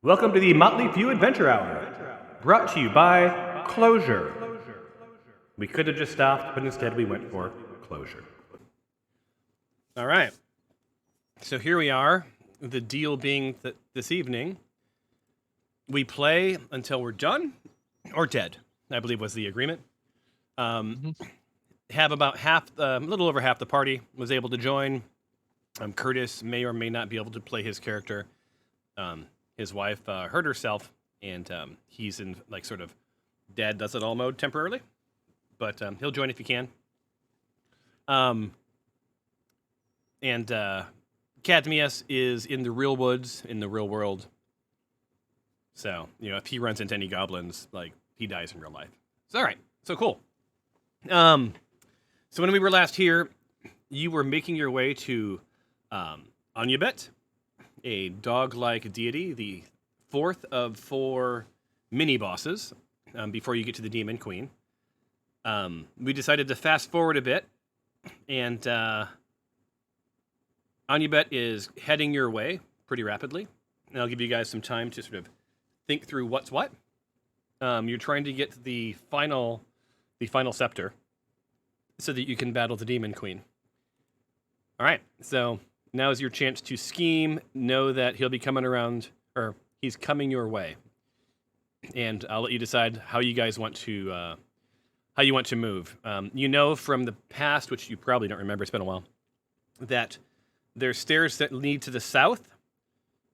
Welcome to the Motley Pew Adventure Hour, brought to you by Closure. We could have just stopped, but instead we went for closure. All right. So here we are. The deal being that this evening, we play until we're done or dead, I believe was the agreement. Have about a little over half the party was able to join. Curtis may or may not be able to play his character. His wife hurt herself, and he's in like sort of dad does it all mode temporarily, but he'll join if he can. And Cadmius is in the real woods, in the real world. So, if he runs into any goblins, like, he dies in real life. So, all right. So, cool. So when we were last here, you were making your way to Anyabet, a dog-like deity, the fourth of 4 mini-bosses, before you get to the Demon Queen. We decided to fast forward a bit, and Anyabet is heading your way pretty rapidly, and I'll give you guys some time to sort of think through what's what. You're trying to get the final scepter so that you can battle the Demon Queen. All right, so now is your chance to scheme. Know that he'll be coming around, or he's coming your way, and I'll let you decide how you guys want to move. From the past, which you probably don't remember, it's been a while, that there's stairs that lead to the south,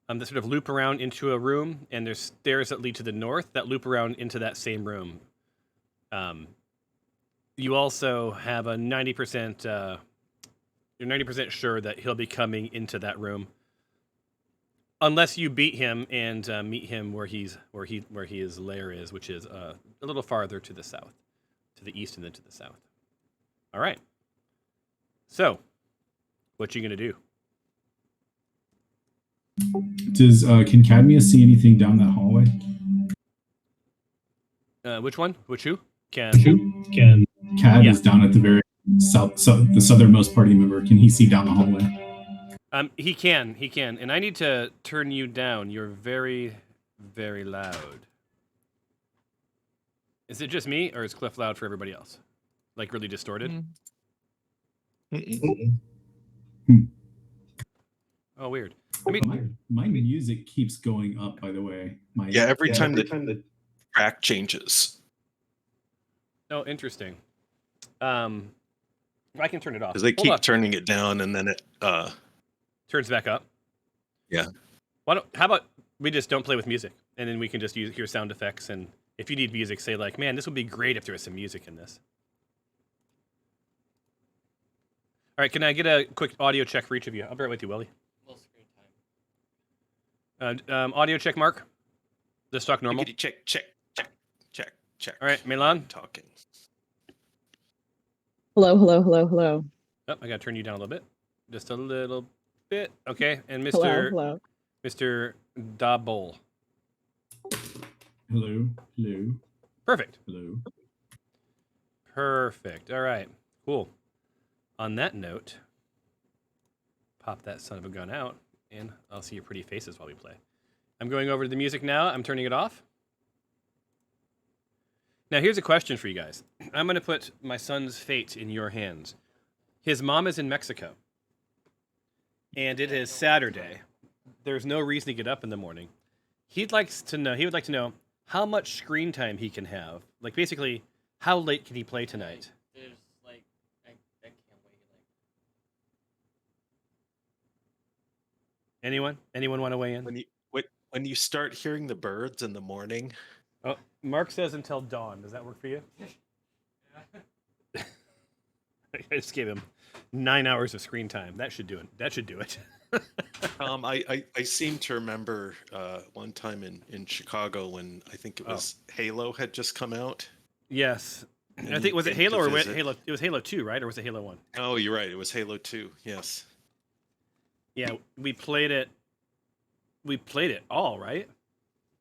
that sort of loop around into a room, and there's stairs that lead to the north that loop around into that same room. You also have a 90%. You're 90% sure that he'll be coming into that room, unless you beat him and meet him where his lair is, which is a little farther to the south, to the east, and then to the south. All right. So, what you gonna do? Can Cadmius see anything down that hallway? Which one? Which who? Cad is down at the very south, the southernmost party member. Can he see down the hallway? He can, and I need to turn you down. You're very, very loud. Is it just me, or is Cliff loud for everybody else? Like really distorted? Oh, weird. My music keeps going up, by the way. Every time the track changes. Oh, interesting. I can turn it off. Because they keep turning it down, and then it turns back up. Yeah. How about we just don't play with music, and then we can just hear sound effects, and if you need music, say like, man, this would be great if there was some music in this. All right, can I get a quick audio check for each of you? I'll be right with you, Willie. Full screen time. Audio check, Mark. Let's talk normal. Check. All right, Milan. Talking. Hello. Oh, I gotta turn you down a little bit. Just a little bit. Okay, and Mr. Hello. Mr. Dabol. Hello. Perfect. Hello. Perfect. All right. Cool. On that note, pop that son of a gun out, and I'll see your pretty faces while we play. I'm going over to the music now. I'm turning it off. Now, here's a question for you guys. I'm going to put my son's fate in your hands. His mom is in Mexico, and it is Saturday. There's no reason to get up in the morning. He would like to know how much screen time he can have. Like, basically, how late can he play tonight? There's like, I can't wait. Anyone want to weigh in? When you start hearing the birds in the morning. Oh, Mark says until dawn. Does that work for you? I just gave him 9 hours of screen time. That should do it. I seem to remember one time in Chicago when I think it was Halo had just come out. Yes. I think, was it Halo or Halo? It was Halo 2, right? Or was it Halo 1? Oh, you're right. It was Halo 2. Yes. Yeah, we played it. We played it all, right?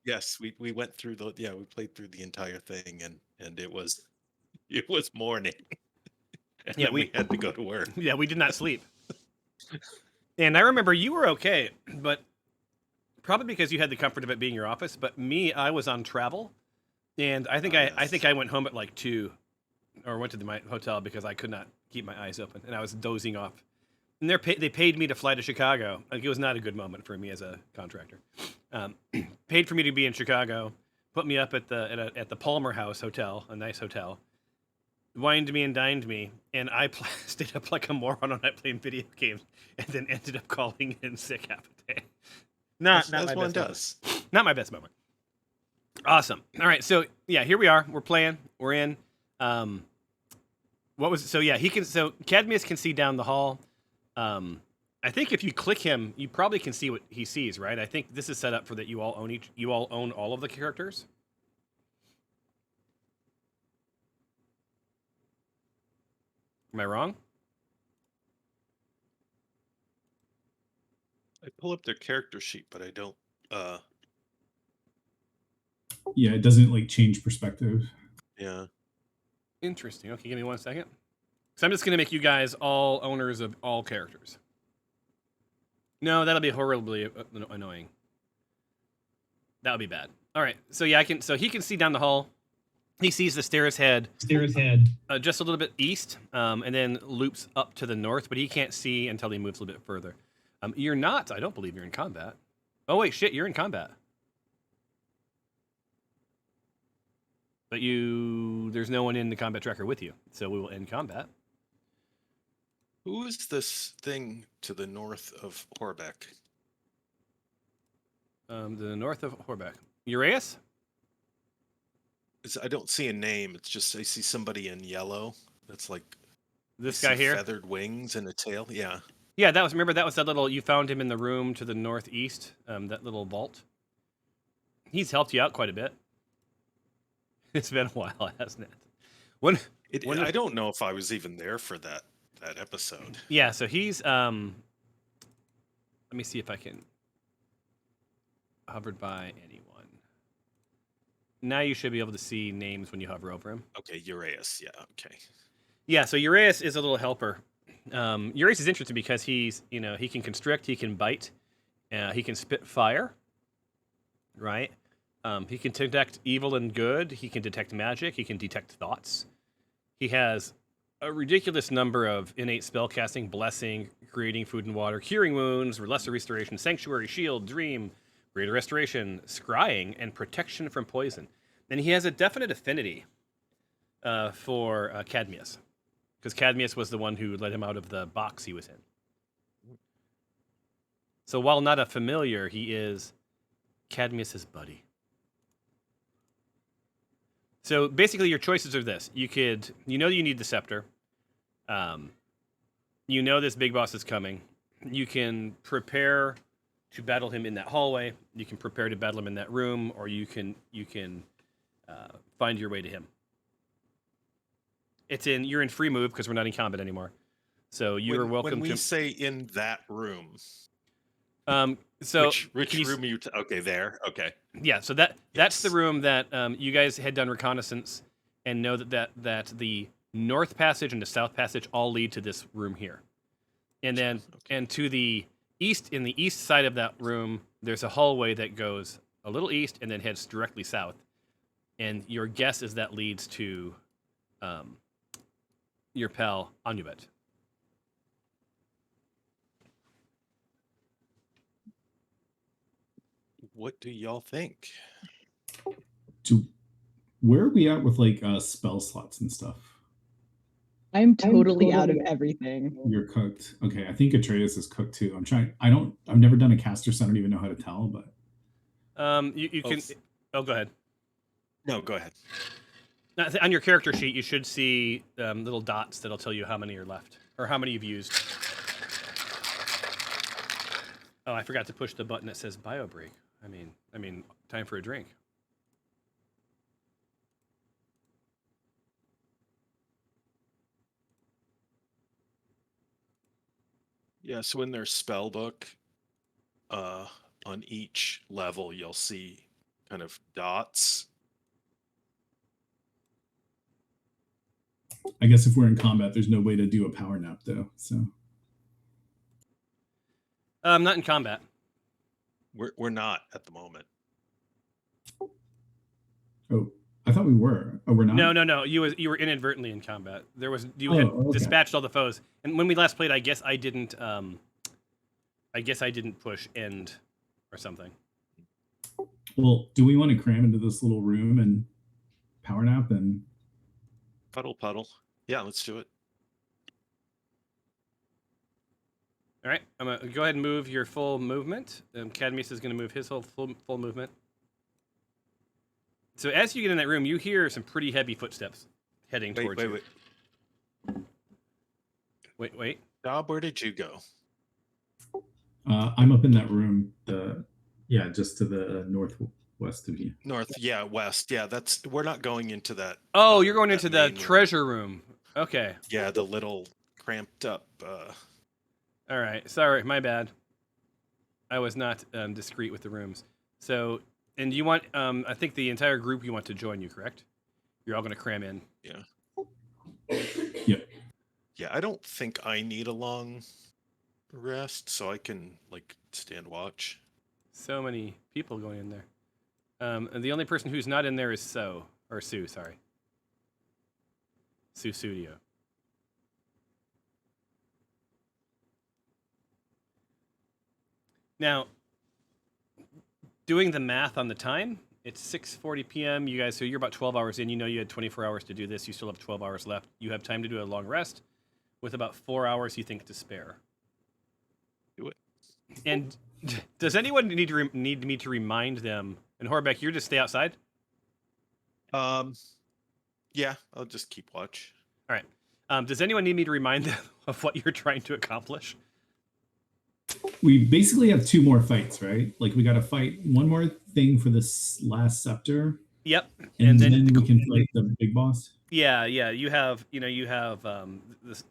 Yes, we went through we played through the entire thing, and it was morning. And then we had to go to work. Yeah, we did not sleep. And I remember you were okay, but probably because you had the comfort of it being your office. But me, I was on travel, and I think I went home at like 2, or went to my hotel because I could not keep my eyes open, and I was dozing off. And they paid me to fly to Chicago. Like, it was not a good moment for me as a contractor. Paid for me to be in Chicago, put me up at the Palmer House Hotel, a nice hotel, wined me and dined me, and I stayed up like a moron all night playing video games, and then ended up calling in sick half a day. Not As my one best does. moment. Not my best moment. Awesome. All right, so yeah, here we are. We're playing. We're in. What was so? Yeah, he can. So Cadmius can see down the hall. I think if you click him, you probably can see what he sees, right? I think this is set up for that you all own all of the characters. Am I wrong? I pull up their character sheet, but I don't. Yeah, it doesn't like change perspective. Yeah. Interesting. Okay, give me 1 second. So I'm just gonna make you guys all owners of all characters. No, that'll be horribly annoying. That would be bad. All right. So yeah, so he can see down the hall. He sees the stairs head just a little bit east, and then loops up to the north, but he can't see until he moves a little bit further. You're not. I don't believe you're in combat. Oh wait, shit, you're in combat. But there's no one in the combat tracker with you, so we will end combat. Who is this thing to the north of Horbeck? The north of Horbeck. Uraeus? I don't see a name. It's just I see somebody in yellow. That's like this guy here. Feathered wings and a tail. Yeah. Yeah, that was that little. You found him in the room to the northeast. That little vault. He's helped you out quite a bit. It's been a while, hasn't it? I don't know if I was even there for that episode. Yeah, so he's let me see if I can hovered by anyone. Now you should be able to see names when you hover over him. Okay, Uraeus. Yeah, okay. Yeah, so Uraeus is a little helper. Uraeus is interesting because he can constrict, he can bite, he can spit fire, right? He can detect evil and good, he can detect magic, he can detect thoughts. He has a ridiculous number of innate spellcasting, blessing, creating food and water, curing wounds, lesser restoration, sanctuary, shield, dream, greater restoration, scrying, and protection from poison. And he has a definite affinity for Cadmius, because Cadmius was the one who let him out of the box he was in. So while not a familiar, he is Cadmius's buddy. So basically, your choices are this: you need the scepter. This big boss is coming. You can prepare to battle him in that hallway. You can prepare to battle him in that room, or you can find your way to him. You're in free move because we're not in combat anymore. So you are welcome to. When we say in that room. So which room are you? Okay, there. Okay. Yeah. So that's the room that you guys had done reconnaissance and know that the north passage and the south passage all lead to this room here, and then and to the east, in the east side of that room, there's a hallway that goes a little east and then heads directly south. And your guess is that leads to your pal Anubet. What do y'all think? Where are we at with like spell slots and stuff? I'm totally out of everything. You're cooked. Okay, I think Atreus is cooked too. I've never done a caster, so I don't even know how to tell, but you can go ahead. No, go ahead. On your character sheet, you should see little dots that'll tell you how many are left or how many you've used. Oh, I forgot to push the button that says bio break. I mean, time for a drink. Yeah, so in their spell book, on each level, you'll see kind of dots. I guess if we're in combat, there's no way to do a power nap though. So not in combat. We're not at the moment. Oh, I thought we were. Oh, we're not. No. You were inadvertently in combat. You Oh, had okay. dispatched all the foes, and when we last played, I guess I didn't push end or something. Well, do we want to cram into this little room and power nap and Puddle. Yeah, let's do it. All right, I'm gonna go ahead and move your full movement. Cadmus is gonna move his whole full movement. So as you get in that room, you hear some pretty heavy footsteps heading towards you. Wait. Bob, where did you go? I'm up in that room. Just to the northwest of you. West. Yeah, we're not going into that. Oh, you're going into the treasure room. Okay. Yeah, the little cramped up. All right. Sorry, my bad. I was not discreet with the rooms. So, and you want, I think the entire group you want to join you, correct? You're all going to cram in. Yeah. Yep. Yeah, I don't think I need a long rest, so I can stand watch. So many people going in there. And the only person who's not in there is Sue, sorry. Sue Studio. Now, doing the math on the time, it's 6:40 p.m. You guys, so you're about 12 hours in. You know you had 24 hours to do this. You still have 12 hours left. You have time to do a long rest with about 4 hours, you think, to spare. Do it. And does anyone need me to remind them? And Horbeck, you're just stay outside? Yeah, I'll just keep watch. All right. Does anyone need me to remind them of what you're trying to accomplish? We basically have 2 more fights, right? We got to fight one more thing for this last scepter. Yep. And then we can fight the big boss. Yeah. You have,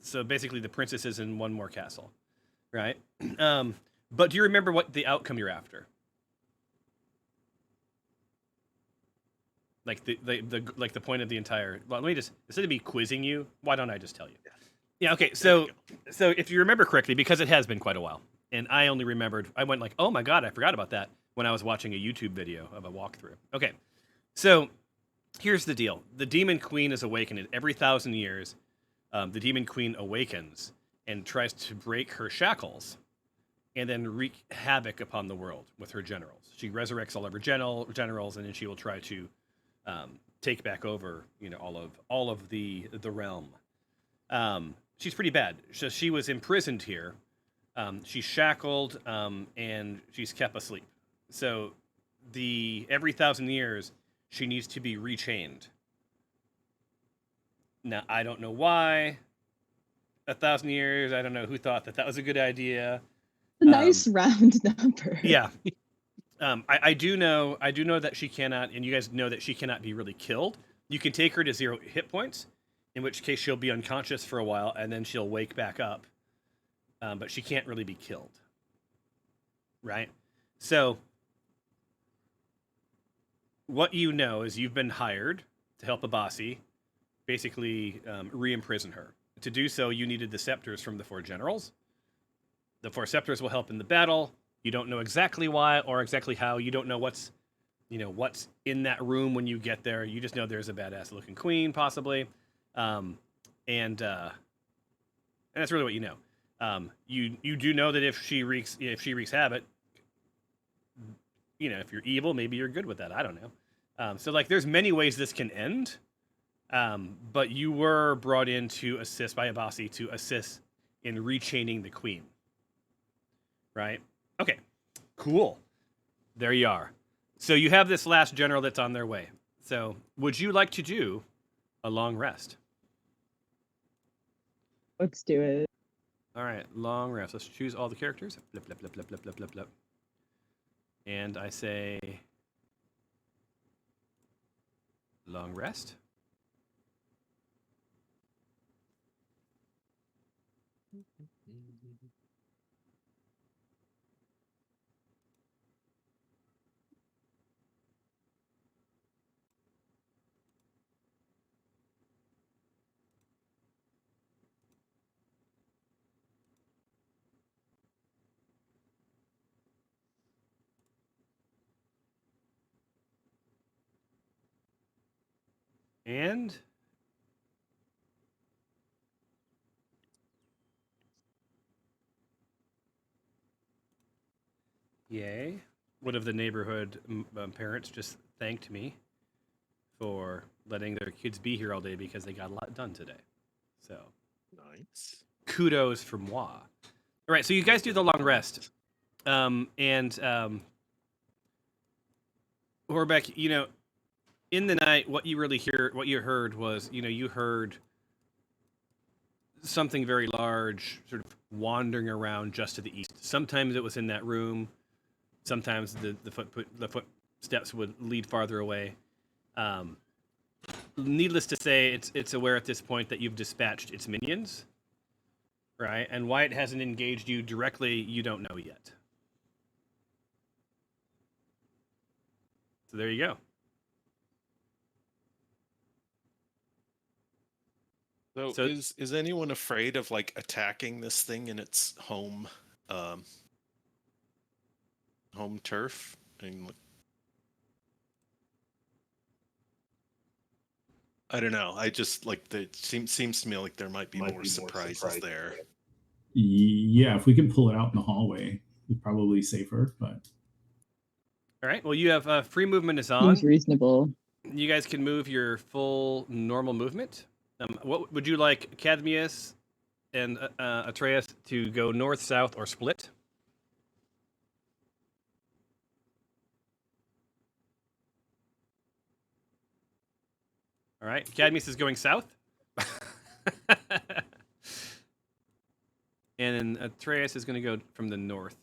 so basically the princess is in one more castle, right? But do you remember what the outcome you're after? The point of the entire. Well, let me just, instead of me quizzing you, why don't I just tell you? Yeah. Okay. So if you remember correctly, because it has been quite a while, and I only remembered, I went oh my god, I forgot about that when I was watching a YouTube video of a walkthrough. Okay. So here's the deal: the Demon Queen is awakened every 1,000 years. The Demon Queen awakens and tries to break her shackles, and then wreak havoc upon the world with her generals. She resurrects all of her generals, and then she will try to take back over, all of the realm. She's pretty bad. So she was imprisoned here. She's shackled, and she's kept asleep. So every 1,000 years, she needs to be rechained. Now, I don't know why. 1,000 years, I don't know who thought that was a good idea. A nice round number. Yeah. I do know that she cannot, and you guys know that she cannot be really killed. You can take her to 0 hit points, in which case she'll be unconscious for a while, and then she'll wake back up. But she can't really be killed. Right? So, what you know is you've been hired to help Abasi basically re-imprison her. To do so, you needed the scepters from the 4 generals. The 4 scepters will help in the battle. You don't know exactly why or exactly how. You don't know what's in that room when you get there. You just know there's a badass looking queen, possibly. And that's really what you know. You do know that if she wreaks havoc, if you're evil, maybe you're good with that. I don't know. So there's many ways this can end. But you were brought in to assist by Abasi to assist in rechaining the queen. Right? Okay. Cool. There you are. So you have this last general that's on their way. So would you like to do a long rest? Let's do it. All right, long rest. Let's choose all the characters. Blip, blip, blip, blip, blip, blip, blip, blip. And I say long rest. And yay. One of the neighborhood parents just thanked me for letting their kids be here all day because they got a lot done today. So Nice. kudos from moi. All right, so you guys do the long rest. Horbeck, you know, in the night, what you heard was, you know, you heard something very large sort of wandering around just to the east. Sometimes it was in that room. Sometimes the footsteps would lead farther away. Needless to say, it's aware at this point that you've dispatched its minions, right? And why it hasn't engaged you directly, you don't know yet. So there you go. So is anyone afraid of like attacking this thing in its home turf? I don't know. I just like seems to me like there might be more surprises there. Yeah, if we can pull it out in the hallway, it's probably safer. But all right. Well, you have free movement is on. Seems reasonable. You guys can move your full normal movement. What would you like, Cadmius and Atreus, to go north, south, or split? All right, Cadmius is going south. And then Atreus is going to go from the north.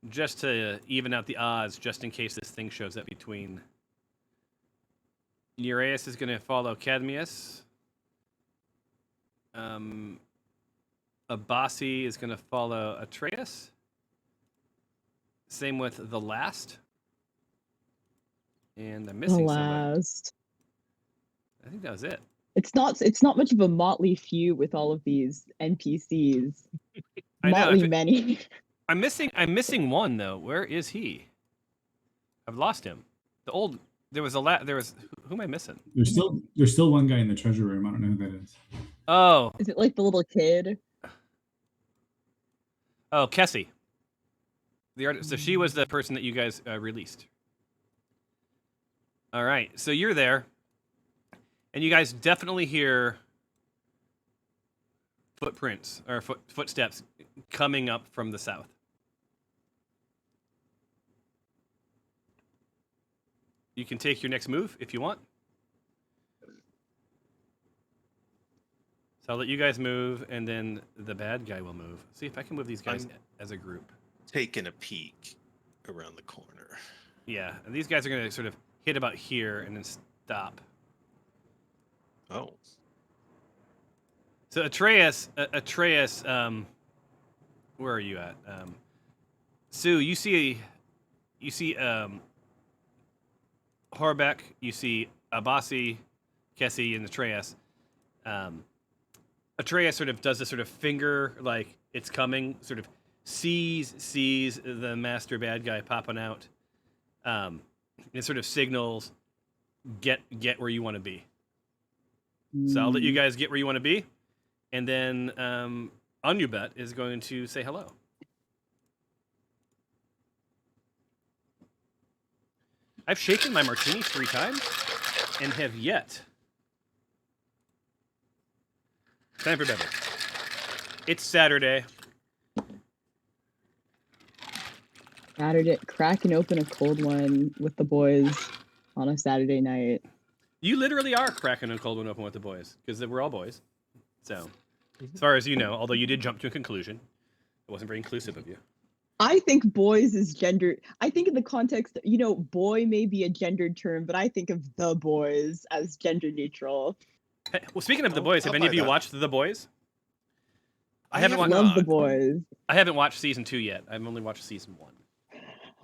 Just to even out the odds, just in case this thing shows up between. Nereus is going to follow Cadmius. Abasi is going to follow Atreus. Same with the last. And I'm missing someone. I think that was it. It's not much of a motley few with all of these NPCs. I know, Motley many. I'm missing one though. Where is he? I've lost him. Who am I missing? there's still one guy in the treasure room. I don't know who that is. Oh. Is it like the little kid? Oh, Kessie. So she was the person that you guys released. All right, so you're there, and you guys definitely hear footprints or footsteps coming up from the south. You can take your next move if you want. So I'll let you guys move, and then the bad guy will move. See if I can move these guys as a group. Taking a peek around the corner. Yeah, and these guys are going to sort of hit about here and then stop. Oh. So Atreus, where are you at? Sue, you see Horbeck, you see Abasi, Kessie, and Atreus. Atreus sort of does this sort of finger, like it's coming, sort of sees the master bad guy popping out. It sort of signals, get where you want to be. So I'll let you guys get where you want to be, and then Anubet is going to say hello. I've shaken my martini 3 times and have yet. Time for beverage. It's Saturday. Cracking open a cold one with the boys on a Saturday night. You literally are cracking a cold one open with the boys, because we're all boys. So, as far as you know, although you did jump to a conclusion, it wasn't very inclusive of you. I think boys is gendered. I think in the context, boy may be a gendered term, but I think of the boys as gender neutral. Hey, well, speaking of the boys, have any of you watched The Boys? I love The Boys. I haven't watched season 2 yet. I've only watched season 1.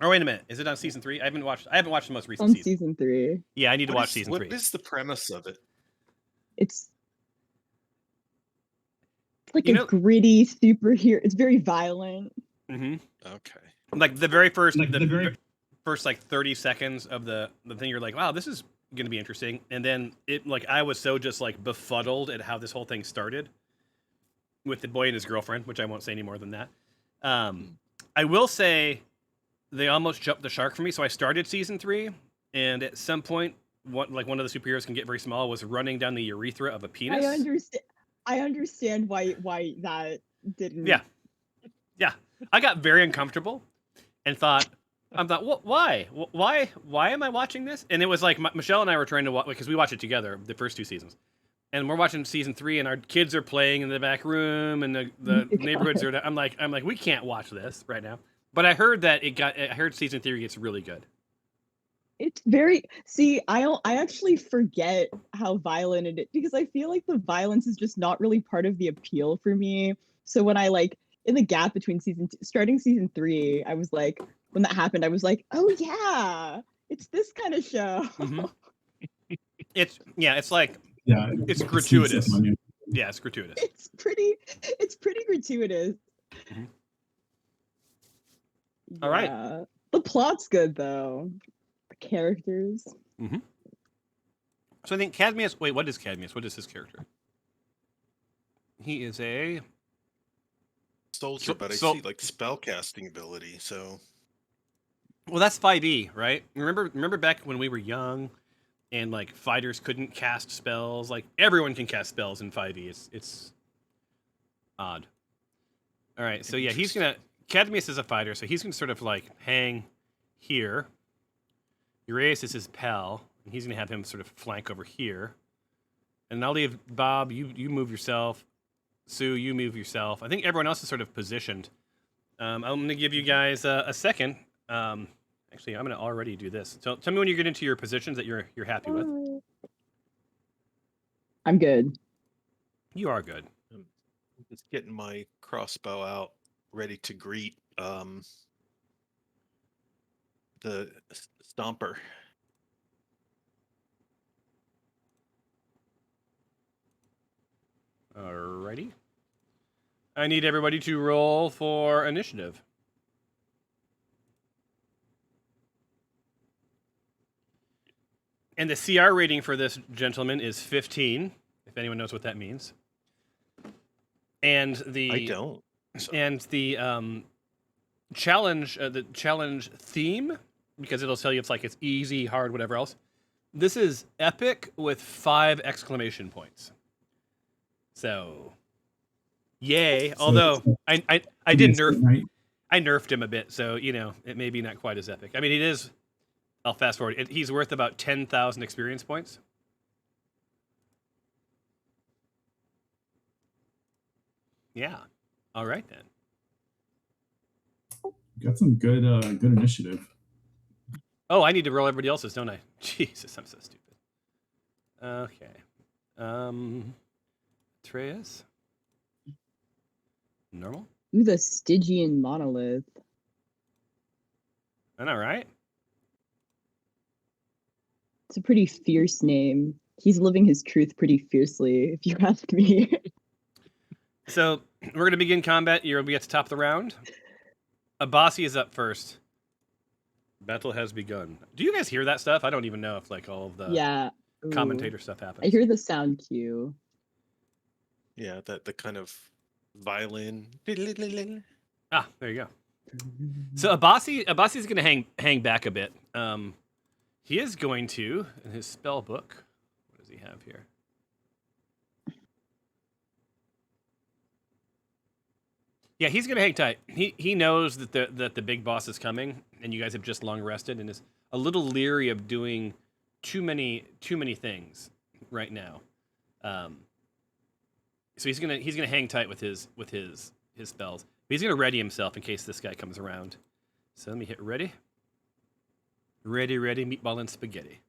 Or wait a minute, is it on season 3? I haven't watched the most recent season. Season 3. Yeah, I need to watch season 3. What is the premise of it? It's like a gritty superhero. It's very violent. Mm-hmm. Okay. Like the very first, first like 30 seconds of the thing, you're like, wow, this is going to be interesting. And then I was so just like befuddled at how this whole thing started with the boy and his girlfriend, which I won't say any more than that. I will say they almost jumped the shark for me. So I started season 3, and at some point, one of the superheroes can get very small was running down the urethra of a penis. I understand why that didn't. Yeah. I got very uncomfortable and thought, what? Why am I watching this? And it was like Michelle and I were trying to watch, because we watched it together, the first 2 seasons. And we're watching season 3, and our kids are playing in the back room, and the neighborhoods are. I'm like, we can't watch this right now. But I heard that I heard season 3 gets really good. It's very. See, I actually forget how violent it is, because I feel like the violence is just not really part of the appeal for me. So when I in the gap between starting season 3, I was like, when that happened, I was like, oh yeah, it's this kind of show. Mm-hmm. It's like. Yeah, it's gratuitous. Yeah, it's gratuitous. It's pretty gratuitous. Mm-hmm. Yeah. All right. The plot's good though. The characters. Mm-hmm. So I think Cadmius. Wait, what is Cadmius? What is his character? He is a soldier, but I see like spell casting ability. So, well, that's 5e, right? Remember back when we were young. And like fighters couldn't cast spells. Like everyone can cast spells in 5e. It's odd. All right, so yeah, Cadmius is a fighter, so he's gonna sort of like hang here. Uraeus is his pal, and he's gonna have him sort of flank over here. And I'll leave Bob. You move yourself. Sue, you move yourself. I think everyone else is sort of positioned. I'm gonna give you guys a second. Actually, I'm going to already do this. So tell me when you get into your positions that you're happy with. I'm good. You are good. I'm just getting my crossbow out, ready to greet the Stomper. Alrighty. I need everybody to roll for initiative. And the CR rating for this gentleman is 15, if anyone knows what that means. And I don't. So. And the challenge theme, because it'll tell you it's easy, hard, whatever else. This is epic with 5 exclamation points. So, yay! Although I did I nerfed him a bit, so it may be not quite as epic. I mean, it is. I'll fast forward. He's worth about 10,000 experience points. Yeah. All right then. Got some good initiative. Oh, I need to roll everybody else's, don't I? Jesus, I'm so stupid. Okay. Atreus. Normal. Ooh, the Stygian monolith. I know, right? It's a pretty fierce name. He's living his truth pretty fiercely, if you ask me. So we're going to begin combat. You'll be at the top of the round. Abasi is up first. Battle has begun. Do you guys hear that stuff? I don't even know if all of the commentator stuff happens. I hear the sound cue. Yeah, the kind of violin. Ah, there you go. So Abasi's going to hang back a bit. He is going to, in his spell book, what does he have here? Yeah, he's going to hang tight. He knows that the big boss is coming, and you guys have just long rested, and is a little leery of doing too many things right now. So he's gonna hang tight with his spells. But he's gonna ready himself in case this guy comes around. So let me hit ready. Ready, meatball and spaghetti.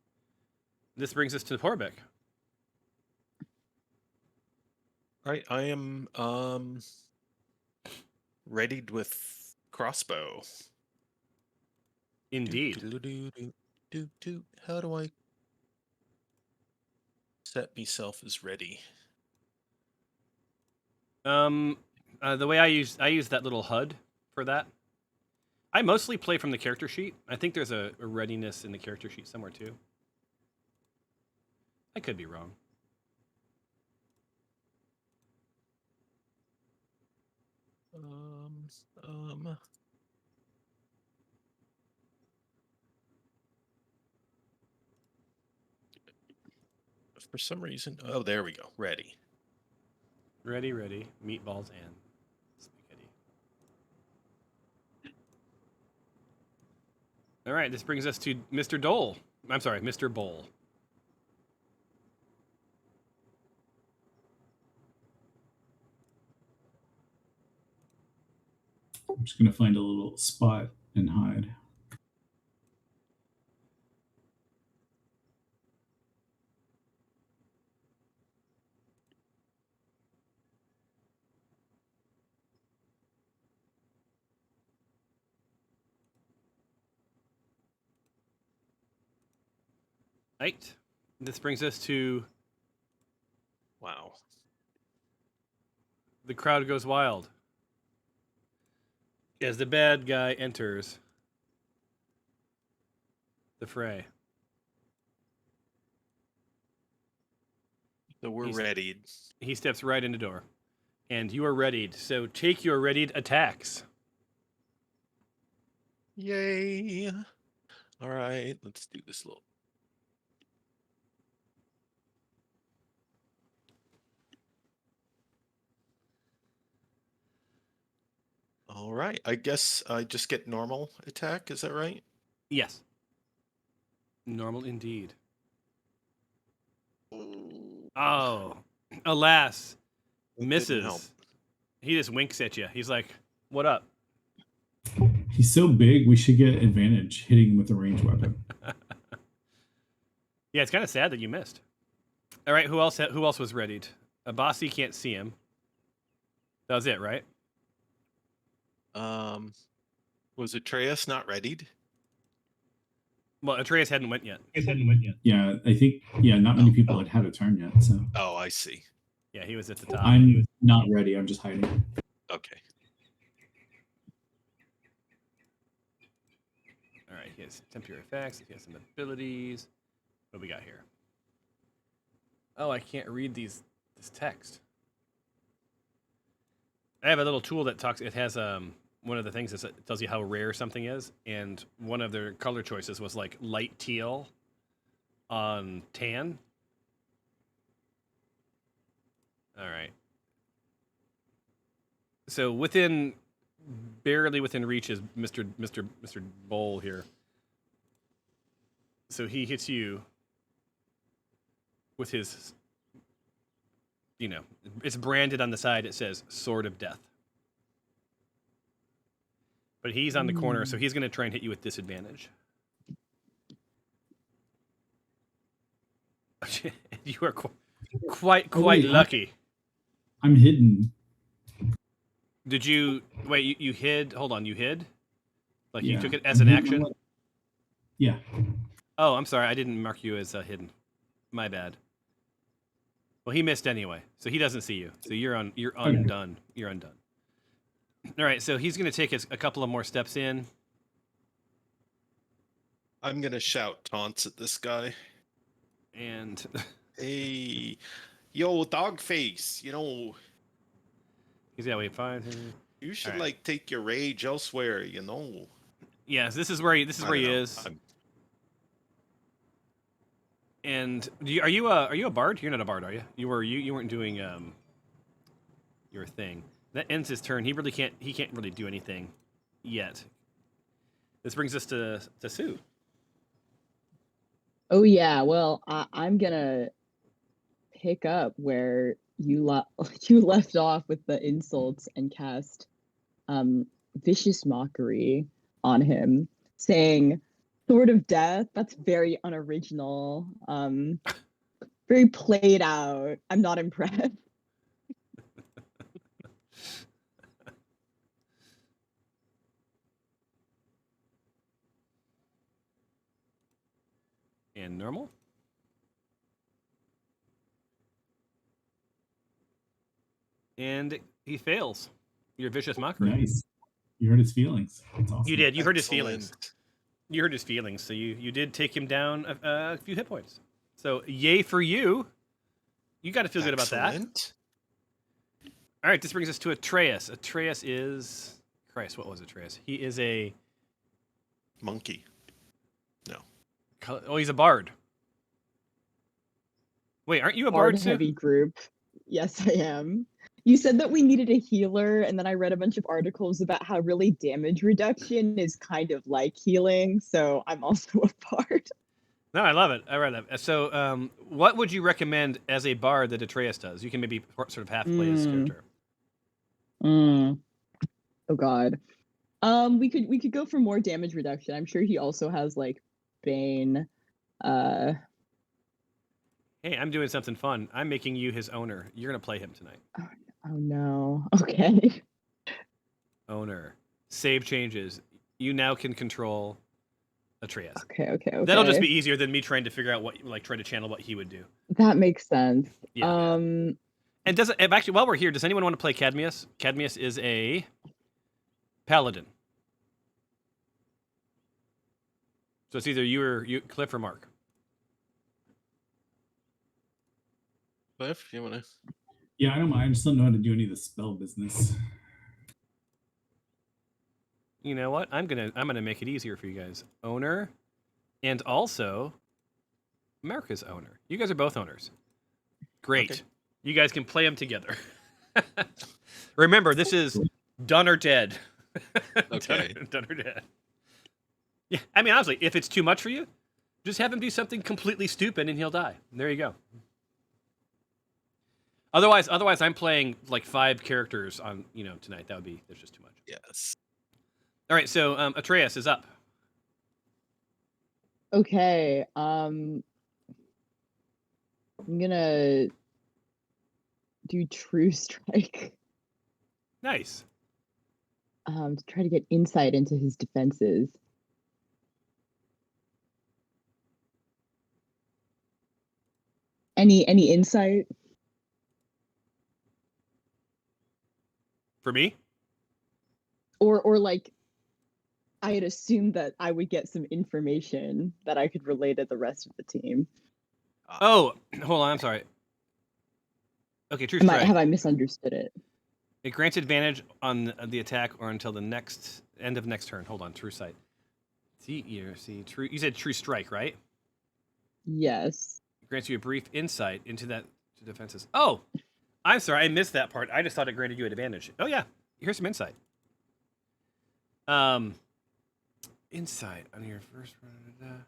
This brings us to Horbeck. All right, I am readied with crossbow. Indeed. How do I set myself as ready? The way I use that little HUD for that. I mostly play from the character sheet. I think there's a readiness in the character sheet somewhere too. I could be wrong. For some reason, oh, there we go. Ready. Ready, meatballs and spaghetti. All right, this brings us to Mr. Dole. I'm sorry, Mr. Bowl. I'm just gonna find a little spot and hide. Right. This brings us to Wow. the crowd goes wild as the bad guy enters the fray. So we're He's- ready. He steps right in the door, and you are readied. So take your readied attacks. Yay. All right, let's do this little. All right, I guess I just get normal attack. Is that right? Yes. Normal indeed. Oh, alas, That didn't misses. help. He just winks at you. He's like, "What up?" He's so big, we should get advantage hitting him with a ranged weapon. Yeah, it's kind of sad that you missed. All right, who else? Who else was readied? Bossy can't see him. That was it, right? Was Atreus not readied? Well, Atreus hadn't went yet. Yeah, I think not many people had had a turn yet, so Oh, I see. Yeah, he was at the top. I'm not ready. I'm just hiding. Okay. All right, he has temporary effects. He has some abilities. What do we got here? Oh, I can't read this text. I have a little tool that talks. It has one of the things is it tells you how rare something is, and one of their color choices was like light teal on tan. All right. So barely within reach is Mr. Bowl here. So he hits you with his, it's branded on the side. It says Sword of Death. But he's on the corner, so he's going to try and hit you with disadvantage. You are quite lucky. I'm hidden. Did you wait? You hid. Hold on, you hid. Like you Yeah, took it as I'm an hidden. action. Yeah. Oh, I'm sorry. I didn't mark you as hidden. My bad. Well, he missed anyway, so he doesn't see you. So you're undone. You're undone. All right, so he's going to take a couple of more steps in. I'm gonna shout taunts at this guy. And Hey, yo, dog face. he's got to wait 5. You should Alright. take your rage elsewhere. Yes, this is where he I don't know. is. And are you a bard? You're not a bard, are you? You weren't doing your thing. That ends his turn. He can't really do anything yet. This brings us to Sue. Oh yeah, well I'm gonna pick up where you left off with the insults and cast vicious mockery on him, saying Sword of Death. That's very unoriginal, very played out. I'm not impressed. And normal. And he fails. Your vicious mockery. Nice. You hurt his feelings. That's awesome. You did. You heard his feelings. Excellent. You heard his feelings. So you did take him down a few hit points. So yay for you. You got to feel good about that. Excellent. All right, this brings us to Atreus. Atreus is... Christ, what was Atreus? He is a... Monkey. Oh, he's a bard. Wait, aren't you a bard too? Heavy group. Yes, I am. You said that we needed a healer, and then I read a bunch of articles about how really damage reduction is kind of like healing, so I'm also a bard. No, I love it. I read that. So, what would you recommend as a bard that Atreus does? You can maybe sort of half play his character. Oh God. We could go for more damage reduction. I'm sure he also has like Bane. Hey, I'm doing something fun. I'm making you his owner. You're gonna play him tonight. Oh no. Okay. Owner. Save changes. You now can control Atreus. Okay. That'll just be easier than me trying to figure out try to channel what he would do. That makes sense. Yeah. And actually, while we're here, does anyone want to play Cadmius? Cadmius is a paladin. So it's either you, Cliff, or Mark. Cliff, you want to? Yeah, I don't mind. I just don't know how to do any of the spell business. You know what? I'm gonna make it easier for you guys. Owner, and also America's owner. You guys are both owners. Great. Okay. You guys can play them together. Remember, this is done or dead. Okay. done or dead. Yeah, I mean, honestly, if it's too much for you, just have him do something completely stupid and he'll die. There you go. Otherwise, I'm playing like 5 characters on tonight. There's just too much. Yes. All right, so Atreus is up. Okay. I'm gonna do True Strike. Nice. To try to get insight into his defenses. Any insight? For me? Or like I had assumed that I would get some information that I could relay to the rest of the team. Oh, hold on. I'm sorry. Okay, True Strike. Have I misunderstood it? It grants advantage on the attack or until the end of next turn. Hold on, True Sight. You said True Strike, right? Yes. It grants you a brief insight into that to defenses. Oh, I'm sorry, I missed that part. I just thought it granted you an advantage. Oh yeah, here's some insight. Insight on your first run.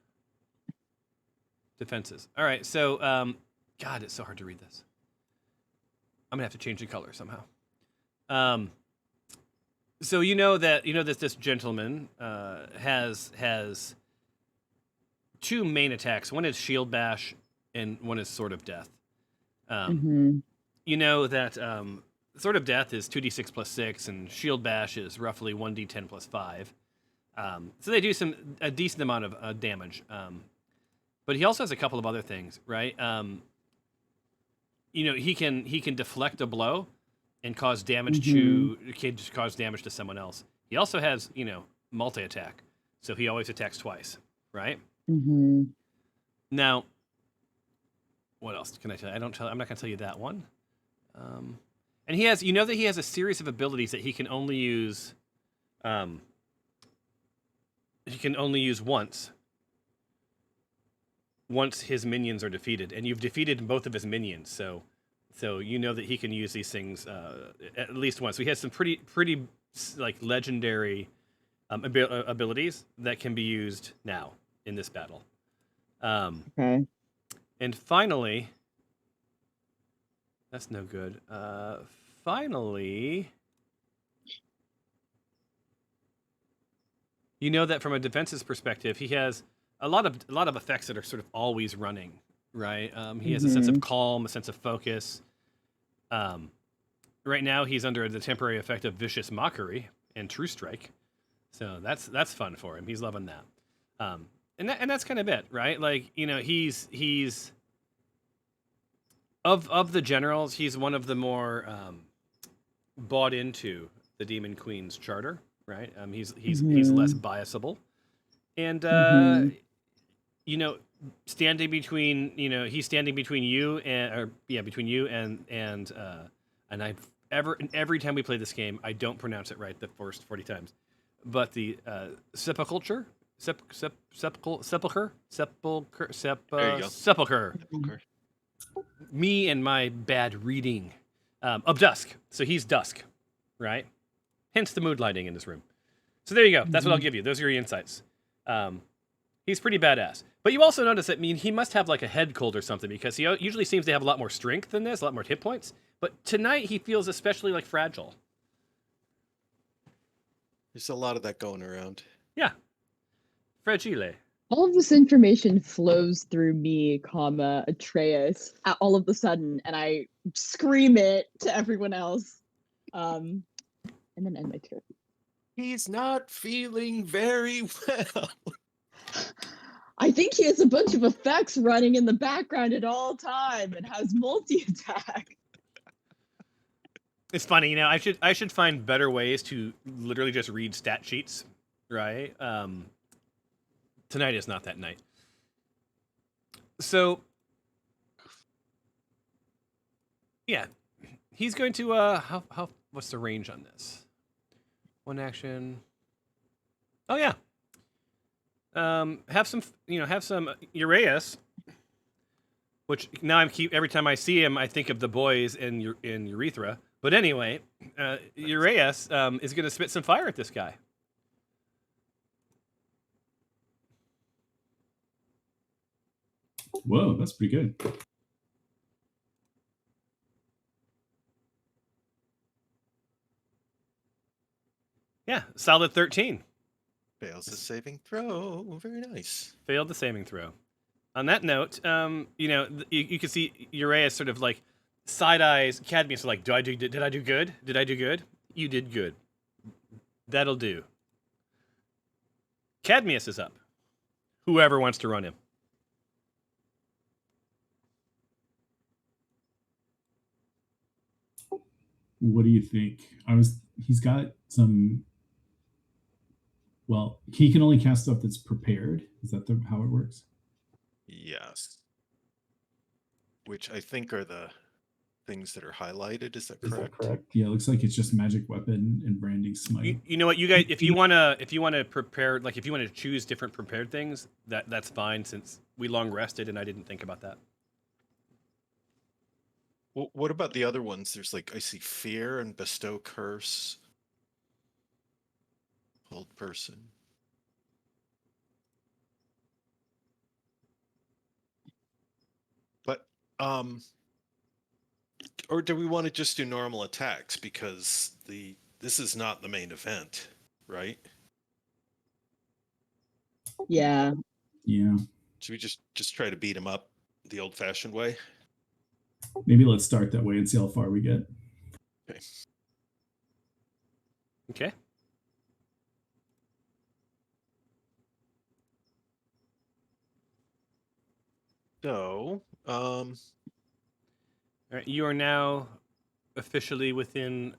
Defenses. All right, so God, it's so hard to read this. I'm gonna have to change the color somehow. So you know that this gentleman has 2 main attacks. One is Shield Bash, and one is Sword of Death. You know that Sword of Death is 2d6 plus 6, and Shield Bash is roughly 1d10 plus 5. So they do a decent amount of damage. But he also has a couple of other things, right? He can deflect a blow and cause damage to someone else. He also has multi attack, so he always attacks twice, right? Now, what else can I tell you? I'm not going to tell you that one. And he has, that he has a series of abilities that he can only use. He can only use once his minions are defeated, and you've defeated both of his minions. So you know that he can use these things at least once. So he has some pretty like legendary abilities that can be used now in this battle. Okay. And finally, that's no good. Finally, you know that from a defenses perspective, he has a lot of effects that are sort of always running, right? He has a sense of calm, a sense of focus. Right now, he's under the temporary effect of Vicious Mockery and True Strike, so that's fun for him. He's loving that. And that's kind of it, right? Like he's of the generals, he's one of the more bought into the Demon Queen's charter, right? He's less biasable, and standing between, he's standing between you between you and every time we play this game, I don't pronounce it right the first 40 times, but the sepulcher, sepulcher. There you go. Sepulcher. Okay. Me and my bad reading of dusk. So he's dusk, right? Hence the mood lighting in this room. So there you go. That's what I'll give you. Those are your insights. He's pretty badass. But you also notice that he must have like a head cold or something, because he usually seems to have a lot more strength than this, a lot more hit points. But tonight he feels especially like fragile. There's a lot of that going around. Yeah. Fragile. All of this information flows through me, Atreus, all of a sudden, and I scream it to everyone else. And then end my turn. He's not feeling very well. I think he has a bunch of effects running in the background at all time and has multi-attack. It's funny, I should find better ways to literally just read stat sheets, right? Tonight is not that night. So, yeah, he's going to what's the range on this? One action. Oh yeah. Have some Uraeus, which now every time I see him, I think of the boys in Urethra. But anyway, Uraeus is going to spit some fire at this guy. Whoa, that's pretty good. Yeah, solid 13. Fails the saving throw. Very nice. Failed the saving throw. On that note, you can see Uraeus sort of like side eyes Cadmius, like, did I do good? Did I do good? You did good. That'll do. Cadmius is up. Whoever wants to run him. What do you think? He's got some. Well, he can only cast stuff that's prepared. Is that how it works? Yes. Which I think are the things that are highlighted. Is that correct? Yeah, it looks like it's just magic weapon and branding smite. You know what, you guys, if you wanna prepare, like if you want to choose different prepared things, that's fine, since we long rested and I didn't think about that. Well, what about the other ones? There's I see fear and bestow curse. Hold person. But or do we want to just do normal attacks, because this is not the main event, right? Yeah. Yeah. Should we just try to beat him up the old-fashioned way? Maybe let's start that way and see how far we get. Okay. So, all right, you are now officially within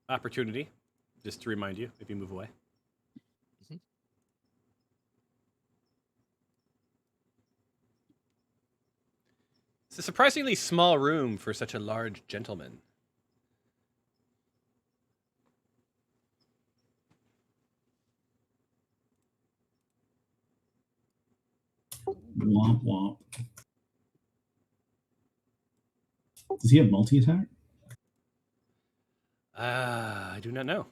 opportunity. Just to remind you, if you move away. Mhm. It's a surprisingly small room for such a large gentleman. Womp womp. Does he have multi-attack? I do not know.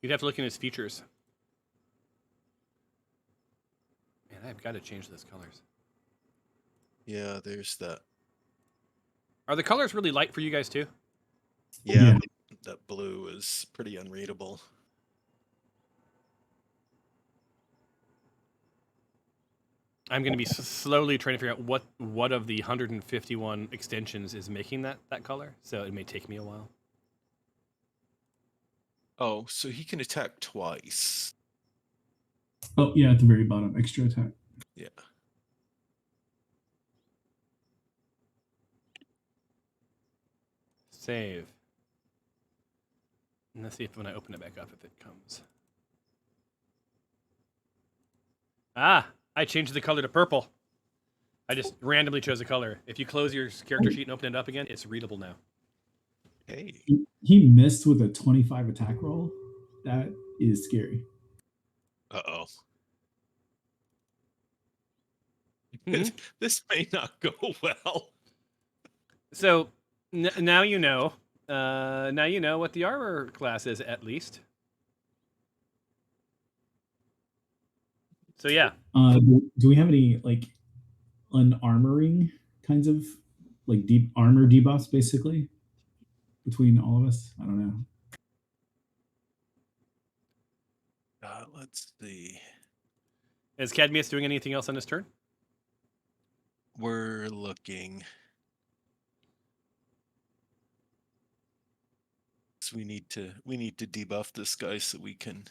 You'd have to look in his features. Man, I've got to change those colors. yeah, there's that. Are the colors really light for you guys too? Yeah, that blue is pretty unreadable. I'm going to be slowly trying to figure out what of the 151 extensions is making that color, so it may take me a while. Oh, so he can attack twice. Oh, yeah, at the very bottom, extra attack. Yeah. Save. And let's see if when I open it back up, if it comes. Ah, I changed the color to purple. I just randomly chose a color. If you close your character sheet and open it up again, it's readable now. Hey. He missed with a 25 attack roll. That is scary. Uh-oh. Mhm. This may not go well. So now you know. Now you know what the armor class is, at least. So yeah. Do we have any like unarmoring kinds of like deep armor debuffs basically between all of us? I don't know. Let's see. Is Cadmius doing anything else on his turn? We're looking. So we need to debuff this guy so we can.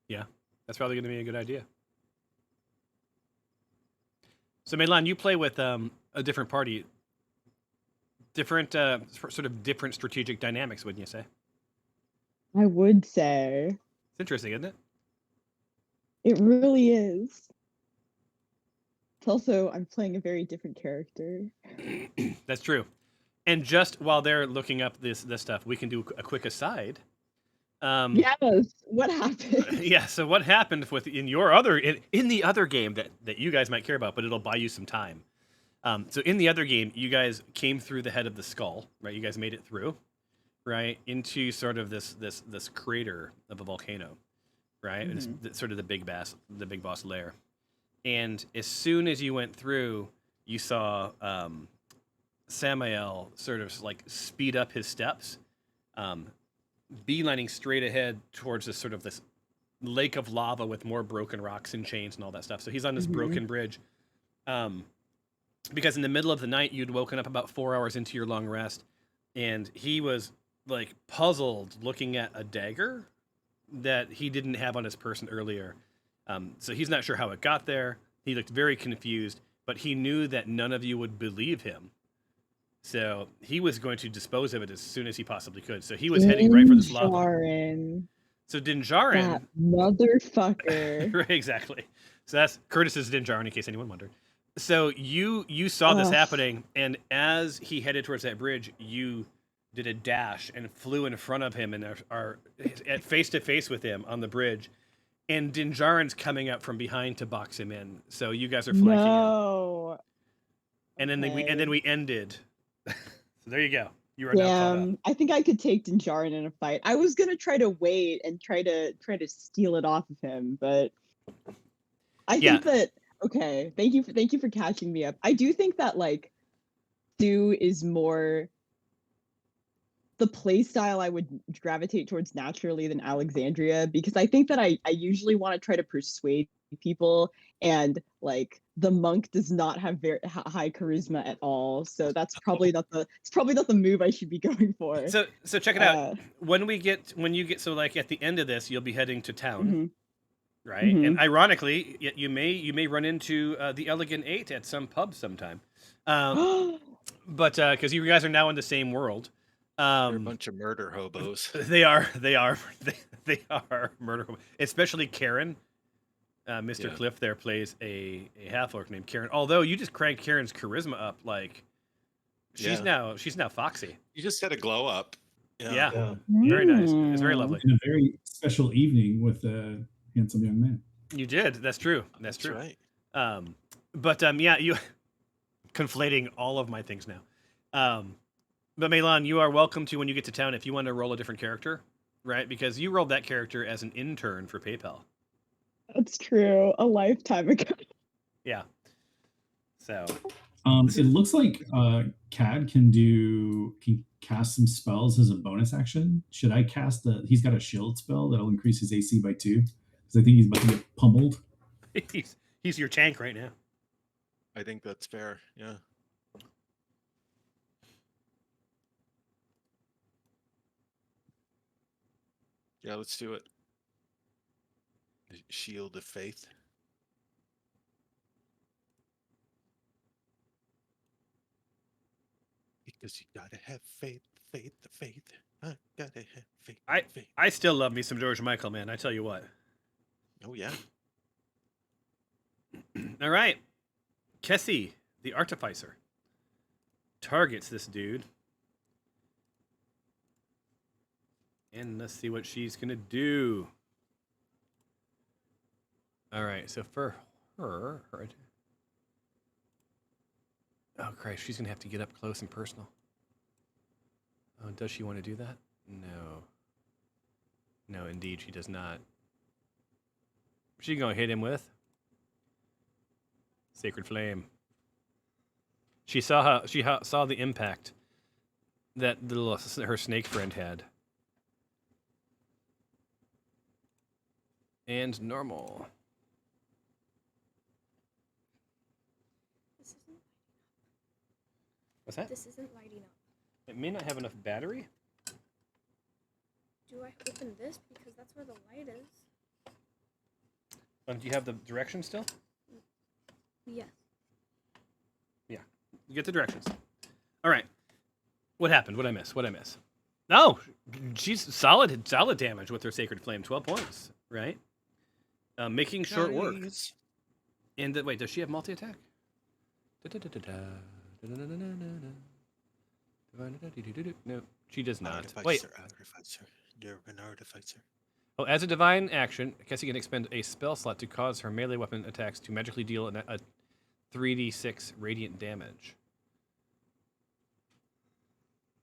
Yeah, that's probably going to be a good idea. So Milan, you play with a different party, different sort of different strategic dynamics, wouldn't you say? I would say It's interesting, isn't it? it really is. It's also I'm playing a very different character. That's true. And just while they're looking up this stuff, we can do a quick aside. Yes. What happened? Yeah. So what happened with in the other game that you guys might care about, but it'll buy you some time. So in the other game, you guys came through the head of the skull, right? You guys made it through, right, into sort of this crater of a volcano, right? Mhm. It's sort of the big boss lair. And as soon as you went through, you saw Samael sort of like speed up his steps, beelining straight ahead towards this lake of lava with more broken rocks and chains and all that stuff. So he's on this Mhm. broken bridge. Because in the middle of the night, you'd woken up about 4 hours into your long rest, and he was like puzzled looking at a dagger that he didn't have on his person earlier. So he's not sure how it got there. He looked very confused, but he knew that none of you would believe him. So he was going to dispose of it as soon as he possibly could. So he was heading right for this lava. Dinjarin, So Dinjarin, that motherfucker. right, exactly. So that's Curtis's Dinjarin, in case anyone wondered. So you saw this Ugh. happening, and as he headed towards that bridge, you did a dash and flew in front of him and are at face to face with him on the bridge. And Dinjarin's coming up from behind to box him in. So you guys are flanking him. No. And then Okay. we ended. So there you go. You are now caught up. Damn, I think I could take Dinjarin in a fight. I was gonna try to wait and try to steal it off of him, but I Yeah. think that okay. Thank you for catching me up. I do think that like Sue is more the play style I would gravitate towards naturally than Alexandria, because I think that I usually want to try to persuade people, and like the monk does not have very high charisma at all, so that's probably not the move I should be going for. So check it out. When you get so like at the end of this, you'll be heading to town, Mhm. right? Mhm. And ironically, you may run into the Elegant Eight at some pub sometime. But because you guys are now in the same world. They're a bunch of murder hobos. They are murder hobos. Especially Karen. Mr. Yeah. Cliff there plays a half-orc named Karen. Although you just cranked Karen's charisma up, like she's now foxy. You just had a glow up. Yeah. Very nice. It was very lovely. In a very special evening with a handsome young man. You did. That's true. That's true. Right. But yeah, you conflating all of my things now. But Milan, you are welcome to when you get to town if you want to roll a different character, right? Because you rolled that character as an intern for PayPal. That's true. A lifetime ago. Yeah. So. It looks like Cad can cast some spells as a bonus action. Should I cast he's got a shield spell that'll increase his AC by 2, because I think he's about to get pummeled. He's your tank right now. I think that's fair. Yeah. Yeah, let's do it. Shield of Faith. Because you gotta have faith. faith, the faith. I gotta have faith. Faith. I still love me some George Michael, man. I tell you what. Oh yeah. All right. Kessie, the Artificer, targets this dude. And let's see what she's going to do. All right. So for her... Oh, Christ. She's going to have to get up close and personal. Oh, does she want to do that? No. No, indeed, she does not. She's going to hit him with Sacred Flame. She saw saw the impact that her snake friend had. And normal. What's that? This isn't lighting up. It may not have enough battery. Do I open this? Because that's where the light is. Do you have the directions still? Yes. Yeah. You get the directions. All right. What happened? What'd I miss? No! She's solid damage with her Sacred Flame. 12 points, right? Making short work. Nice. And wait, does she have multi-attack? No, she does not. Wait. Artificer. You're an artificer. Oh, as a divine action, Kessie can expend a spell slot to cause her melee weapon attacks to magically deal a 3d6 radiant damage.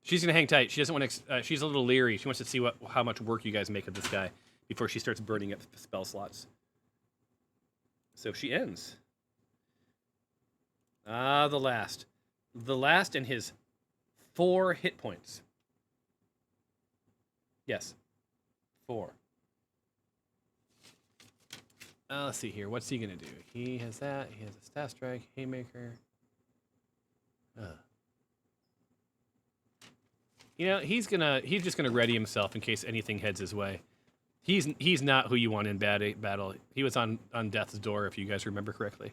She's gonna hang tight. She doesn't want to. She's a little leery. She wants to see how much work you guys make of this guy before she starts burning up spell slots. So she ends. The last in his 4 hit points. Yes, 4. Let's see here. What's he gonna do? He has that. He has a staff strike, haymaker. You know, he's just gonna ready himself in case anything heads his way. He's not who you want in battle. He was on death's door, if you guys remember correctly.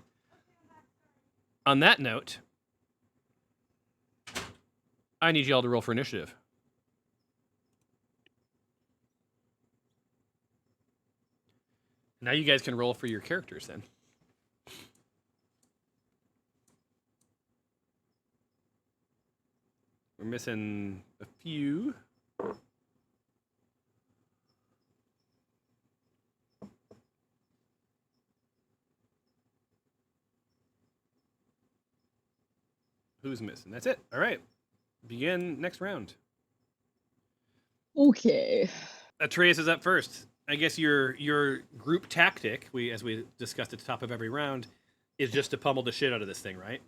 On that note, I need y'all to roll for initiative. Now you guys can roll for your characters then. We're missing a few. Who's missing? That's it. All right. Begin next round. Okay. Atreus is up first. I guess your group tactic, as we discussed at the top of every round, is just to pummel the shit out of this thing, right?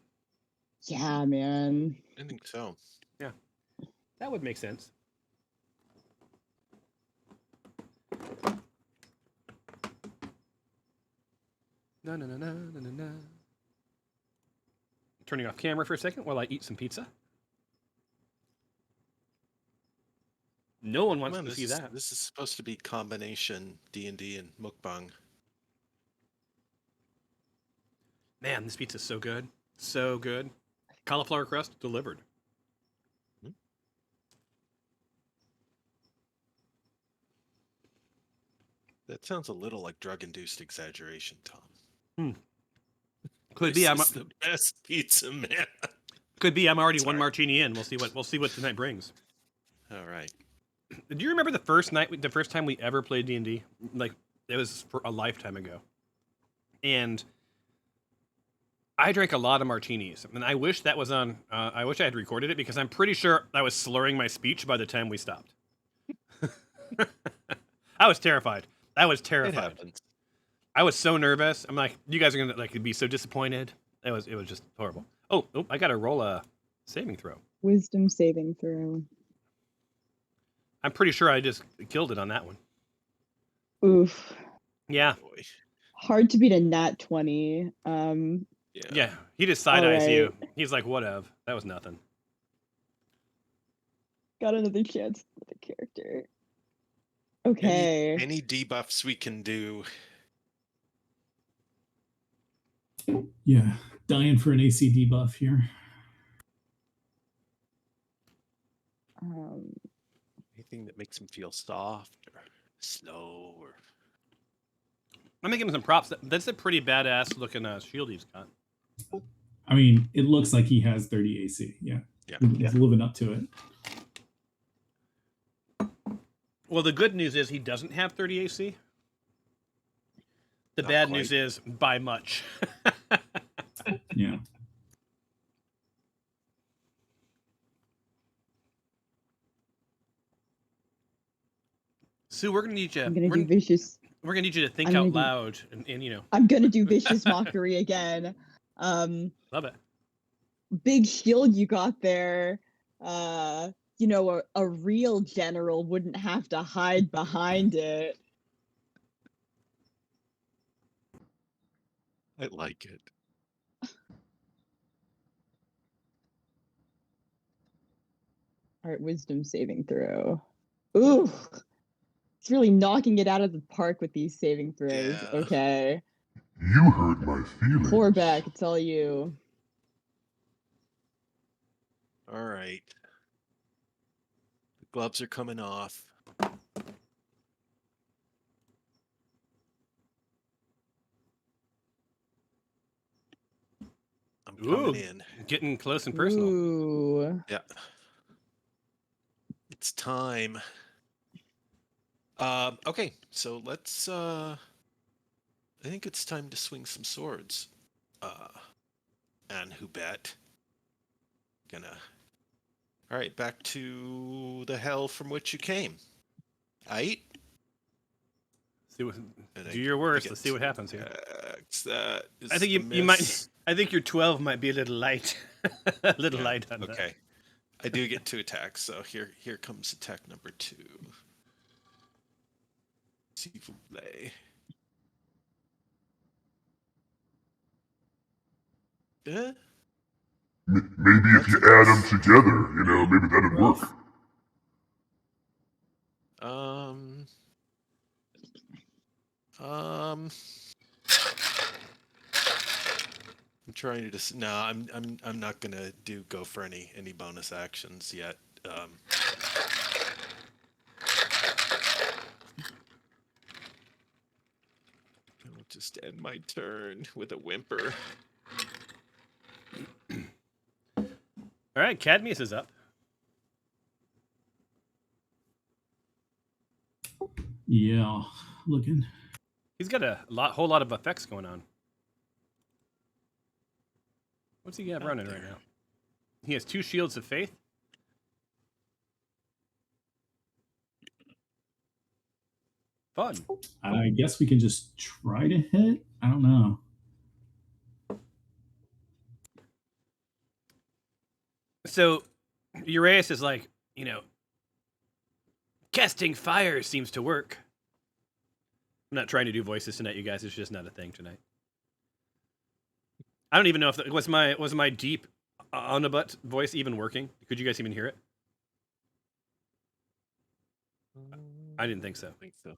Yeah, man. I think so. Yeah. That would make sense. No. Turning off camera for a second while I eat some pizza. No one wants to see that. This is supposed to be combination D&D and mukbang. Man, this pizza's so good. So good. Cauliflower crust delivered. That sounds a little like drug-induced exaggeration, Tom. Could be. This is the best pizza, man. Could be. I'm already Sorry. one martini in. We'll see what tonight brings. All right. Do you remember the first time we ever played D&D? Like, it was for a lifetime ago. And I drank a lot of martinis. And I wish that was on, I wish I had recorded it because I'm pretty sure I was slurring my speech by the time we stopped. I was terrified. It happens. I was so nervous. I'm like, you guys are going to be so disappointed. It was just horrible. Oh, I got to roll a saving throw. Wisdom saving throw. I'm pretty sure I just killed it on that one. Oof. Yeah. Boy. Hard to beat a nat 20. Yeah. He just side eyes All you. right. He's like, whatever. That was nothing. Got another chance with the character. Okay. Any debuffs we can do. Yeah, dying for an AC debuff here. Anything that makes him feel soft or slow or I'm gonna give him some props. That's a pretty badass looking shield he's got. I mean, it looks like he has 30 AC. Yeah. Yeah. He's living up to it. Well, the good news is he doesn't have 30 AC. The Not bad quite. news is by much. Yeah. Sue, we're gonna need you. I'm gonna do vicious. We're gonna need you to think I'm out gonna do- loud and you know. I'm gonna do vicious mockery again. Love it. Big shield you got there. You know, a real general wouldn't have to hide behind it. I like it. All right, wisdom saving throw. Ooh, it's really knocking it out of the park with these saving throws. Yeah. Okay, You hurt my feelings. pour back. It's all you. All right. The gloves are coming off. I'm coming in. Getting close and personal. Ooh. Yeah. It's time. Okay, so let's I think it's time to swing some swords. And who bet? All right, back to the hell from which you came. Aight? See what, And do your worst. get Let's see what happens here. That is I think a you might. miss. I think your 12 might be a little light. A little Yeah, light on that. Okay. I do get 2 attacks, so here comes attack number 2. S'il vous plaît. Maybe if you add them together, maybe that'd work. I'm trying to just no. I'm not gonna go for any bonus actions yet. I'll just end my turn with a whimper. All right, Cadmius is up. Yeah. Looking. He's got a whole lot of effects going on. What's he got Out running right there. now? He has 2 shields of faith. Fun. I guess we can just try to hit. I don't know. So Uraeus is like, casting fire seems to work. I'm not trying to do voices tonight, you guys. It's just not a thing tonight. I don't even know if was my deep on the butt voice even working. Could you guys even hear it? I didn't think so. I think so.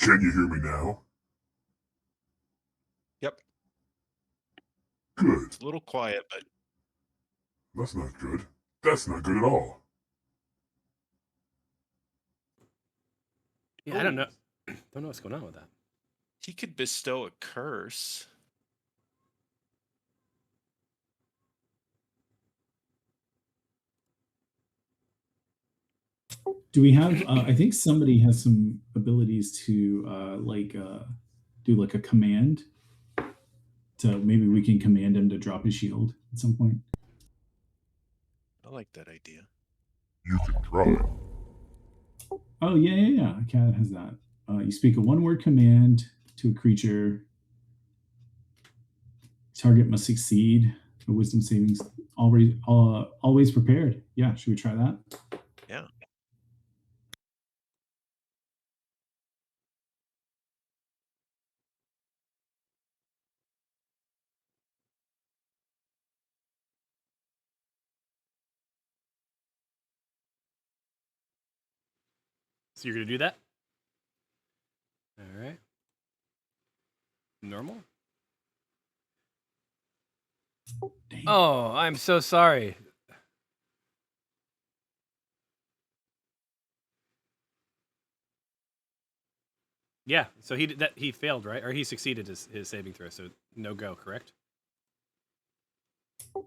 Can you hear me now? Yep. Good. It's a little quiet, but That's not good. That's not good at all. Yeah, I don't know. Don't know what's going on with that. he could bestow a curse. Do we have? I think somebody has some abilities to do like a command. To maybe we can command him to drop his shield at some point. I like that idea. You can try. Oh yeah. Cat has that. You speak a 1-word command to a creature. Target must succeed. A wisdom savings always prepared. Yeah, should we try that? Yeah. So you're gonna do that? All right. Normal. Dang. Oh, I'm so sorry. Yeah, so he failed, right? Or he succeeded his saving throw, so no go, correct?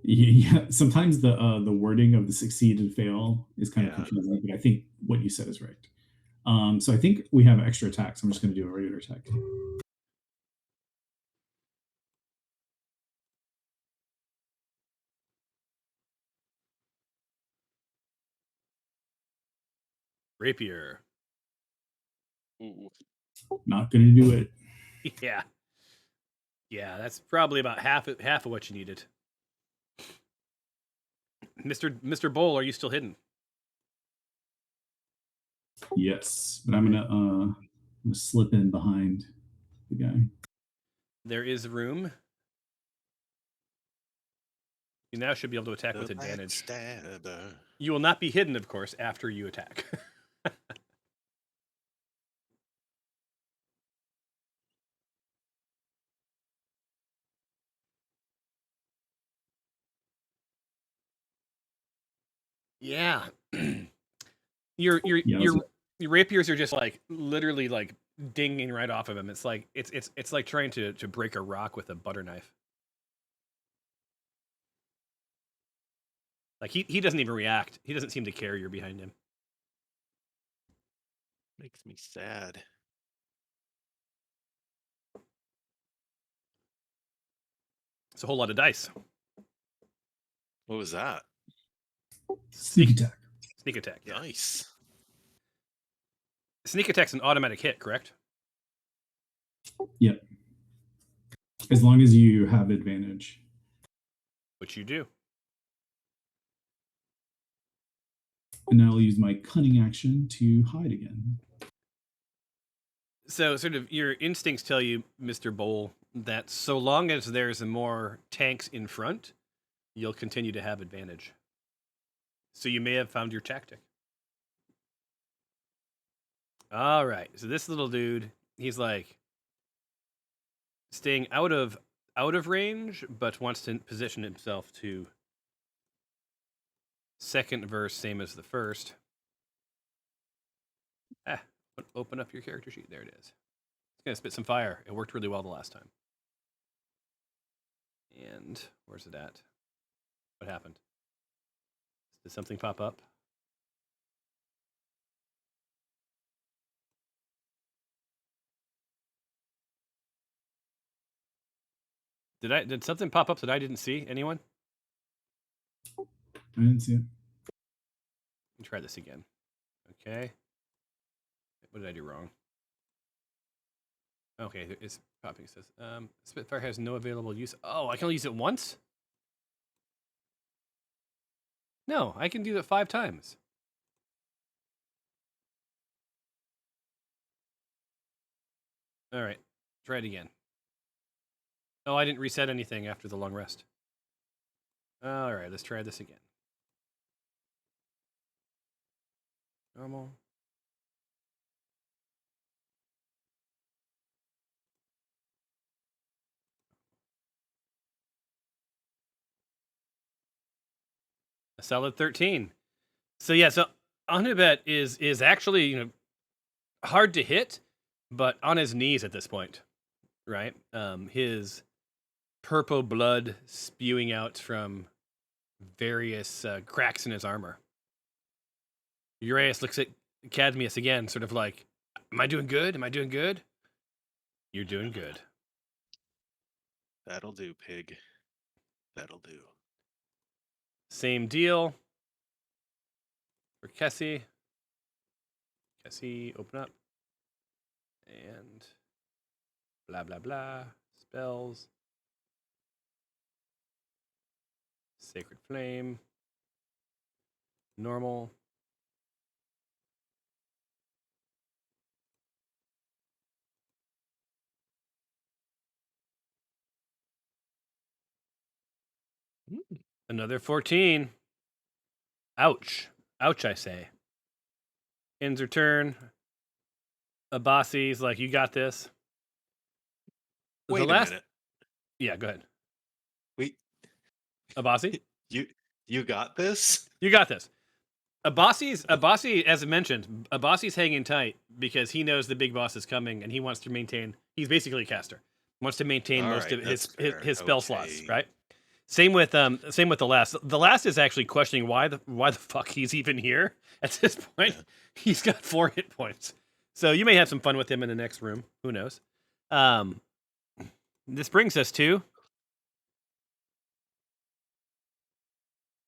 Yeah, sometimes the wording of the succeed and fail is kind of Yeah. confusing, but I think what you said is right. So I think we have extra attacks. I'm just going to do a regular attack. Rapier. Ooh. Not going to do it. Yeah. Yeah, that's probably about half of what you needed. Mr. Bowl, are you still hidden? Yes, but I'm gonna slip in behind the guy. There is room. You now should be able to attack with The advantage. backstabber. You will not be hidden, of course, after you attack. Yeah. your Yeah, that's- your rapiers are just like literally like dinging right off of him. It's like it's like trying to break a rock with a butter knife. Like he doesn't even react. He doesn't seem to care you're behind him. Makes me sad. It's a whole lot of dice. What was that? sneak attack. Sneak attack. Yeah. Nice. Sneak attack's an automatic hit, correct? Yep. As long as you have advantage. Which you do. And now I'll use my cunning action to hide again. So sort of your instincts tell you, Mr. Bowl, that so long as there's more tanks in front, you'll continue to have advantage. So you may have found your tactic. All right. So this little dude, he's like staying out of range, but wants to position himself to second verse, same as the first. Open up your character sheet. There it is. It's gonna spit some fire. It worked really well the last time. And where's it at? What happened? Did something pop up? Did something pop up that I didn't see? Anyone? I didn't see it. Let me try this again. Okay. What did I do wrong? Okay, it's popping. It says Spitfire has no available use. Oh, I can only use it once? No, I can do that 5 times. All right, try it again. Oh, I didn't reset anything after the long rest. All right, let's try this again. Normal. A solid 13. So yeah, so Anubet is actually hard to hit, but on his knees at this point, right? His purple blood spewing out from various cracks in his armor. Uraeus looks at Cadmius again, sort of like, "Am I doing good? Am I doing good?" You're doing good. That'll do, pig. That'll do. Same deal for Kessie. Kessie, open up. And blah, blah, blah. Spells. Sacred Flame. Normal. Another 14. Ouch. Ouch, I say. Ends her turn. Abasi's like, you got this. Wait a minute. Yeah, go ahead. Wait, Abasi, you got this? you got this. Abasi, as I mentioned, Abasi's hanging tight because he knows the big boss is coming, and he wants to maintain. He's basically a caster. Wants to maintain All most right, of that's fair. his spell slots, Okay. right? Same with the last. The last is actually questioning why the fuck he's even here at this point. Yeah. He's got 4 hit points, so you may have some fun with him in the next room. Who knows? This brings us to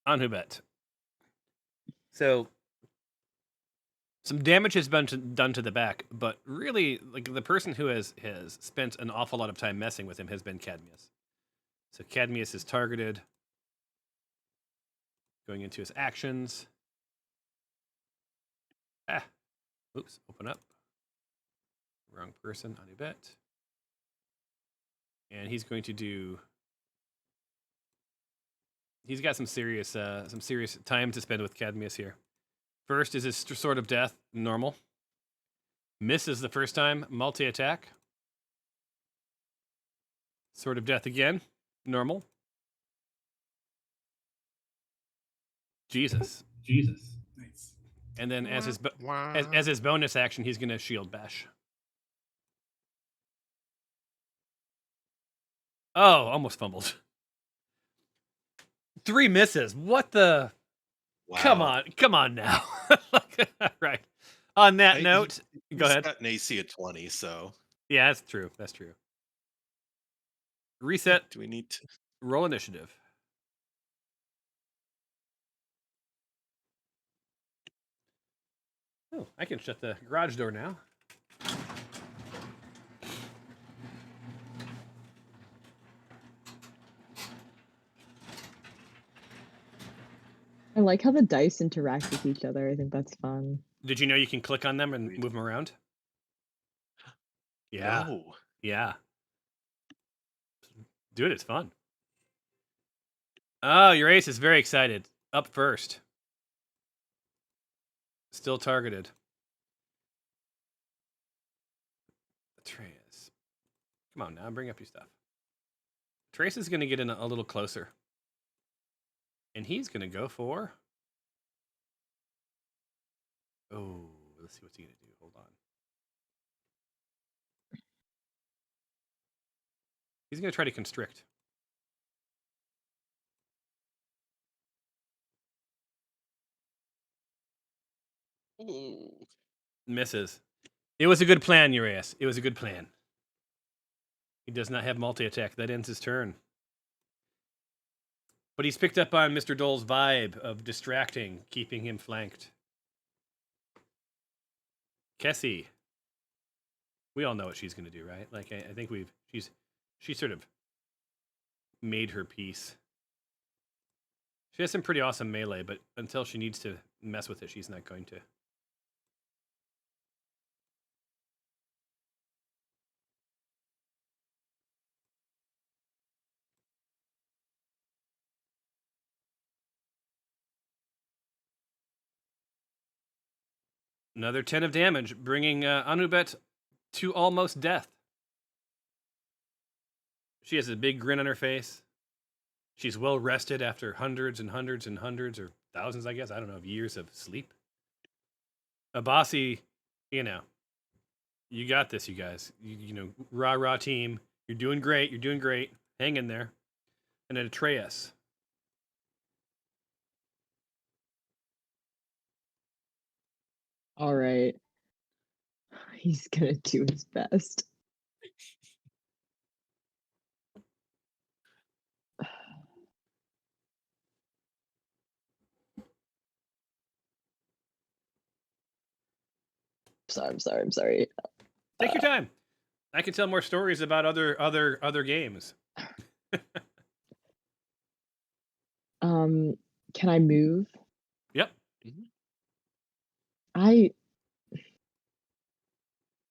Anhubet. So some damage has been done to the back, but really, like the person who has spent an awful lot of time messing with him has been Cadmius. So Cadmius is targeted, going into his actions. Oops, open up. Wrong person, Anhubet. And he's going to do. He's got some serious time to spend with Cadmius here. First is his Sword of Death, normal. Misses the first time, multi-attack. Sword of Death again, normal. Jesus. Nice. And then as his bonus action, he's going to Shield Bash. Oh, almost fumbled. 3 misses. What the? Wow. Come on now. Right. On that note, go ahead. He's got an AC of 20, so Yeah, that's true. Reset. do we need to? Roll initiative. Oh, I can shut the garage door now. I like how the dice interact with each other. I think that's fun. Did you know you can click on them and move them around? Yeah. No. Yeah. Dude, it's fun. Oh, your ace is very excited. Up first. Still targeted. Atreus. Come on now, bring up your stuff. Trace is going to get in a little closer. And he's going to go for... Oh, let's see what's he going to do. Hold on. He's going to try to constrict. Ooh. Misses. It was a good plan, Urias. It was a good plan. He does not have multi-attack. That ends his turn. But he's picked up on Mr. Dole's vibe of distracting, keeping him flanked. Kessie. We all know what she's going to do, right? Like, I think she's sort of made her peace. She has some pretty awesome melee, but until she needs to mess with it, she's not going to. Another 10 of damage, bringing Anhubet to almost death. She has a big grin on her face. She's well rested after hundreds and hundreds and hundreds, or thousands, I guess, I don't know, of years of sleep. Abasi, you know, you got this, you guys. You know, rah team. You're doing great. Hang in there. And then Atreus. All right. He's gonna do his best. I'm sorry. Take your time. I can tell more stories about other games. Can I move? Yep.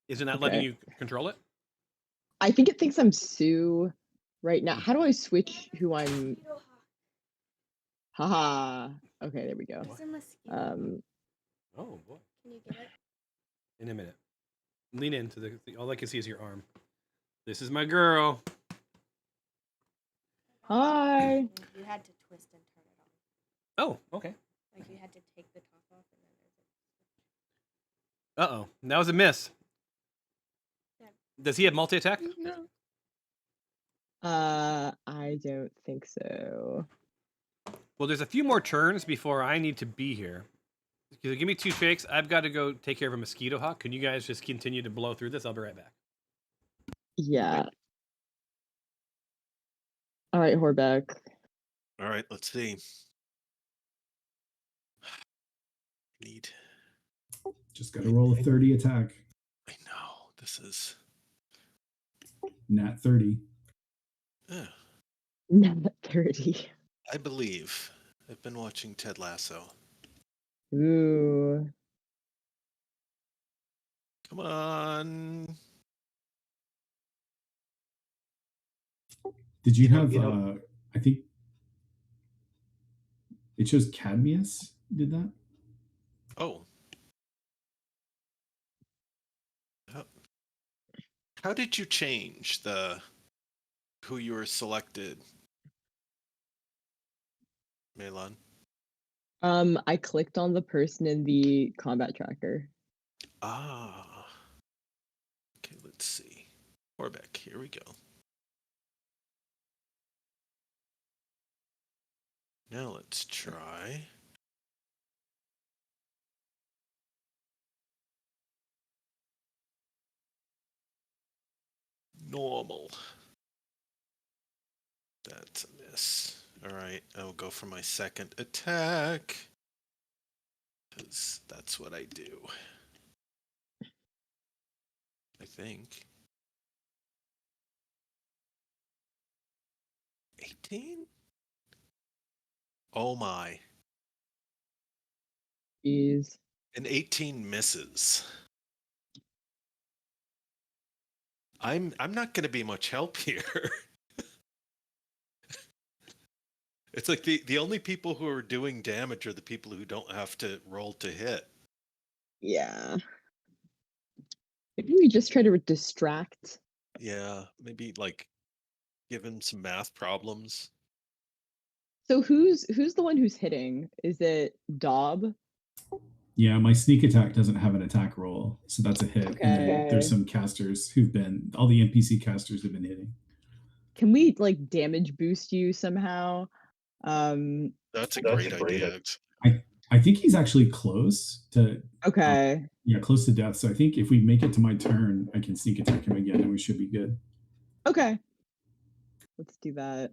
Isn't that letting Okay. you control it? I think it thinks I'm Sue right now. How do I switch who I'm? Haha. Okay, there we go. It's a mosquito. Oh boy. Can you get it? In a minute. Lean into the. All I can see is your arm. This is my girl. Hi. You had to twist and turn it on. Oh, okay. Like you had to take the top off and then Uh oh, that was a miss. Yeah. Does he have multi attack? No. I don't think so. Well, there's a few more turns before I need to be here. Give me 2 shakes. I've got to go take care of a mosquito hawk. Can you guys just continue to blow through this? I'll be right back. Yeah. All right, Horbeck. All right, let's see. Need. Just got to roll a 30 attack. I know this is. Nat 30. Not 30. I believe. I've been watching Ted Lasso. Ooh. Come on. Did you have? I think it shows Cadmius did that. Oh. How did you change who you were selected, Melon? I clicked on the person in the combat tracker. Ah. Okay, let's see. Horbeck, here we go. Now let's try. Normal. That's a miss. All right, I'll go for my second attack. Because that's what I do. I think. 18? Oh my. Jeez. An 18 misses. I'm not going to be much help here. It's like the only people who are doing damage are the people who don't have to roll to hit. Yeah. Maybe we just try to distract. Yeah, maybe like give him some math problems. So who's the one who's hitting? Is it Daub? Yeah, my sneak attack doesn't have an attack roll, so that's a hit. And then Okay. there's some casters all the NPC casters have been hitting. Can we like damage boost you somehow? That's a great idea. I think he's actually close to Okay. close to death. So I think if we make it to my turn, I can sneak attack him again, and we should be good. Okay. Let's do that.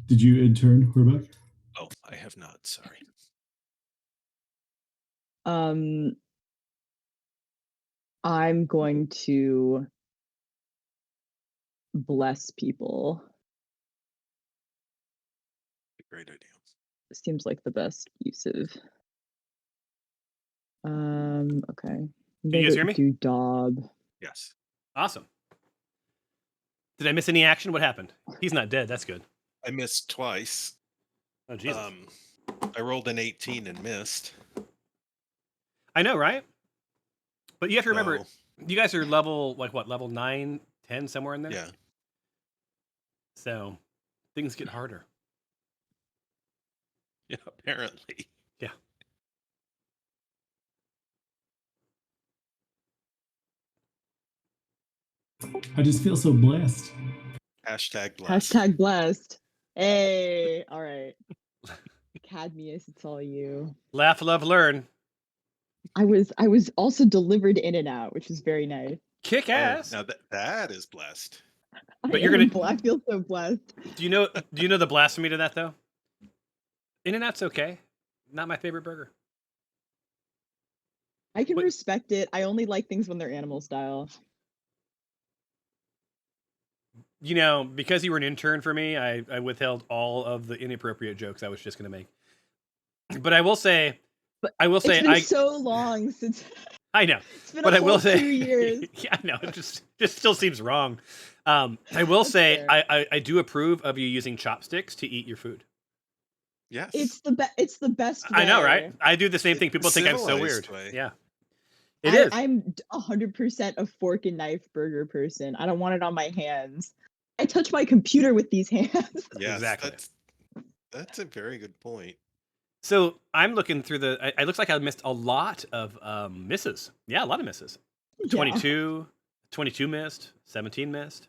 Did you in turn, Horbeck? Oh, I have not. Sorry. I'm going to bless people. Great idea. Seems like the best use of. Okay. Can you guys hear me? Do Daub. Yes. Awesome. Did I miss any action? What happened? He's not dead. That's good. I missed twice. Oh, Jesus. I rolled an 18 and missed. I know, right? But you have to remember, So, you guys are level, like what, level 9, 10, somewhere in there? yeah. So things get harder. Yeah, apparently. Yeah. I just feel so blessed. Hashtag blessed. Hashtag blessed. Hey, all right. Cadmius, it's all you. Laugh, love, learn. I was also delivered in and out, which is very nice. Kick ass. Now that is blessed. But you're gonna- I feel so blessed. Do you know the blasphemy to that though? In and out's okay. Not my favorite burger. I can But- respect it. I only like things when they're animal style. You know, because you were an intern for me, I withheld all of the inappropriate jokes I was just going to make. But I will say, It's been so long since. I know, It's been but a I will whole say, 2 years. yeah, I know, it just still seems wrong. I will say, fair. I do approve of you using chopsticks to eat your food. Yes. It's the best way. I know, right? I do the same thing. People think I'm so Civilized weird. way. Yeah. It is. I'm 100% a fork and knife burger person. I don't want it on my hands. I touch my computer with these hands. Yes, Exactly. That's a very good point. So I'm looking through the. It looks like I missed a lot of misses. Yeah, a lot of misses. Yeah. 22 missed. 17 missed.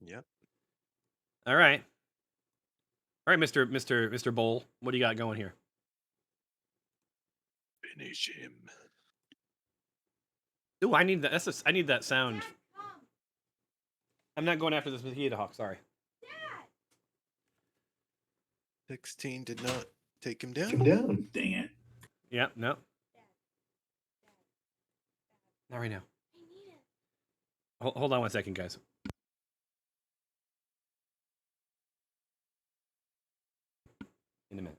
Yep. All right, Mr. Bowl. What do you got going here? Finish him. Ooh, I need that. I need that sound. I'm not going after this mosquito hawk. Sorry. 16 did not take him down. Dang it. Yeah. No. Not right now. Hold on 1 second, guys. In a minute.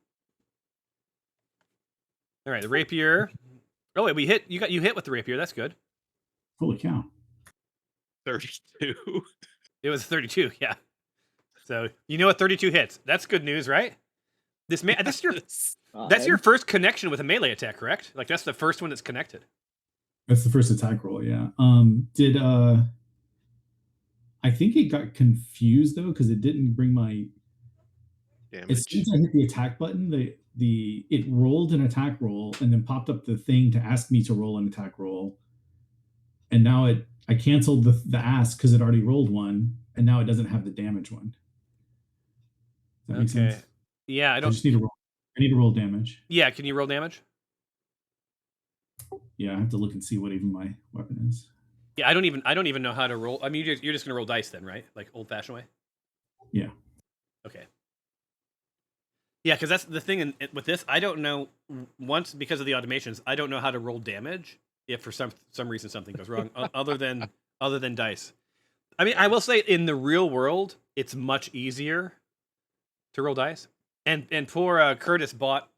All right, the rapier. Oh wait, we hit. You hit with the rapier. That's good. Holy cow. 32. It was 32. Yeah. So you know what 32 hits. That's good news, right? This is your that's your first connection with a melee attack, correct? Like that's the first one that's connected. That's the first attack roll, yeah. Did I think it got confused though, because it didn't bring my damage. As soon as I hit the attack button, it rolled an attack roll and then popped up the thing to ask me to roll an attack roll. And now I canceled the ask because it already rolled one, and now it doesn't have the damage one. Does that make sense? Yeah, I just need to roll. I need to roll damage. Yeah, can you roll damage? Yeah, I have to look and see what even my weapon is. Yeah, I don't even know how to roll. I mean, you're just gonna roll dice then, right? Like old-fashioned way. Yeah. Okay. Yeah, because that's the thing with this. I don't know once because of the automations. I don't know how to roll damage if for some reason something goes wrong other than dice. I mean, I will say in the real world, it's much easier to roll dice. And poor Curtis bought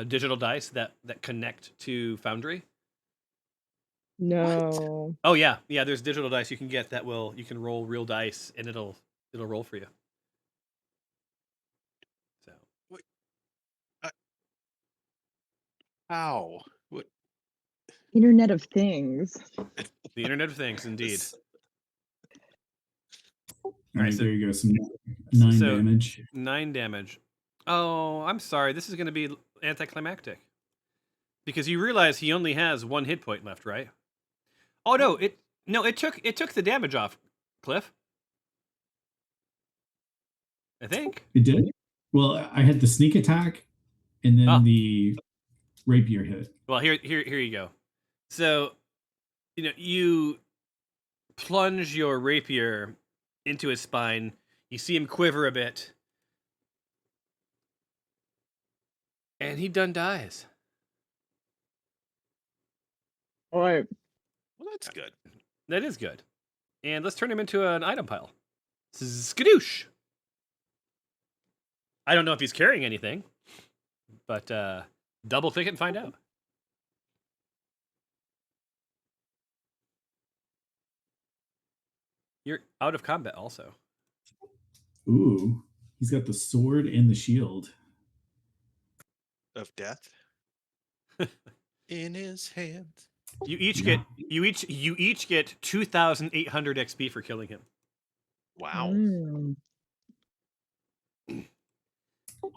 digital dice that connect to Foundry. No. Oh yeah, there's digital dice you can get that you can roll real dice and it'll roll for you. So. How? What? Internet of Things. The Internet of Things, indeed. All right, there you go. Some 9 damage. 9 damage. Oh, I'm sorry. This is going to be anticlimactic. Because you realize he only has 1 hit point left, right? Oh no, it took the damage off, Cliff. I think. It did? Well, I had the sneak attack and then the rapier hit. Well, here you go. So, you plunge your rapier into his spine. You see him quiver a bit. And he done dies. All right. Well, that's good. That is good. And let's turn him into an item pile. Skadoosh. I don't know if he's carrying anything, but double click it and find out. You're out of combat also. Ooh, he's got the sword and the shield. Of death in his hands. You each get 2,800 XP for killing him. Wow.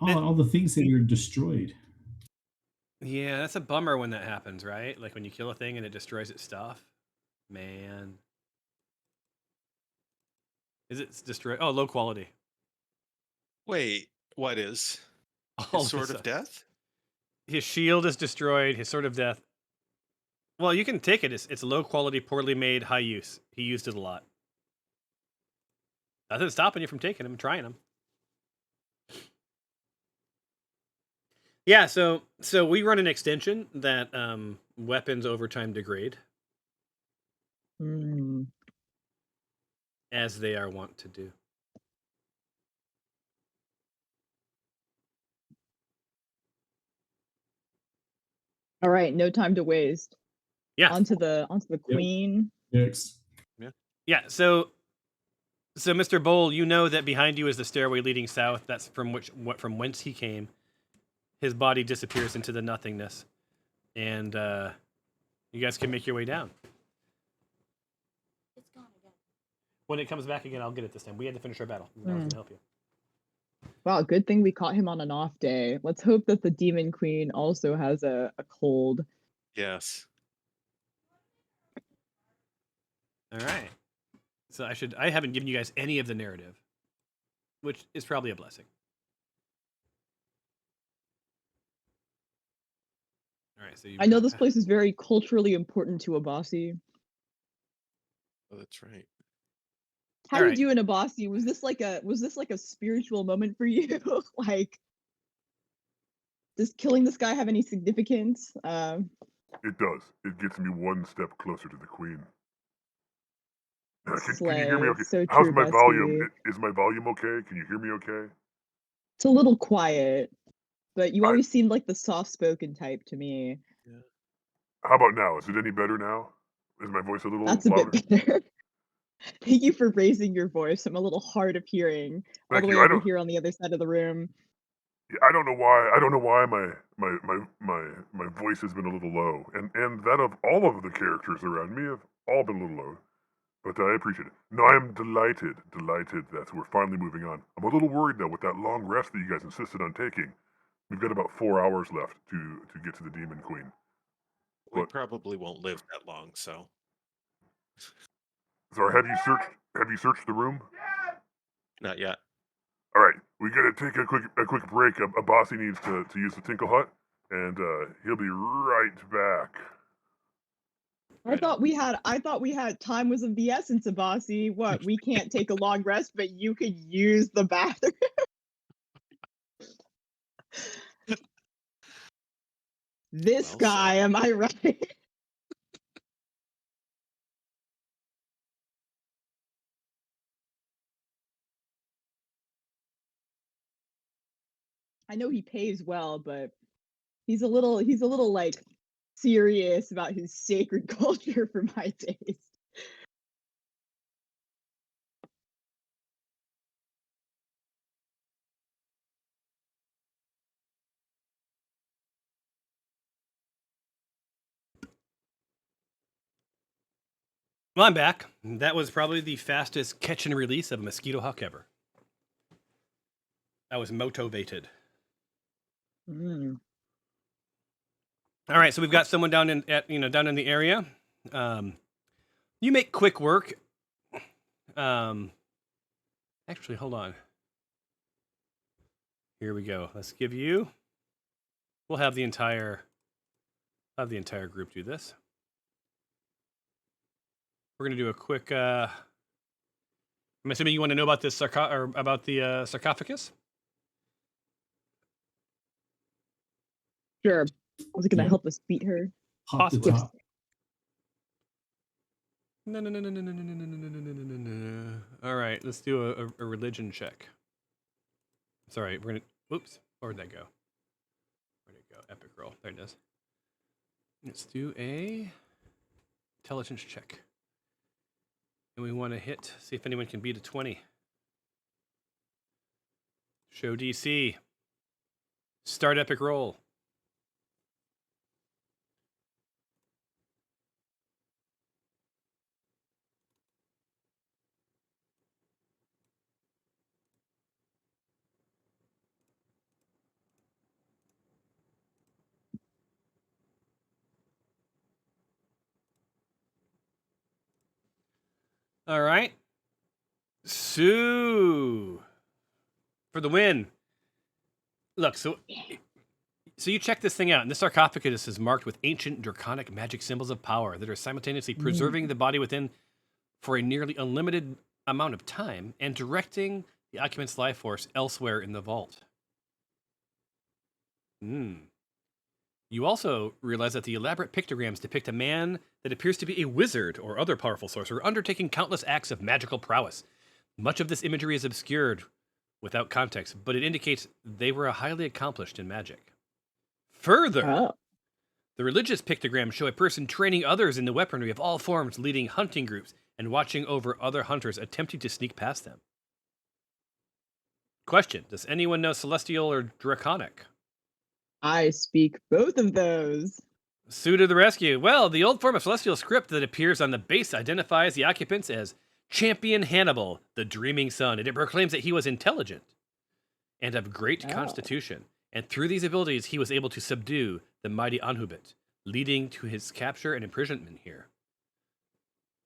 All the things that are destroyed. Yeah, that's a bummer when that happens, right? Like when you kill a thing and it destroys its stuff. Man. Is it destroyed? Oh, low quality. Wait, what is? All His Sword of Death? His shield is destroyed. His Sword of Death. Well, you can take it. It's low quality, poorly made, high use. He used it a lot. Nothing's stopping you from taking him and trying him. Yeah, so we run an extension that weapons over time degrade. As they are wont to do. All right, no time to waste. Yeah. Onto the queen. Next. Yeah, so So, Mr. Bowl, you know that behind you is the stairway leading south. That's from whence he came. His body disappears into the nothingness, and you guys can make your way down. It's gone again. When it comes back again, I'll get it this time. We had to finish our battle. I was going to help you. Wow, good thing we caught him on an off day. Let's hope that the Demon Queen also has a cold. Yes. All right. So I haven't given you guys any of the narrative, which is probably a blessing. All right. So I know this place is very culturally important to Abasi. Oh, that's right. How Alright. you doing, Abasi? Was this like a spiritual moment for you? Like, does killing this guy have any significance? It does. It gets me one step closer to the queen. Can you Slay. hear me okay? So How's true, my bestie. volume? Is my volume okay? Can you hear me okay? It's a little quiet, but you always seemed like the soft-spoken type to me. How about now? Is it any better now? Is my voice a little That's a louder? bit better. Thank you for raising your voice. I'm a little hard of hearing, all Thank the you. way I over don't. here on the other side of the room. Yeah, I don't know why. I don't know why my voice has been a little low, and that of all of the characters around me have all been a little low. But I appreciate it. No, I am delighted that we're finally moving on. I'm a little worried though with that long rest that you guys insisted on taking. We've got about 4 hours left to get to the Demon Queen. We But- probably won't live that long, so. So have you searched the room? Not yet. All right, we gotta take a quick break. Abasi needs to use the Tinkle Hut, and he'll be right back. I thought we had time was of the essence, Abasi. What? We can't take a long rest, but you could use the bathroom. This Well guy, said. am I right? I know he pays well, but he's a little like serious about his sacred culture for my taste. Well, I'm back. That was probably the fastest catch and release of a mosquito hawk ever. I was motivated. Mm. All right, so we've got someone down in the area. You make quick work. Actually, hold on. Here we go. Let's give you. We'll have the entire group do this. We're gonna do a quick. I'm assuming you want to know about this about the sarcophagus. Sure. Was it gonna Yeah. help us beat her? Pop the Possibly. top. No. All right, let's do a religion check. Sorry, we're gonna. Whoops, where'd that go? Where'd it go? Epic roll. There it is. Let's do a intelligence check, and we want to see if anyone can beat a 20. Show DC. Start epic roll. All right. Sue for the win. Look, so you check this thing out, and this sarcophagus is marked with ancient draconic magic symbols of power that are simultaneously preserving the body within for a nearly unlimited amount of time and directing the occupant's life force elsewhere in the vault. You also realize that the elaborate pictograms depict a man that appears to be a wizard or other powerful sorcerer undertaking countless acts of magical prowess. Much of this imagery is obscured without context, but it indicates they were highly accomplished in magic. Further, Oh. the religious pictograms show a person training others in the weaponry of all forms, leading hunting groups, and watching over other hunters attempting to sneak past them. Question: does anyone know Celestial or Draconic? I speak both of those. Sue to the rescue. Well, the old form of Celestial script that appears on the base identifies the occupants as Champion Hannibal, the Dreaming Sun, and it proclaims that he was intelligent and of great constitution. And through these abilities, he was able to subdue the mighty Anhubit, leading to his capture and imprisonment here.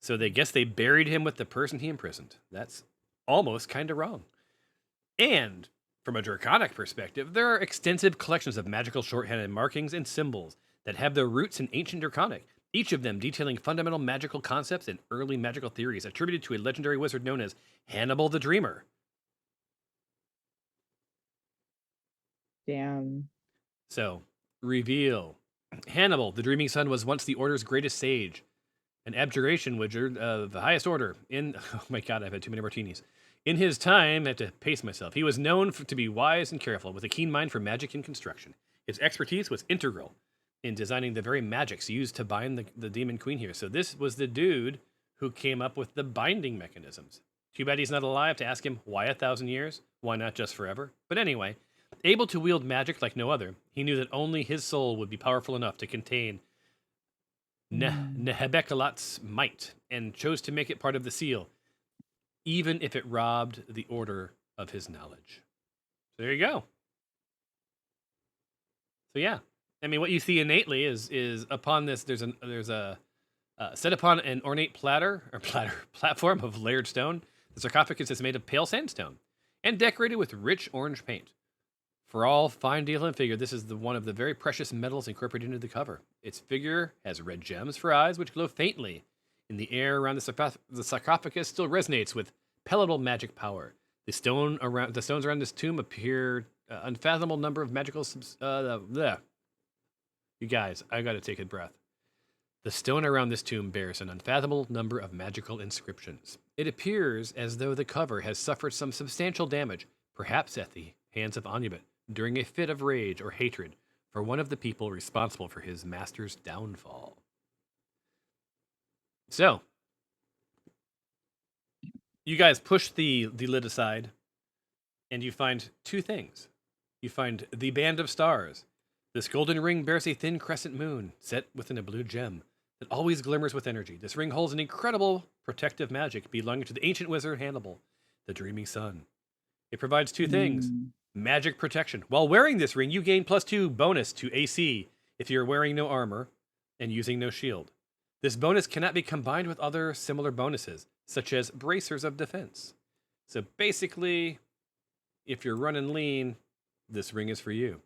So they guess they buried him with the person he imprisoned. That's almost kind of wrong. And from a Draconic perspective, there are extensive collections of magical shorthanded markings and symbols that have their roots in ancient Draconic, each of them detailing fundamental magical concepts and early magical theories attributed to a legendary wizard known as Hannibal the Dreamer. Damn. So, reveal. Hannibal, the Dreaming Sun, was once the Order's greatest sage, an abjuration wizard of the highest order. Oh my god, I've had too many martinis. In his time, I have to pace myself, he was known to be wise and careful, with a keen mind for magic and construction. His expertise was integral in designing the very magics used to bind the Demon Queen here. So this was the dude who came up with the binding mechanisms. Too bad he's not alive to ask him why 1,000 years? Why not just forever? But anyway, able to wield magic like no other, he knew that only his soul would be powerful enough to contain Nehebekelat's might, and chose to make it part of the seal, even if it robbed the Order of his knowledge. So there you go. So yeah, I mean, what you see innately is upon this, there's a set upon an ornate platform of layered stone. The sarcophagus is made of pale sandstone and decorated with rich orange paint. For all fine detail and figure, this is one of the very precious metals incorporated into the cover. Its figure has red gems for eyes, which glow faintly. In the air around the sarcophagus still resonates with palatable magic power. The stones around this tomb appear unfathomable number of magical You guys, I gotta take a breath. The stone around this tomb bears an unfathomable number of magical inscriptions. It appears as though the cover has suffered some substantial damage, perhaps at the hands of Anhubit, during a fit of rage or hatred for one of the people responsible for his master's downfall. So, you guys push the lid aside, and you find two things. You find the Band of Stars. This golden ring bears a thin crescent moon set within a blue gem that always glimmers with energy. This ring holds an incredible protective magic belonging to the ancient wizard Hannibal, the Dreaming Sun. It provides two things. Magic protection. While wearing this ring, you gain +2 bonus to AC if you're wearing no armor and using no shield. This bonus cannot be combined with other similar bonuses, such as bracers of defense. So basically, if you're running lean, this ring is for you.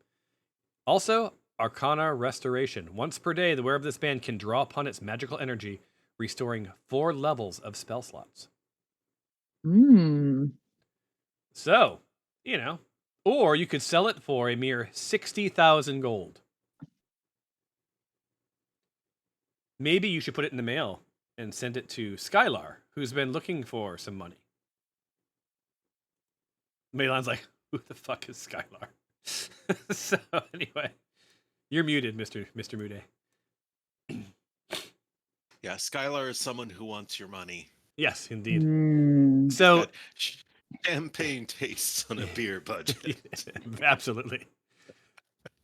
Also, Arcana Restoration. Once per day, the wearer of this band can draw upon its magical energy, restoring 4 levels of spell slots. So, or you could sell it for a mere 60,000 gold. Maybe you should put it in the mail and send it to Skylar, who's been looking for some money. Melan's like, who the fuck is Skylar? So anyway, you're muted, Mr. Mude. Yeah, Skylar is someone who wants your money. Yes, indeed. So champagne tastes on a beer budget. Absolutely.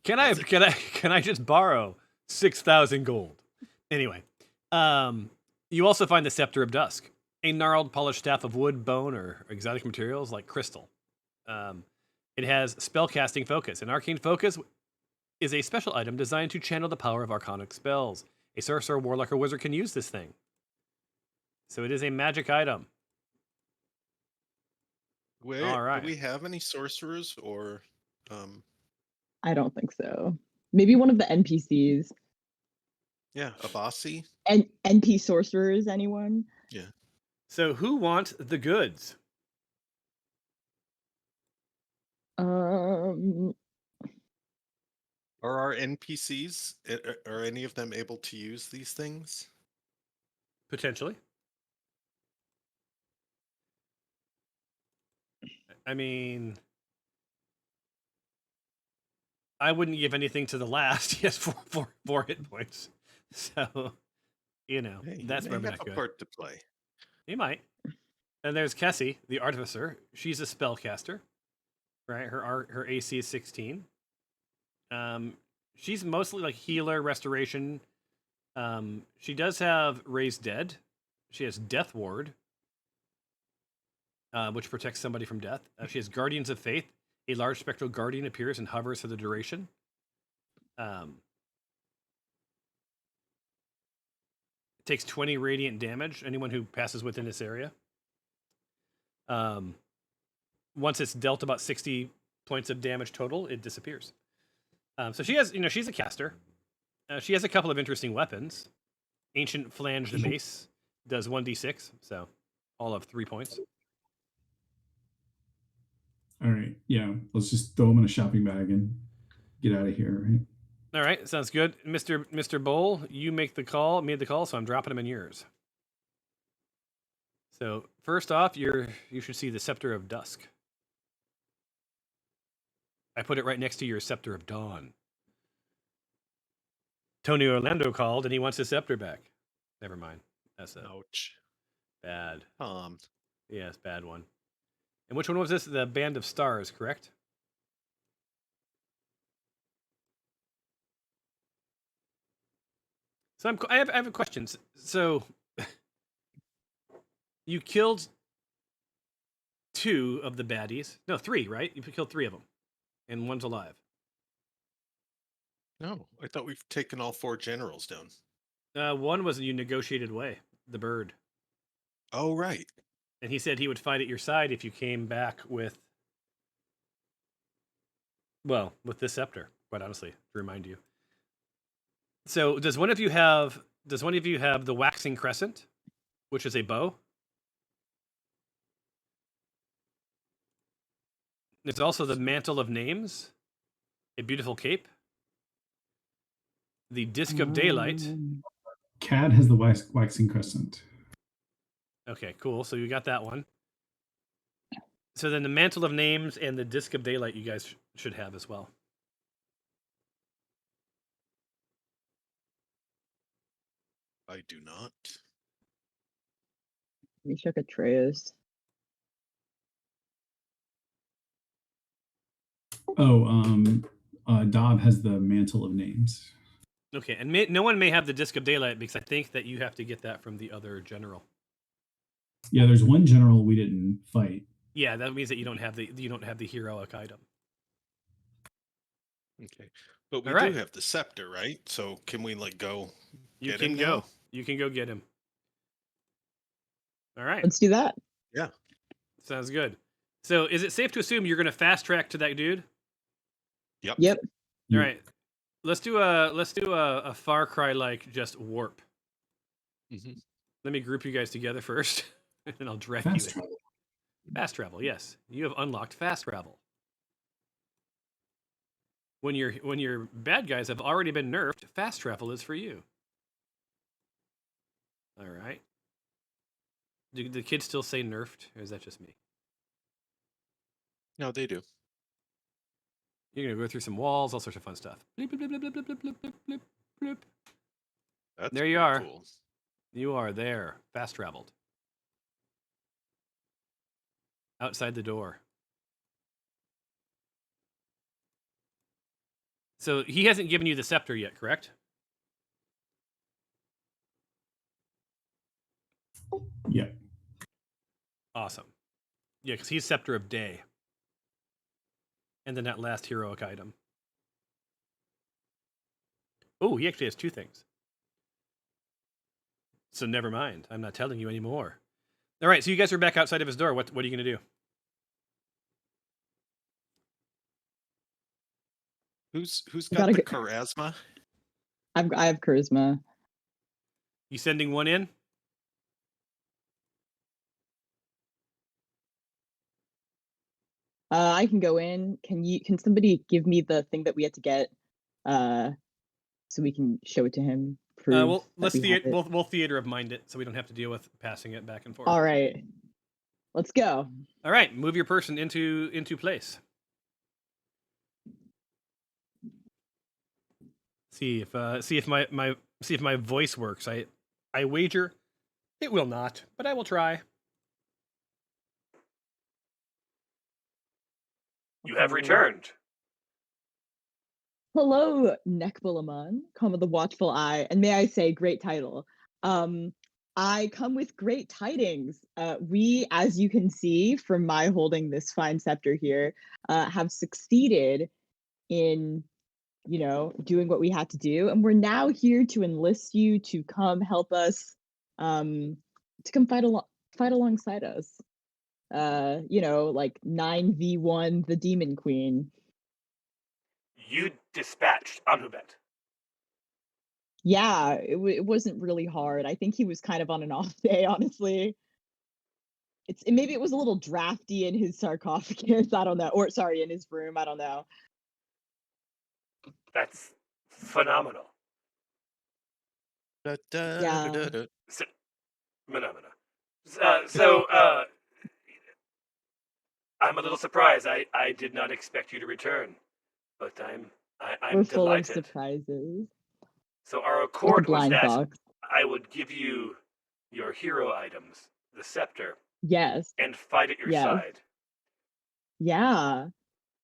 Can I just borrow 6,000 gold? Anyway, you also find the Scepter of Dusk, a gnarled polished staff of wood, bone, or exotic materials like crystal. It has spellcasting focus. An arcane focus is a special item designed to channel the power of arcanic spells. A sorcerer, warlock, or wizard can use this thing. So it is a magic item. Wait, all right. Do we have any sorcerers or? I don't think so. Maybe one of the NPCs. Yeah, Abasi. And NP sorcerers, anyone? Yeah. So who wants the goods? Are our NPCs, are any of them able to use these things? Potentially. I mean, I wouldn't give anything to the last. He has four hit points. So, Hey, that's he probably may not have a good. part to play. You might. And there's Kessie, the artificer. She's a spellcaster, right? Her AC is 16. She's mostly like healer, restoration. She does have Raise Dead. She has Death Ward, which protects somebody from death. She has Guardians of Faith. A large spectral guardian appears and hovers for the duration. Takes 20 radiant damage. Anyone who passes within this area. Once it's dealt about 60 points of damage total, it disappears. So she has, she's a caster. She has a couple of interesting weapons. Ancient Flanged Mace does 1d6, so all of 3 points. All right. Yeah. Let's just throw them in a shopping bag and get out of here, right? All right, sounds good. Mr. Bowl, you made the call, so I'm dropping them in yours. So first off, you should see the Scepter of Dusk. I put it right next to your Scepter of Dawn. Tony Orlando called and he wants his scepter back. Never mind. That's a Ouch. bad. Yes, bad one. And which one was this? The Band of Stars, correct? So I have a question. So you killed 2 of the baddies. No, 3, right? You killed 3 of them, and 1's alive. No, I thought we've taken all 4 generals down. 1 was you negotiated away, the bird. Oh, right. And he said he would fight at your side if you came back with this scepter, quite honestly, to remind you. So does one of you have the Waxing Crescent, which is a bow? It's also the Mantle of Names, a beautiful cape. The Disc of Daylight. Cad has the waxing crescent. Okay, cool. So you got that one. So then the Mantle of Names and the Disc of Daylight you guys should have as well. I do not. We check Atreus. Dob has the Mantle of Names. Okay, and no one may have the Disc of Daylight because I think that you have to get that from the other general. Yeah, there's one general we didn't fight. Yeah, that means that you don't have the heroic item. Okay, but we All do have the scepter, right? So can we go? You get can him go. now? You can go get him. All right. Let's do that. Yeah. Sounds good. So is it safe to assume you're going to fast track to that dude? Yep. Yep. All right. Let's do a Far Cry like just warp. Mm-hmm. Let me group you guys together first, and then I'll direct Fast you. travel. Fast travel, yes. You have unlocked fast travel. When your bad guys have already been nerfed, fast travel is for you. All right. Do the kids still say nerfed, or is that just me? No, they do. You're gonna go through some walls, all sorts of fun stuff. Bleep, bleep, bleep, bleep, bleep, bleep, bleep, bleep, bleep. That's There you pretty are. Cool. You are there, fast traveled. Outside the door. So he hasn't given you the scepter yet, correct? Yeah. Awesome. Yeah, because he's Scepter of Day. And then that last heroic item. Oh, he actually has 2 things. So never mind. I'm not telling you anymore. All right, so you guys are back outside of his door. What are you going to do? Who's got Gotta the get- charisma? I have charisma. You sending one in? I can go in. Can somebody give me the thing that we had to get, so we can show it to him? Well, that we have it? we'll theater of mind it, so we don't have to deal with passing it back and forth. All right, let's go. All right, move your person into place. See if my voice works. I wager It will not, but I will try. You have Okay. returned. Hello, Nekbulaman, come with the watchful eye, and may I say, great title. I come with great tidings. We, as you can see from my holding this fine scepter here, have succeeded in, doing what we had to do, and we're now here to enlist you to come help us, to come fight alongside us. Like 9v1 the Demon Queen. You dispatched Anhubet. Yeah, it wasn't really hard. I think he was kind of on an off day, honestly. Maybe it was a little drafty in his sarcophagus. I don't know, or sorry, in his room. I don't know. That's phenomenal. Yeah. Phenomena. I'm a little surprised. I did not expect you to return, but I'm We're full of delighted. surprises. So our Like a accord was blind that box. I would give you your hero items, the scepter, Yes. and fight at your Yes. side. Yeah.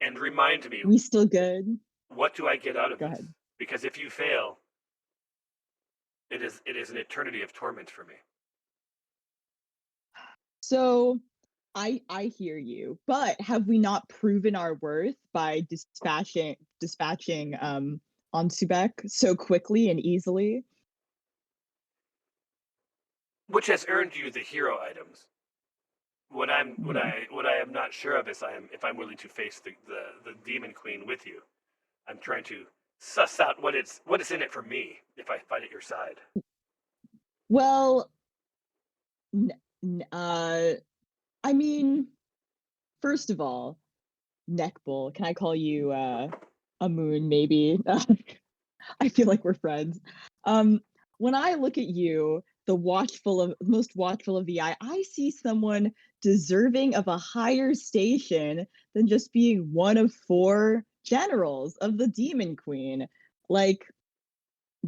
And remind me, We still good? what do I get out of Go this? ahead. Because if you fail, it is an eternity of torment for me. So I hear you, but have we not proven our worth by dispatching Ansubek so quickly and easily? Which has earned you the hero items. What I am not sure of is if I'm willing to face the Demon Queen with you. I'm trying to suss out what is in it for me if I fight at your side. Well, I mean, first of all, Neckbull, can I call you a moon? Maybe. I feel like we're friends. When I look at you, the most watchful of the eye, I see someone deserving of a higher station than just being one of 4 generals of the Demon Queen. Like,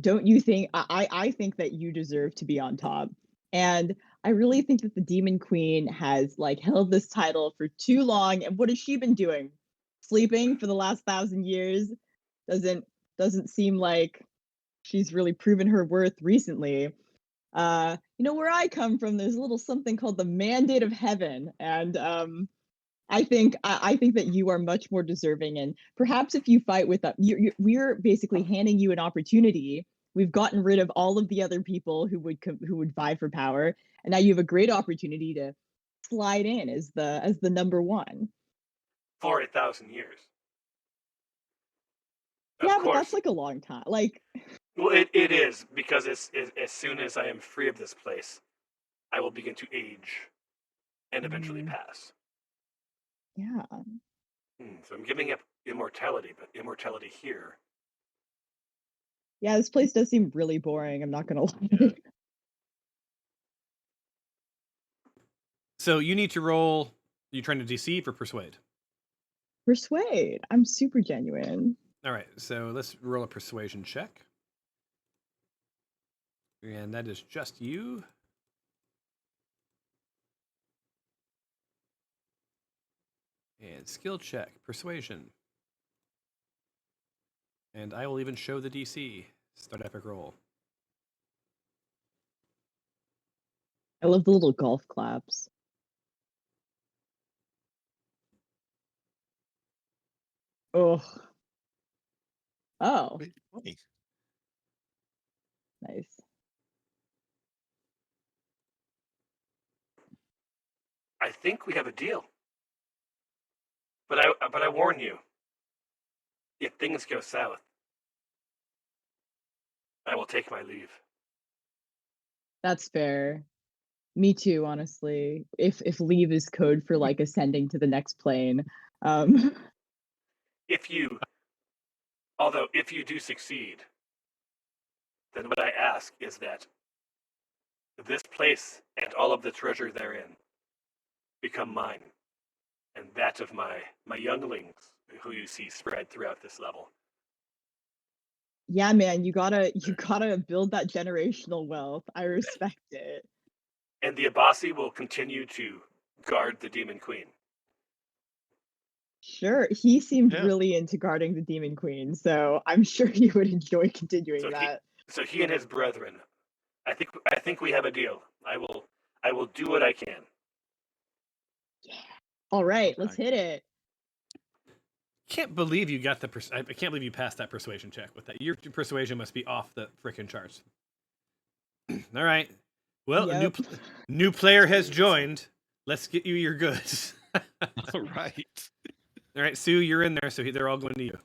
don't you think I think that you deserve to be on top? And I really think that the Demon Queen has like held this title for too long. And what has she been doing? Sleeping for the last 1,000 years? Doesn't seem like she's really proven her worth recently. Where I come from, there's a little something called the Mandate of Heaven, and I think that you are much more deserving. And perhaps if you fight with us, we're basically handing you an opportunity. We've gotten rid of all of the other people who would vie for power, and now you have a great opportunity to slide in as the number one. For 1,000 years. Yeah, but that's like a long time. Like, well, it is, because as soon as I am free of this place, I will begin to age and eventually pass. Yeah. So I'm giving up immortality, but immortality here. Yeah, this place does seem really boring. I'm not gonna lie. Yeah. So you need to roll. You trying to deceive or persuade? Persuade. I'm super genuine. All right. So let's roll a persuasion check, and that is just you. And skill check, persuasion. And I will even show the DC. Start epic roll. I love the little golf claps. Oh. Oh. Wait. Nice. I think we have a deal. But I warn you, if things go south, I will take my leave. That's fair. Me too, honestly. If leave is code for like ascending to the next plane. If you do succeed, then what I ask is that this place and all of the treasure therein become mine, and that of my younglings who you see spread throughout this level. Yeah, man, you gotta build that generational wealth. I respect it. and the Abasi will continue to guard the Demon Queen. Sure. He seemed Yeah. really into guarding the Demon Queen, so I'm sure he would enjoy continuing that. So he and his brethren. I think we have a deal. I will do what I can. All right, let's hit it. Can't believe you got I can't believe you passed that persuasion check with that. Your persuasion must be off the frickin' charts. All right. Well, a new player has joined. Let's get you your goods. All right. All right, Sue, you're in there, so they're all going to you.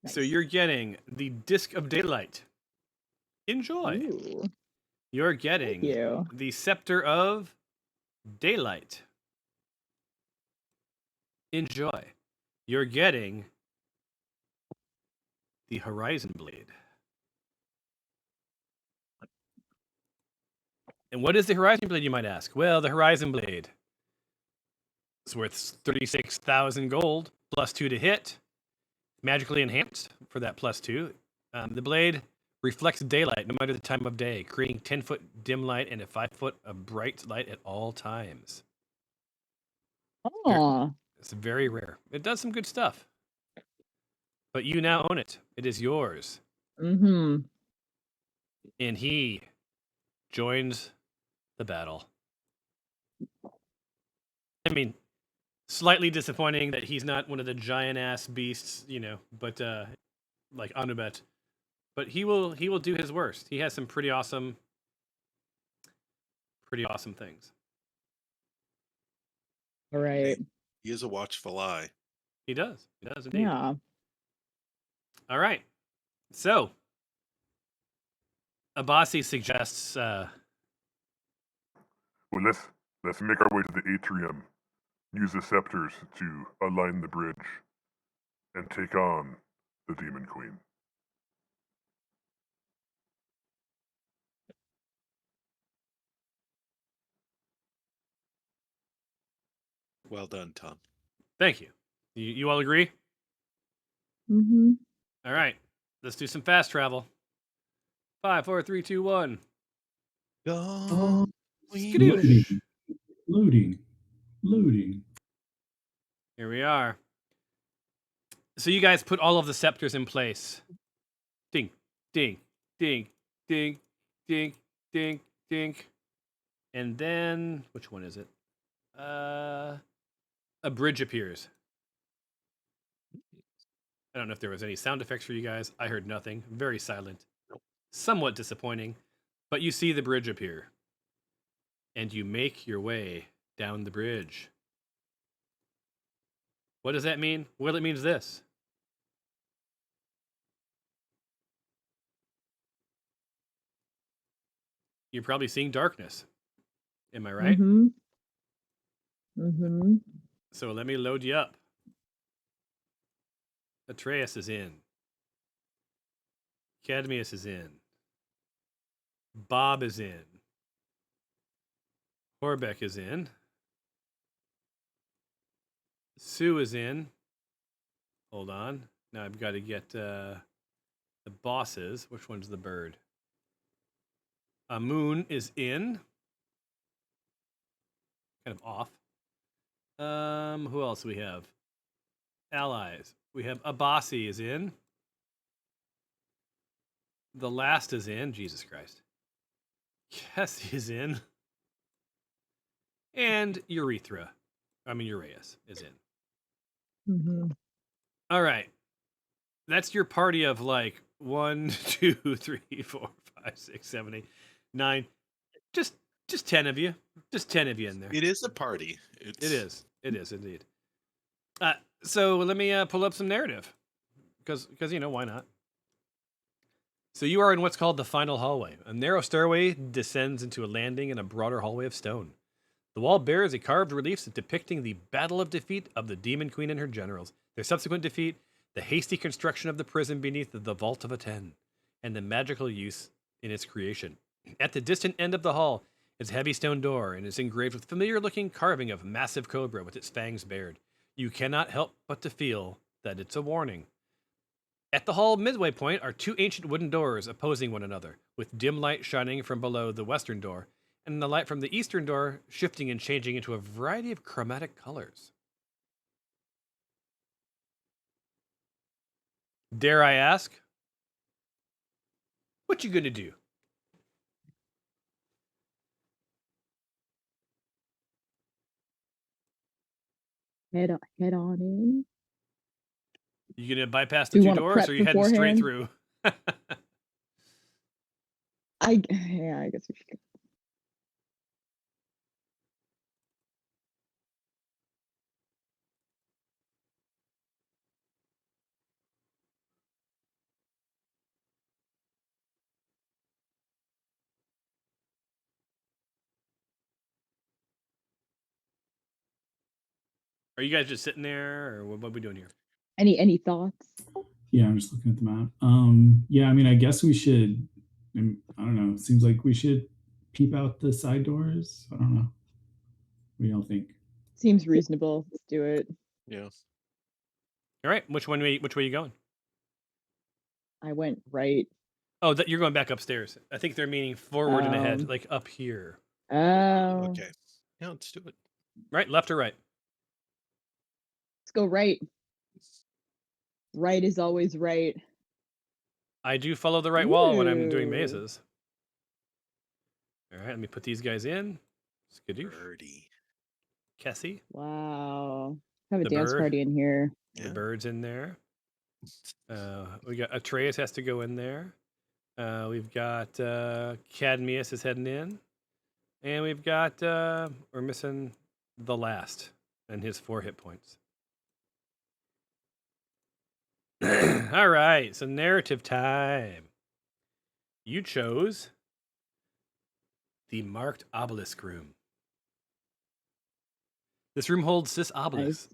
Nice. So you're getting the Disc of Daylight. Enjoy. Ooh, You're getting thank you. the Scepter of Daylight. Enjoy. You're getting the Horizon Blade. And what is the Horizon Blade, you might ask? Well, the Horizon Blade is worth 36,000 gold, +2 to hit, magically enhanced for that +2. The blade reflects daylight no matter the time of day, creating 10-foot dim light and a 5-foot of bright light at all times. Oh, It's very rare. It does some good stuff. But you now own it. It is yours. mm-hmm. And he joins the battle. I mean, slightly disappointing that he's not one of the giant ass beasts, but like Anubet. But he will do his worst. He has some pretty awesome things. All right. He is a watchful eye. He does indeed. Yeah. All right. So Abasi suggests Well, let's make our way to the atrium. Use the scepters to align the bridge and take on the Demon Queen. Well done, Tom. thank you. You all agree? Mm-hmm. All right. Let's do some fast travel. 5, 4, 3, 2, 1. Go. Skadoosh. Loading. Here we are. So you guys put all of the scepters in place. Ding, ding, ding, ding, ding, ding, ding. And then, which one is it? A bridge appears. I don't know if there was any sound effects for you guys. I heard nothing. Very silent. Somewhat disappointing. But you see the bridge appear. And you make your way down the bridge. What does that mean? Well, it means this. You're probably seeing darkness. Am I right? Mm-hmm. Mm-hmm. So let me load you up. Atreus is in. Cadmius is in. Bob is in. Horbeck is in. Sue is in. Hold on. Now I've got to get the bosses. Which one's the bird? Moon is in. Kind of off. Who else do we have? Allies. We have Abasi is in. The last is in. Jesus Christ. Kessie is in. And Uraeus is in. Mm-hmm. All right. That's your party of like 1, 2, 3, 4, 5, 6, 7, 8, 9. Just 10 of you. Just 10 of you in there. It is a party. It is. It is indeed. So let me pull up some narrative. Because why not? So you are in what's called the final hallway. A narrow stairway descends into a landing in a broader hallway of stone. The wall bears a carved relief depicting the battle of defeat of the Demon Queen and her generals, their subsequent defeat, the hasty construction of the prison beneath the Vault of Aten, and the magical use in its creation. At the distant end of the hall is a heavy stone door, and is engraved with familiar-looking carving of massive cobra with its fangs bared. You cannot help but to feel that it's a warning. At the hall midway point are 2 ancient wooden doors opposing one another, with dim light shining from below the western door, and the light from the eastern door shifting and changing into a variety of chromatic colors. Dare I ask, what you gonna do? Head on in. You gonna bypass Do the we two wanna doors, prep or are you heading straight beforehand? through? I guess we should. Are you guys just sitting there, or what are we doing here? Any thoughts? Yeah, I'm just looking at the map. Yeah, I mean, I guess we should. I don't know. It seems like we should peep out the side doors. I don't know. What do y'all think? Seems reasonable. Let's do it. Yeah. All right, which way are you going? I went right. Oh, that you're going back upstairs. I think they're meaning forward and ahead, Um, like up here. Oh, Okay. Yeah, let's do it. Right, left or right? let's go right. Right is always right. I do follow the right wall when I'm doing Ooh. mazes. All right, let me put these guys in. Skadoosh. Birdie. Cassie. Wow. Have a The dance bird. party in here. The Yeah. bird's in there. We got Atreus has to go in there. We've got Cadmius is heading in. And we've got, we're missing the last and his 4 hit points. All right, so narrative time. You chose the marked obelisk room. This room holds this obelisk,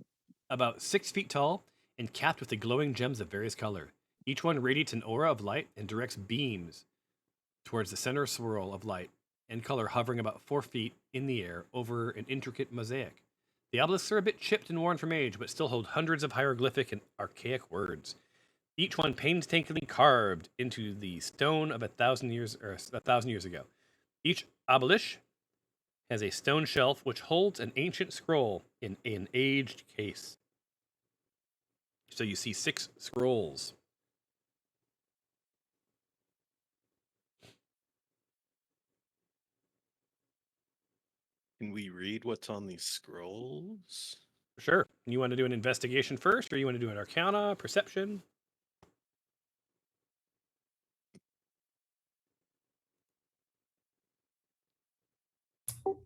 about 6 feet tall and capped with the glowing gems of various color. Each one radiates an aura of light and directs beams towards the center swirl of light and color hovering about 4 feet in the air over an intricate mosaic. The obelisks are a bit chipped and worn from age, but still hold hundreds of hieroglyphic and archaic words, each one painstakingly carved into the stone of 1,000 years ago. Each obelisk has a stone shelf which holds an ancient scroll in an aged case. So you see 6 scrolls. Can we read what's on these scrolls? Sure. You want to do an investigation first, or you want to do an arcana, perception?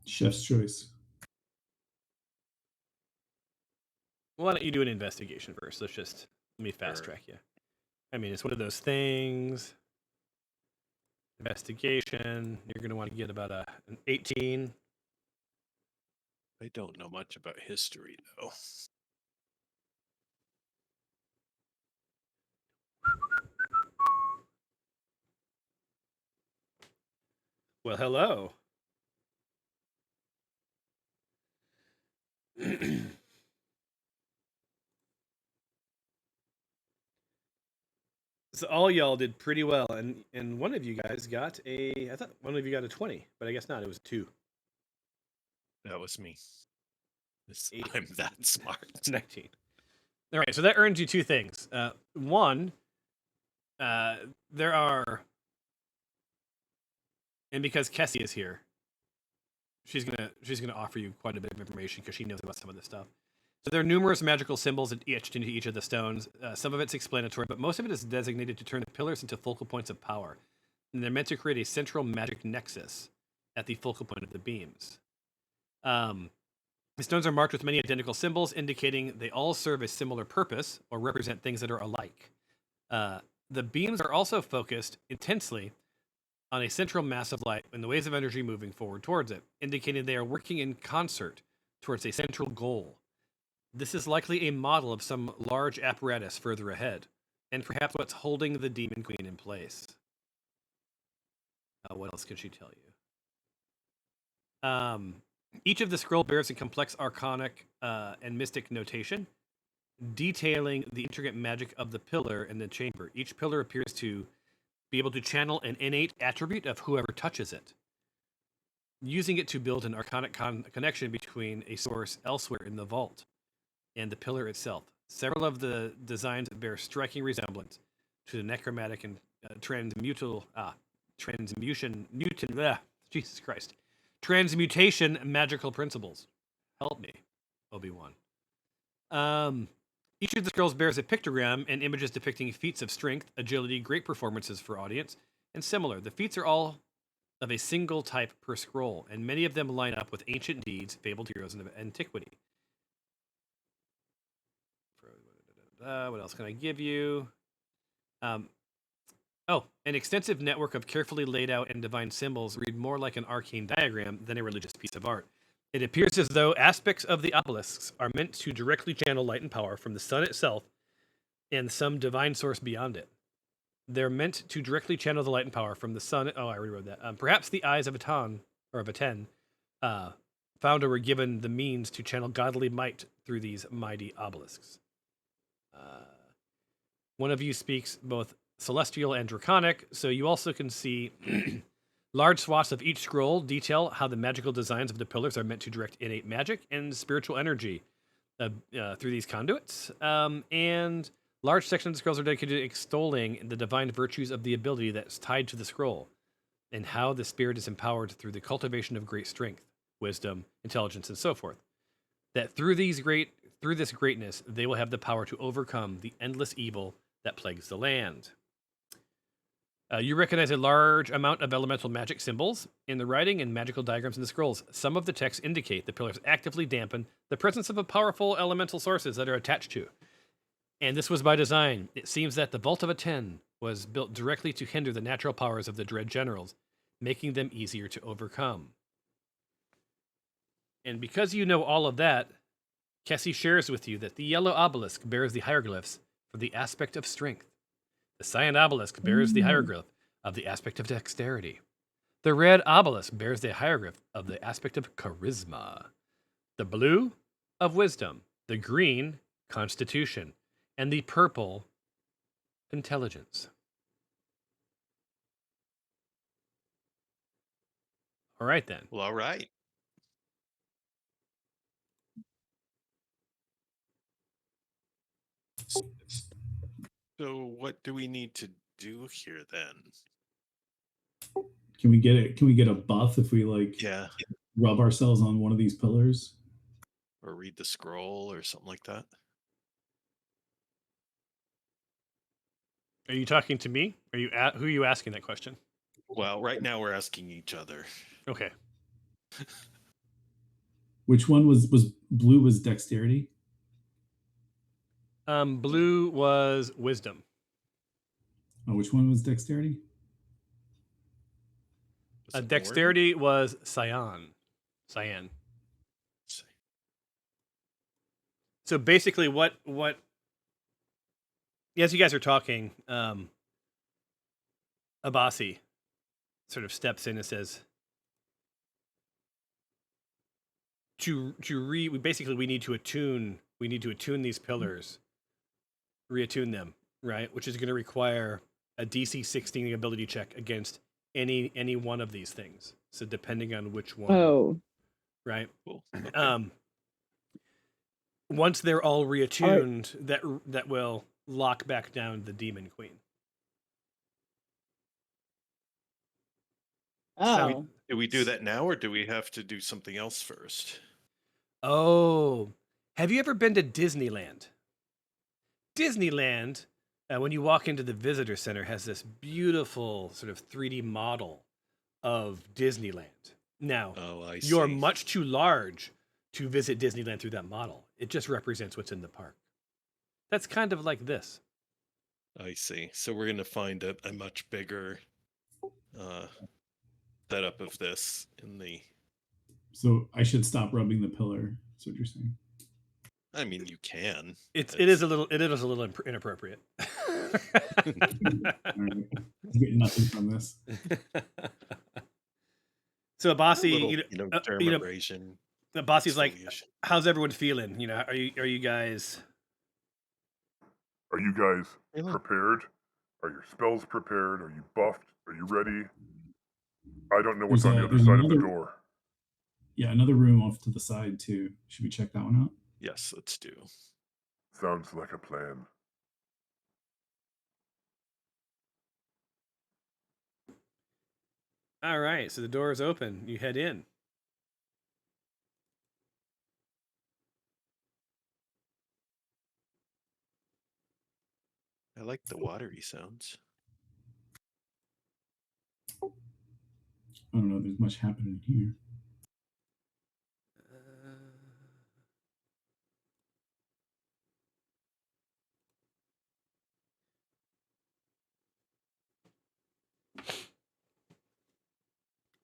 Chef's choice. Why don't you do an investigation first? Let me fast track you. I mean, it's one of those things. Investigation. You're going to want to get about an 18. I don't know much about history, though. Well, hello. So all y'all did pretty well, and one of you guys got I thought one of you got a 20, but I guess not. It was a 2. That was me. I'm that smart. 19. All right, so that earns you 2 things. One, there are, and because Kessie is here, she's gonna offer you quite a bit of information because she knows about some of this stuff. So there are numerous magical symbols etched into each of the stones. Some of it's explanatory, but most of it is designated to turn the pillars into focal points of power. And they're meant to create a central magic nexus at the focal point of the beams. The stones are marked with many identical symbols, indicating they all serve a similar purpose or represent things that are alike. The beams are also focused intensely on a central mass of light and the waves of energy moving forward towards it, indicating they are working in concert towards a central goal. This is likely a model of some large apparatus further ahead, and perhaps what's holding the Demon Queen in place. What else could she tell you? Each of the scroll bears a complex arcanic and mystic notation, detailing the intricate magic of the pillar and the chamber. Each pillar appears to be able to channel an innate attribute of whoever touches it. using it to build an arcanic connection between a source elsewhere in the vault and the pillar itself. Several of the designs bear striking resemblance to the necromantic and transmutation magical principles. Help me, Obi-Wan. Each of the scrolls bears a pictogram and images depicting feats of strength, agility, great performances for audience, and similar. The feats are all of a single type per scroll, and many of them line up with ancient deeds, fabled heroes of antiquity. What else can I give you? An extensive network of carefully laid out and divine symbols read more like an arcane diagram than a religious piece of art. It appears as though aspects of the obelisks are meant to directly channel light and power from the sun itself and some divine source beyond it. They're meant to directly channel the light and power from the sun. Oh, I already wrote that. Perhaps the eyes of Aten, founder were given the means to channel godly might through these mighty obelisks. One of you speaks both celestial and draconic, so you also can see large swaths of each scroll detail how the magical designs of the pillars are meant to direct innate magic and spiritual energy through these conduits. And large sections of the scrolls are dedicated to extolling the divine virtues of the ability that's tied to the scroll and how the spirit is empowered through the cultivation of great strength, wisdom, intelligence, and so forth. That through this greatness, they will have the power to overcome the endless evil that plagues the land. You recognize a large amount of elemental magic symbols in the writing and magical diagrams in the scrolls. Some of the texts indicate the pillars actively dampen the presence of powerful elemental sources that are attached to. And this was by design. It seems that the Vault of Aten was built directly to hinder the natural powers of the Dread Generals, making them easier to overcome. And because you know all of that, Kessie shares with you that the yellow obelisk bears the hieroglyphs for the aspect of strength. The cyan obelisk bears the hieroglyph of the aspect of dexterity. The red obelisk bears the hieroglyph of the aspect of charisma. The blue, of wisdom. The green, constitution. And the purple, intelligence. All right, then. Well, all right. So what do we need to do here then? Can we get it? Can we get a buff if we rub ourselves on one of these pillars? Or read the scroll or something like that? Are you talking to me? Who are you asking that question? Well, right now we're asking each other. Okay. Which one was blue? Was dexterity? Blue was wisdom. Oh, which one was dexterity? Dexterity was cyan. So basically, what as you guys are talking, Abasi sort of steps in and says, we need to attune these pillars, reattune them, right? Which is going to require a DC 16 ability check against any one of these things. So depending on which one. Oh. Right. Cool. Okay. Once they're all reattuned, that will lock back down the Demon Queen. Oh. Do we do that now, or do we have to do something else first? Oh, have you ever been to Disneyland? Disneyland, when you walk into the visitor center, has this beautiful sort of 3D model of Disneyland. Now, you're much too large to visit Disneyland through that model. It just represents what's in the park. That's kind of like this. I see. So we're going to find a much bigger setup of this in the... So I should stop rubbing the pillar. That's what you're saying. I mean, you can. It is a little inappropriate. Right. Getting nothing from this. So Abasi, dermabrasion. Abasi's like, how's everyone feeling? Are you guys? Are you guys prepared? Are your spells prepared? Are you buffed? Are you ready? I don't know what's on the other side of the door. Yeah, another room off to the side too. Should we check that one out? Yes, let's do. Sounds like a plan. All right, so the door is open. You head in. I like the watery sounds. I don't know. There's much happening here.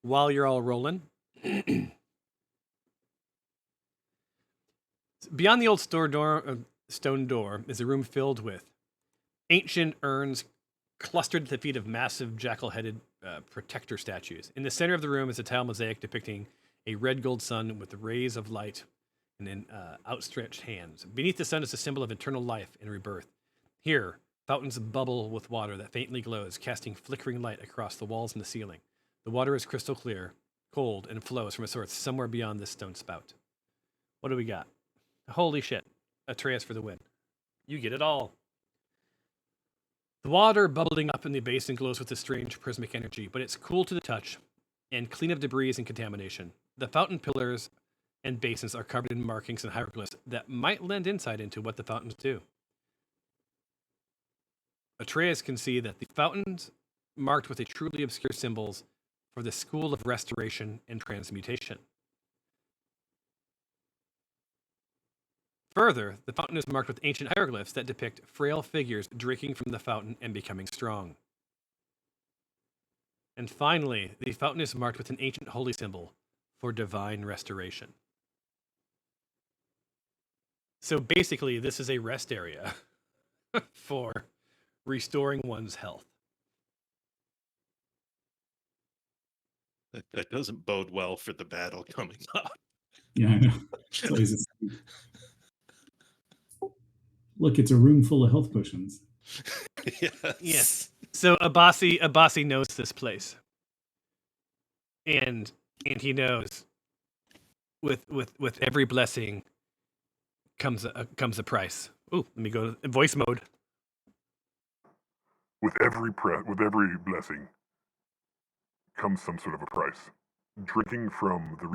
While you're all rolling, beyond the old stone door is a room filled with ancient urns clustered at the feet of massive jackal-headed protector statues. In the center of the room is a tile mosaic depicting a red gold sun with rays of light and in outstretched hands. Beneath the sun is a symbol of eternal life and rebirth. Here, fountains bubble with water that faintly glows, casting flickering light across the walls and the ceiling. The water is crystal clear, cold, and flows from a source somewhere beyond this stone spout. What do we got? Holy shit. Atreus for the win. You get it all. The water bubbling up in the basin glows with a strange prismatic energy, but it's cool to the touch and clean of debris and contamination. The fountain pillars and basins are covered in markings and hieroglyphs that might lend insight into what the fountains do. Atreus can see that the fountains marked with a truly obscure symbols for the school of restoration and transmutation. Further, the fountain is marked with ancient hieroglyphs that depict frail figures drinking from the fountain and becoming strong. And finally, the fountain is marked with an ancient holy symbol for divine restoration. So basically, this is a rest area for restoring one's health. That doesn't bode well for the battle coming up. Yeah, I know. Look, it's a room full of health potions. Yes. So Abasi knows this place, and he knows with every blessing comes a price. Ooh, let me go to voice mode. With every blessing comes some sort of a price. Drinking from the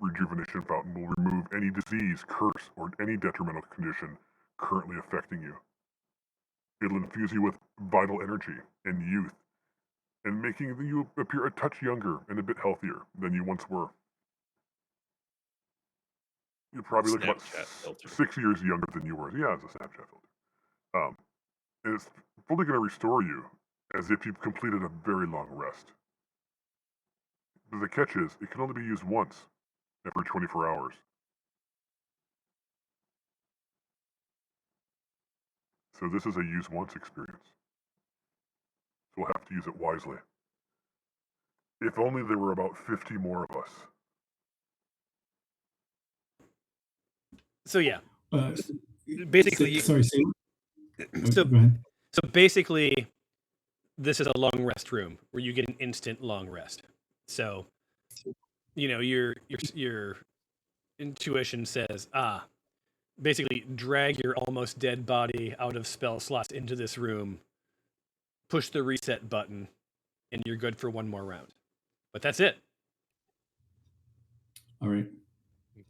rejuvenation fountain will remove any disease, curse, or any detrimental condition currently affecting you. It'll infuse you with vital energy and youth, and making you appear a touch younger and a bit healthier than you once were. You probably look about 6 years younger than you were. Yeah, it's a Snapchat filter. And it's fully going to restore you as if you've completed a very long rest. But the catch is, it can only be used once every 24 hours. So this is a use once experience. So we'll have to use it wisely. If only there were about 50 more of us. So yeah, basically, sorry. So go ahead. So basically, this is a long rest room where you get an instant long rest. So, your intuition says, basically drag your almost dead body out of spell slots into this room, push the reset button, and you're good for one more round. But that's it. All right.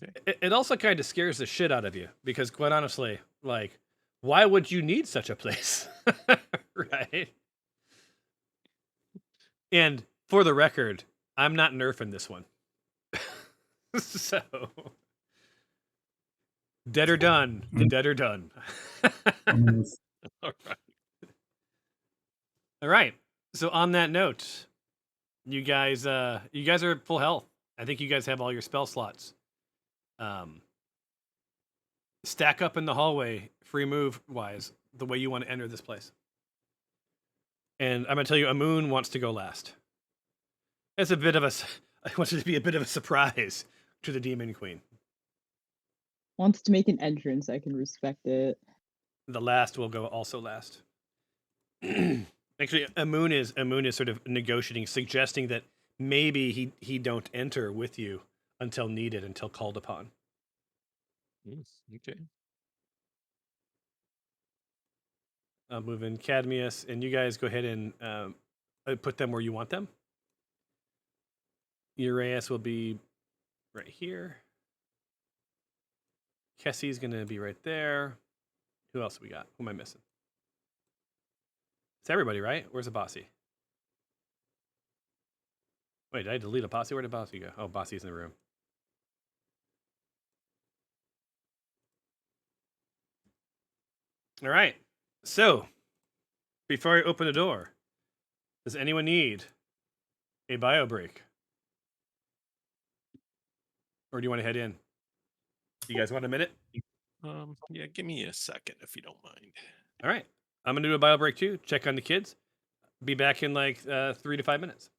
Okay. It also kind of scares the shit out of you because, quite honestly, like, why would you need such a place? Right? And for the record, I'm not nerfing this one. So, dead or done. Dead or done. All right. All right. So on that note, you guys are at full health. I think you guys have all your spell slots. Stack up in the hallway, free move wise, the way you want to enter this place. And I'm gonna tell you, Amun wants to go last. It's a bit of I want it to be a bit of a surprise to the Demon Queen. Wants to make an entrance, I can respect it. The last will go also last. Actually, Amun is sort of negotiating, suggesting that maybe he don't enter with you until needed, until called upon. Okay. I'll move in Cadmius, and you guys go ahead and put them where you want them. Uraeus will be right here. Kessie's going to be right there. Who else we got? Who am I missing? It's everybody, right? Where's the Bossy? Wait, did I delete a Bossy? Where did Bossy go? Oh, Bossy's in the room. All right. So, before I open the door, does anyone need a bio break? Or do you want to head in? You guys want a minute? Yeah, give me a second if you don't mind. All right. I'm going to do a bio break too. Check on the kids. Be back in like 3 to 5 minutes.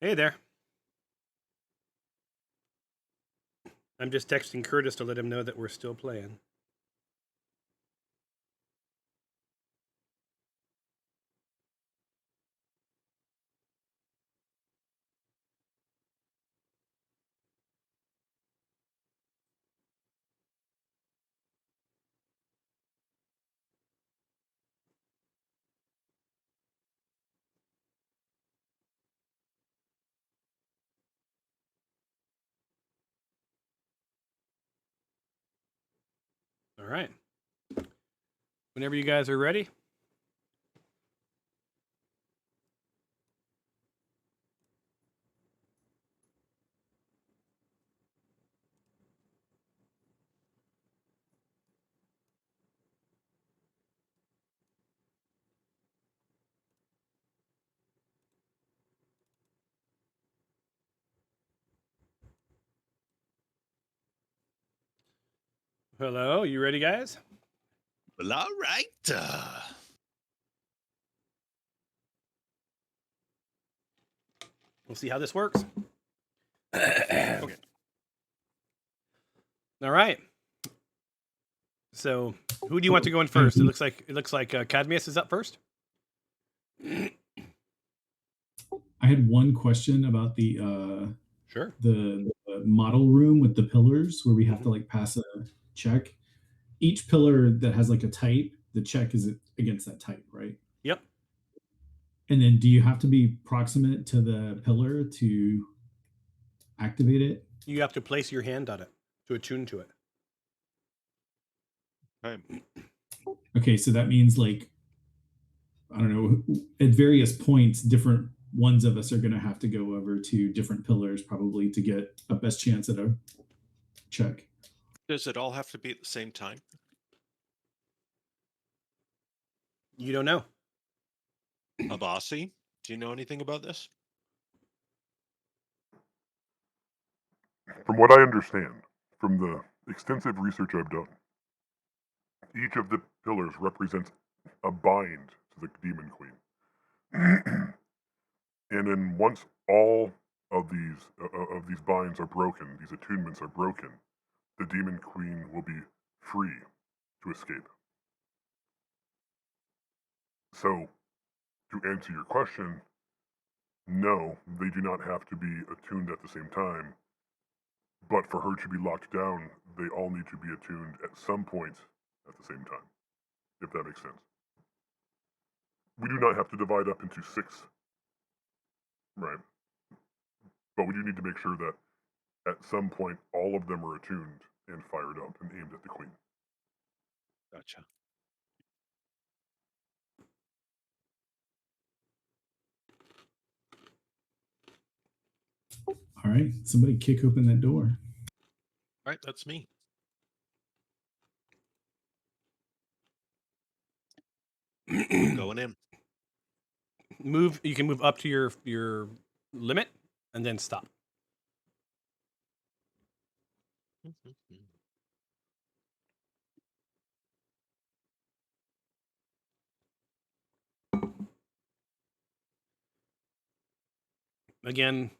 Hey there. I'm just texting Curtis to let him know that we're still playing. All right. Whenever you guys are ready. Hello, you ready, guys? Well, all right. We'll see how this works. Okay. All right. So, who do you want to go in first? It looks like Cadmius is up first. I had one question about the Sure. the model room with the pillars where we have to like pass a check. Each pillar that has like a type, the check is against that type, right? Yep. And then do you have to be proximate to the pillar to activate it? You have to place your hand on it to attune to it. Okay. Okay, so that means like I don't know, at various points, different ones of us are going to have to go over to different pillars probably to get a best chance at a check. Does it all have to be at the same time? You don't know. Abasi, do you know anything about this? From what I understand, from the extensive research I've done, each of the pillars represents a bind to the Demon Queen. And then once all of these binds are broken, these attunements are broken, the Demon Queen will be free to escape. So, to answer your question, no, they do not have to be attuned at the same time. But for her to be locked down, they all need to be attuned at some point at the same time, if that makes sense. We do not have to divide up into 6, right? But we do need to make sure that at some point all of them are attuned and fired up and aimed at the Queen. Gotcha. All right, somebody kick open that door. All right, that's me. Going in. Move. You can move up to your limit and then stop. Again,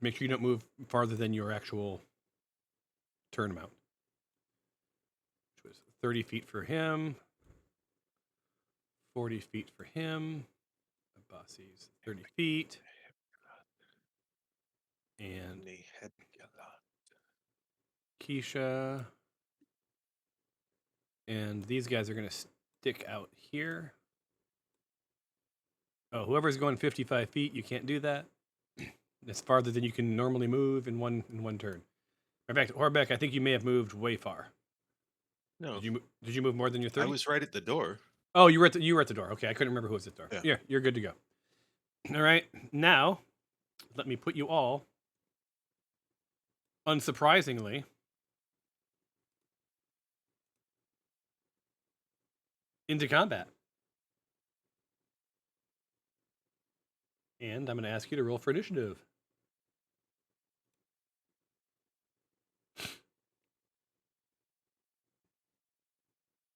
make sure you don't move farther than your actual turn amount, which was 30 feet for him, 40 feet for him. Abasi's 30 feet. And Keisha. And these guys are going to stick out here. Oh, whoever's going 55 feet, you can't do that. That's farther than you can normally move in one turn. In fact, Horbeck, I think you may have moved way far. No. Did you move more than your 30? I was right at the door. Oh, you were at the door. Okay, I couldn't remember who was at the door. Yeah. Yeah, you're good to go. All right, now let me put you all, unsurprisingly, into combat. And I'm going to ask you to roll for initiative.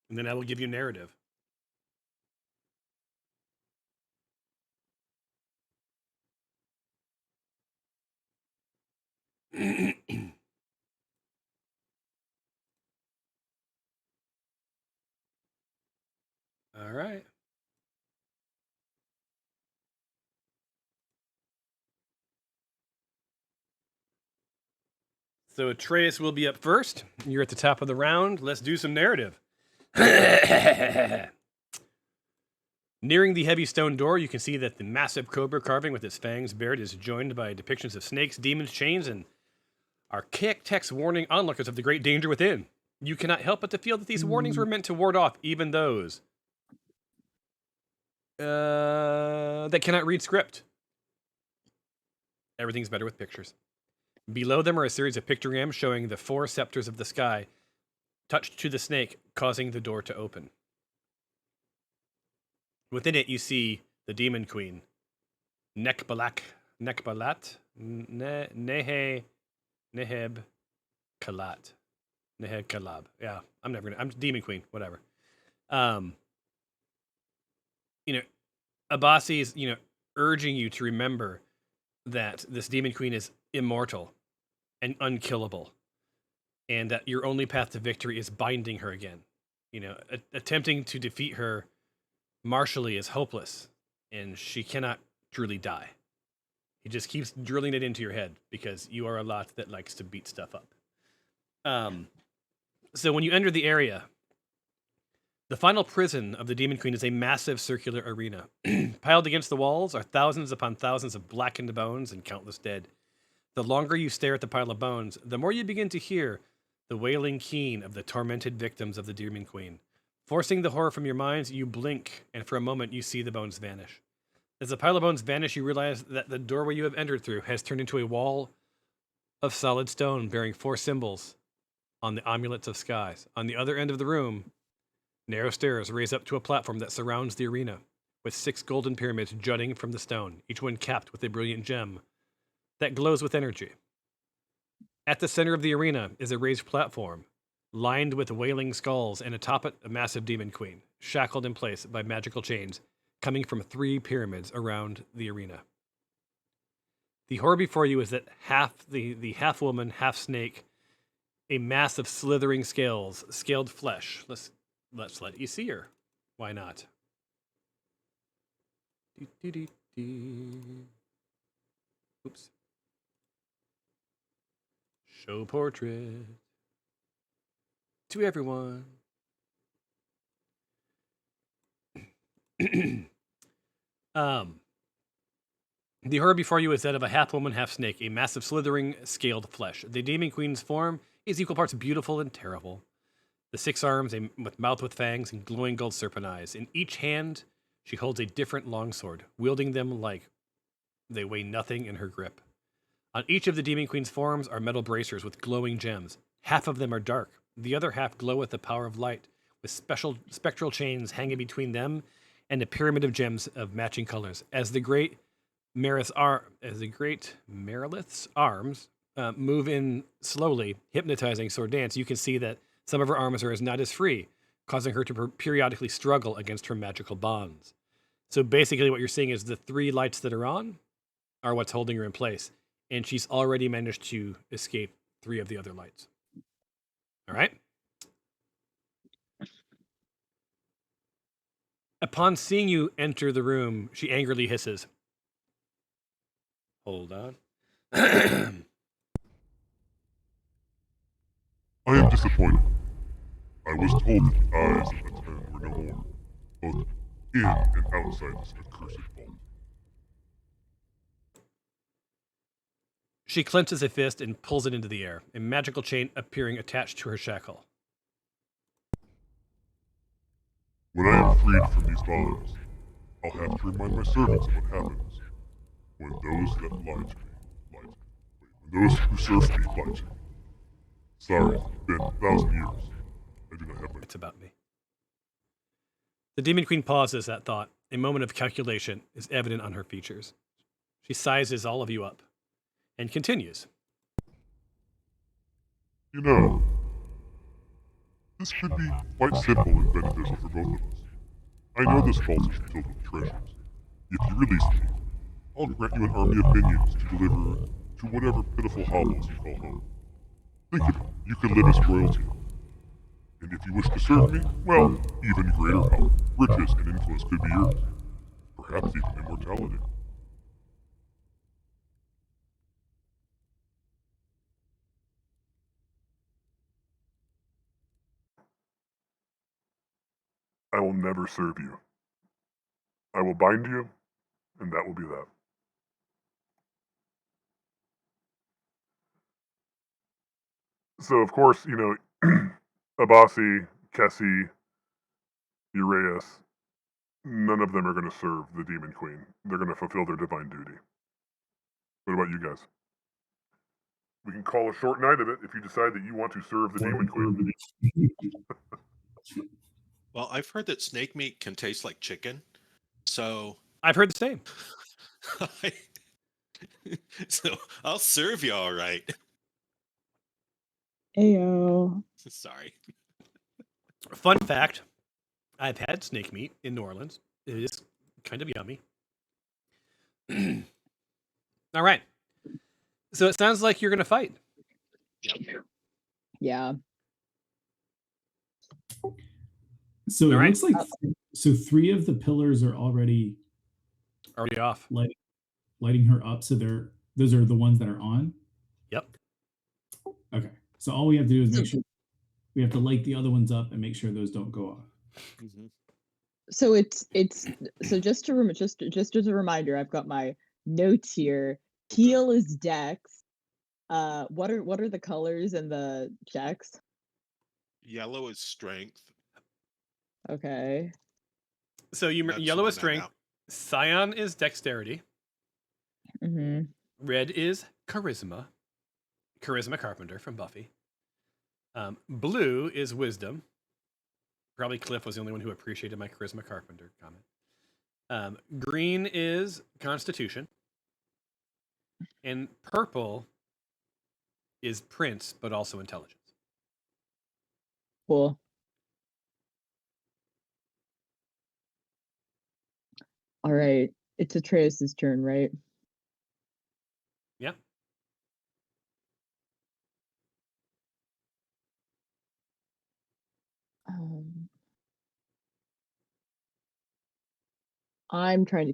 And then I will give you narrative. All right. So Atreus will be up first. You're at the top of the round. Let's do some narrative. Nearing the heavy stone door, you can see that the massive cobra carving with its fangs bared is joined by depictions of snakes, demons, chains, and archaic text warning onlookers of the great danger within. You cannot help but to feel that these warnings were meant to ward off even those that cannot read script. Everything's better with pictures. Below them are a series of pictograms showing the 4 scepters of the sky touched to the snake, causing the door to open. Within it, you see the demon queen, Nekbalat, Neheb Kalat. Neheb Kalab. Yeah, I'm demon queen, whatever. Abasi is, urging you to remember that this demon queen is immortal and unkillable, and that your only path to victory is binding her again. Attempting to defeat her martially is hopeless, and she cannot truly die. He just keeps drilling it into your head because you are a lot that likes to beat stuff up. So when you enter the area, the final prison of the Demon Queen is a massive circular arena. Piled against the walls are thousands upon thousands of blackened bones and countless dead. The longer you stare at the pile of bones, the more you begin to hear the wailing keen of the tormented victims of the Demon Queen. Forcing the horror from your minds, you blink, and for a moment you see the bones vanish. As the pile of bones vanish, you realize that the doorway you have entered through has turned into a wall of solid stone bearing 4 symbols on the amulets of skies. On the other end of the room, narrow stairs raise up to a platform that surrounds the arena, with 6 golden pyramids jutting from the stone, each one capped with a brilliant gem that glows with energy. At the center of the arena is a raised platform, lined with wailing skulls, and atop it a massive demon queen, shackled in place by magical chains, coming from 3 pyramids around the arena. The horror before you is that the half woman, half snake, a mass of slithering scales, scaled flesh. Let's let you see her. Why not? Oops. Show portrait to everyone. The horror before you is that of a half woman, half snake, a massive slithering scaled flesh. The demon queen's form is equal parts beautiful and terrible. The 6 arms, with mouth with fangs and glowing gold serpent eyes. In each hand, she holds a different longsword, wielding them like they weigh nothing in her grip. On each of the demon queen's forms are metal bracers with glowing gems. Half of them are dark. The other half glow with the power of light, with special spectral chains hanging between them and a pyramid of gems of matching colors. As the great Merilith's arms move in slowly, hypnotizing sword dance, you can see that some of her arms are not as free, causing her to periodically struggle against her magical bonds. So basically what you're seeing is the 3 lights that are on are what's holding her in place, and she's already managed to escape 3 of the other lights. All right? Upon seeing you enter the room, she angrily hisses. Hold on. I am disappointed. I was told that the eyes of the 10 were no more, both in and outside this accursed vault. She clenches a fist and pulls it into the air, a magical chain appearing attached to her shackle. When I am freed from these bonds, I'll have to remind my servants of what happens when those that lie to me, when those who serve me lie to me. Sorry, it's been 1,000 years. I do not have my... It's about me. The Demon Queen pauses at thought. A moment of calculation is evident on her features. She sizes all of you up and continues. You know, this could be quite simple and beneficial for both of us. I know this vault is filled with treasures. If you release me, I'll grant you an army of minions to deliver to whatever pitiful hovels you call home. Think of it, you could live as royalty. And if you wish to serve me, well, even greater power, riches, and influence could be yours. Perhaps even immortality. I will never serve you. I will bind you, and that will be that. So, of course, you know, Abasi, Kessie, Uraeus, none of them are going to serve the Demon Queen. They're going to fulfill their divine duty. What about you guys? We can call a short night of it if you decide that you want to serve the Demon Queen. Well, I've heard that snake meat can taste like chicken, so I've heard the same. so I'll serve you all right. Ayo. Sorry. Fun fact, I've had snake meat in New Orleans. It is kind of yummy. All right. So it sounds like you're going to fight. Yeah. So it All right. looks like so 3 of the pillars are already off. Lighting her up. So those are the ones that are on. Yep. Okay. So all we have to do is make sure we have to light the other ones up and make sure those don't go off. Mm-hmm. So it's so just as a reminder, I've got my notes here. Teal is Dex. What are the colors and the checks? Yellow is strength. Okay. So yellow is strength. Cyan is dexterity. Mm-hmm. Red is charisma. Charisma Carpenter from Buffy. Blue is wisdom. Probably Cliff was the only one who appreciated my Charisma Carpenter comment. Green is Constitution. And purple is Prince, but also Intelligence. Cool. All right. It's Atreus' turn, right? Yeah. I'm going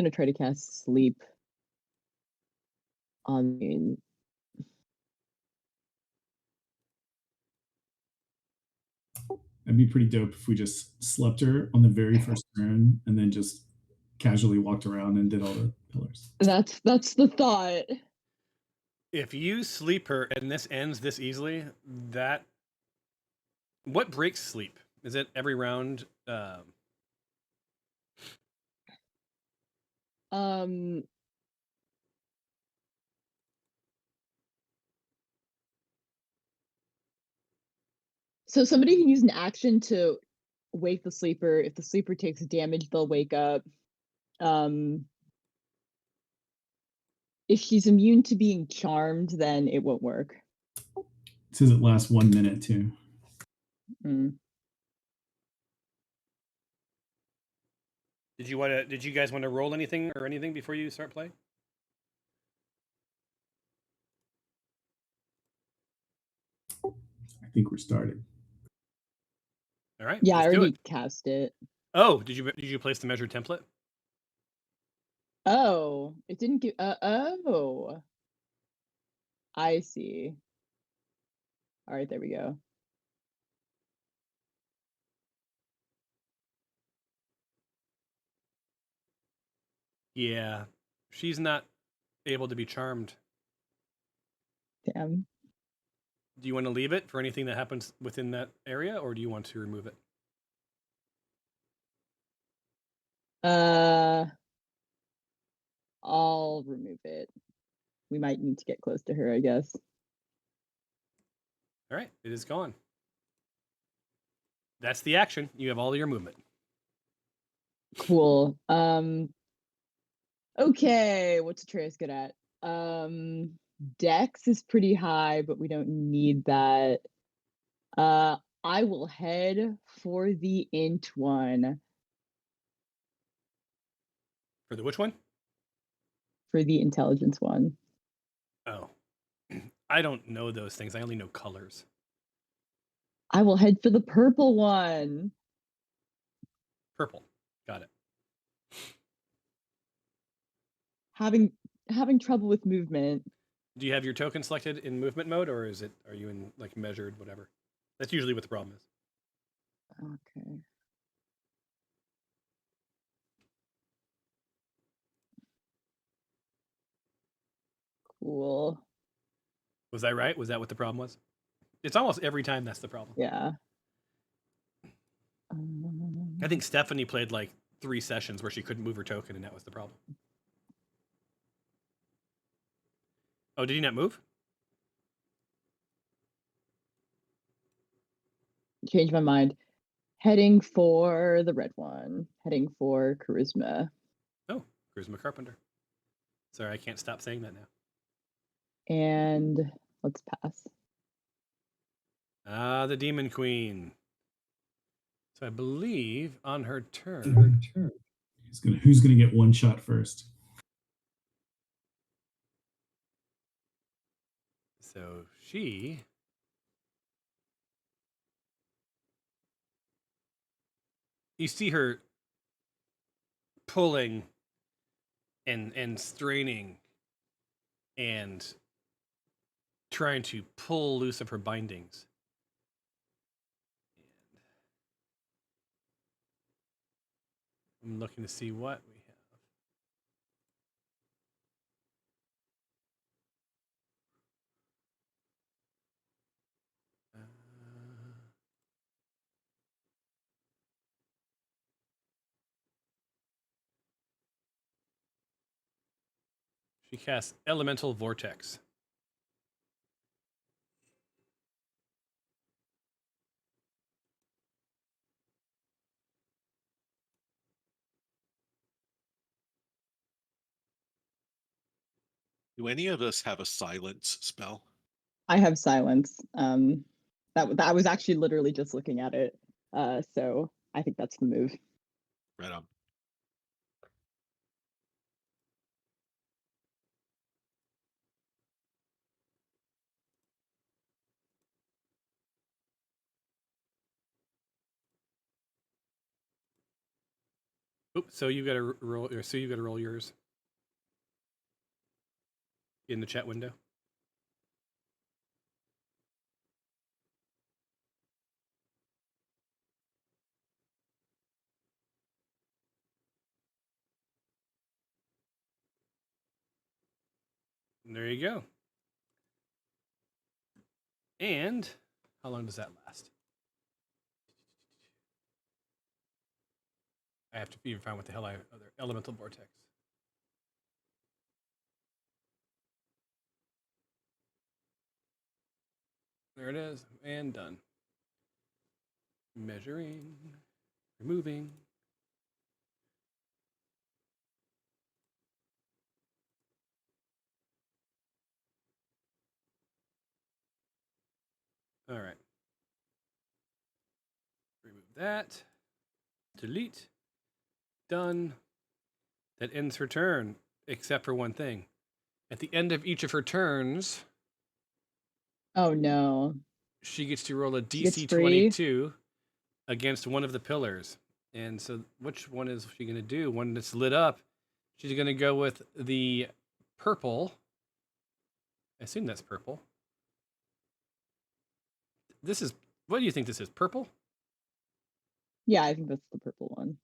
to try to cast sleep on That'd be pretty dope if we just slept her on the very first turn and then just casually walked around and did all the pillars. That's the thought. If you sleep her and this ends this easily, what breaks sleep? Is it every round? So somebody can use an action to wake the sleeper. If the sleeper takes damage, they'll wake up. If she's immune to being charmed, then it won't work. It says it lasts 1 minute too. Did you guys want to roll anything before you start playing? I think we're started. All right. Yeah, I already cast it. Oh, did you place the measured template? Oh, it didn't give. Oh, I see. All right, there we go. Yeah, she's not able to be charmed. Damn. Do you want to leave it for anything that happens within that area, or do you want to remove it? I'll remove it. We might need to get close to her, I guess. All right, it is gone. That's the action. You have all your movement. Cool. Okay, what's Atreus good at? Dex is pretty high, but we don't need that. I will head for the int one. For the which one? For the intelligence one. Oh. I don't know those things. I only know colors. I will head for the purple one. Purple. Got it. Having trouble with movement. Do you have your token selected in movement mode, or are you in like measured, whatever? That's usually what the problem is. Okay. Cool. Was I right? Was that what the problem was? It's almost every time that's the problem. Yeah. I think Stephanie played like 3 sessions where she couldn't move her token, and that was the problem. Oh, did he not move? Change my mind. Heading for the red one. Heading for charisma. Oh, Charisma Carpenter. Sorry, I can't stop saying that now. And let's pass. Ah, the Demon Queen. So I believe on her turn. Who's gonna get one shot first? So she. You see her pulling and straining and trying to pull loose of her bindings. I'm looking to see what we have. She casts Elemental Vortex. Do any of us have a silence spell? I have silence. That was actually literally just looking at it. So I think that's the move. Right on. Oops, so you got to roll. So you got to roll yours in the chat window. And there you go. And how long does that last? I have to even find what the hell other Elemental Vortex. There it is, and done. Measuring, removing. All right. Remove that. Delete. Done. That ends her turn, except for one thing. At the end of each of her turns, Oh no. she gets to roll a She gets DC free? 22 against one of the pillars. And so, which one is she going to do? One that's lit up. She's going to go with the purple. I assume that's purple. This is, what do you think this is? Purple? Yeah, I think that's the purple one.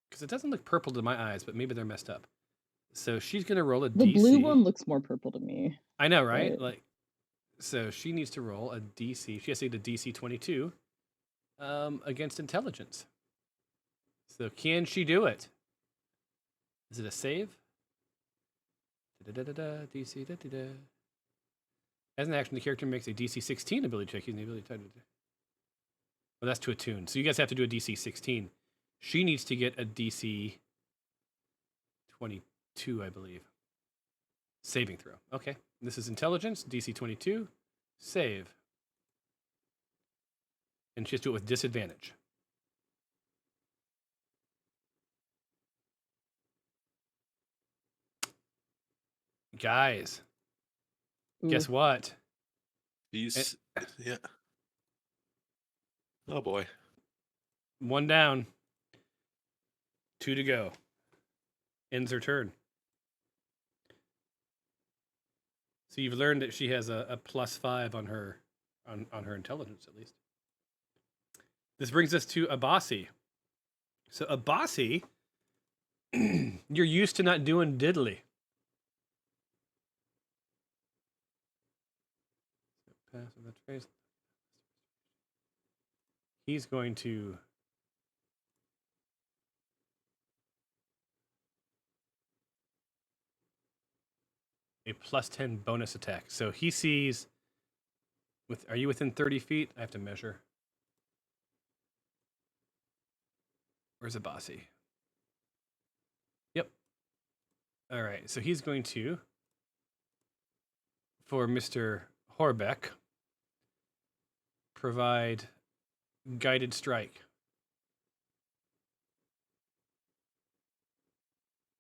Because it doesn't look purple to my eyes, but maybe they're messed up. So she's going to roll a The DC. blue one looks more purple to me. I know, right? But... Like, so she needs to roll a DC. She has to get a DC 22 against intelligence. So can she do it? Is it a save? DC. As an action, the character makes a DC 16 ability check using the ability type. Well, that's to attune. So you guys have to do a DC 16. She needs to get a DC 22, I believe. Saving throw. Okay. This is intelligence, DC 22. Save. And she has to do it with disadvantage. Guys, Guess what? These, yeah. Oh boy. 1 down. 2 to go. Ends her turn. So you've learned that she has a +5 on her on her intelligence, at least. This brings us to Abasi. So Abasi, you're used to not doing diddly. He's going to a +10 bonus attack. So he sees are you within 30 feet? I have to measure. Where's Abasi? Yep. All right. So he's going to, for Mr. Horbeck, provide guided strike.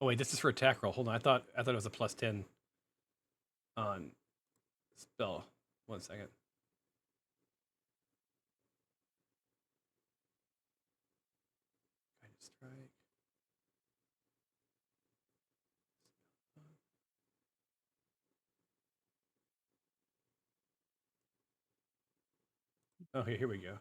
Oh wait, this is for attack roll. Hold on. I thought it was a +10 on spell. 1 second. Guided strike. Oh, here we go.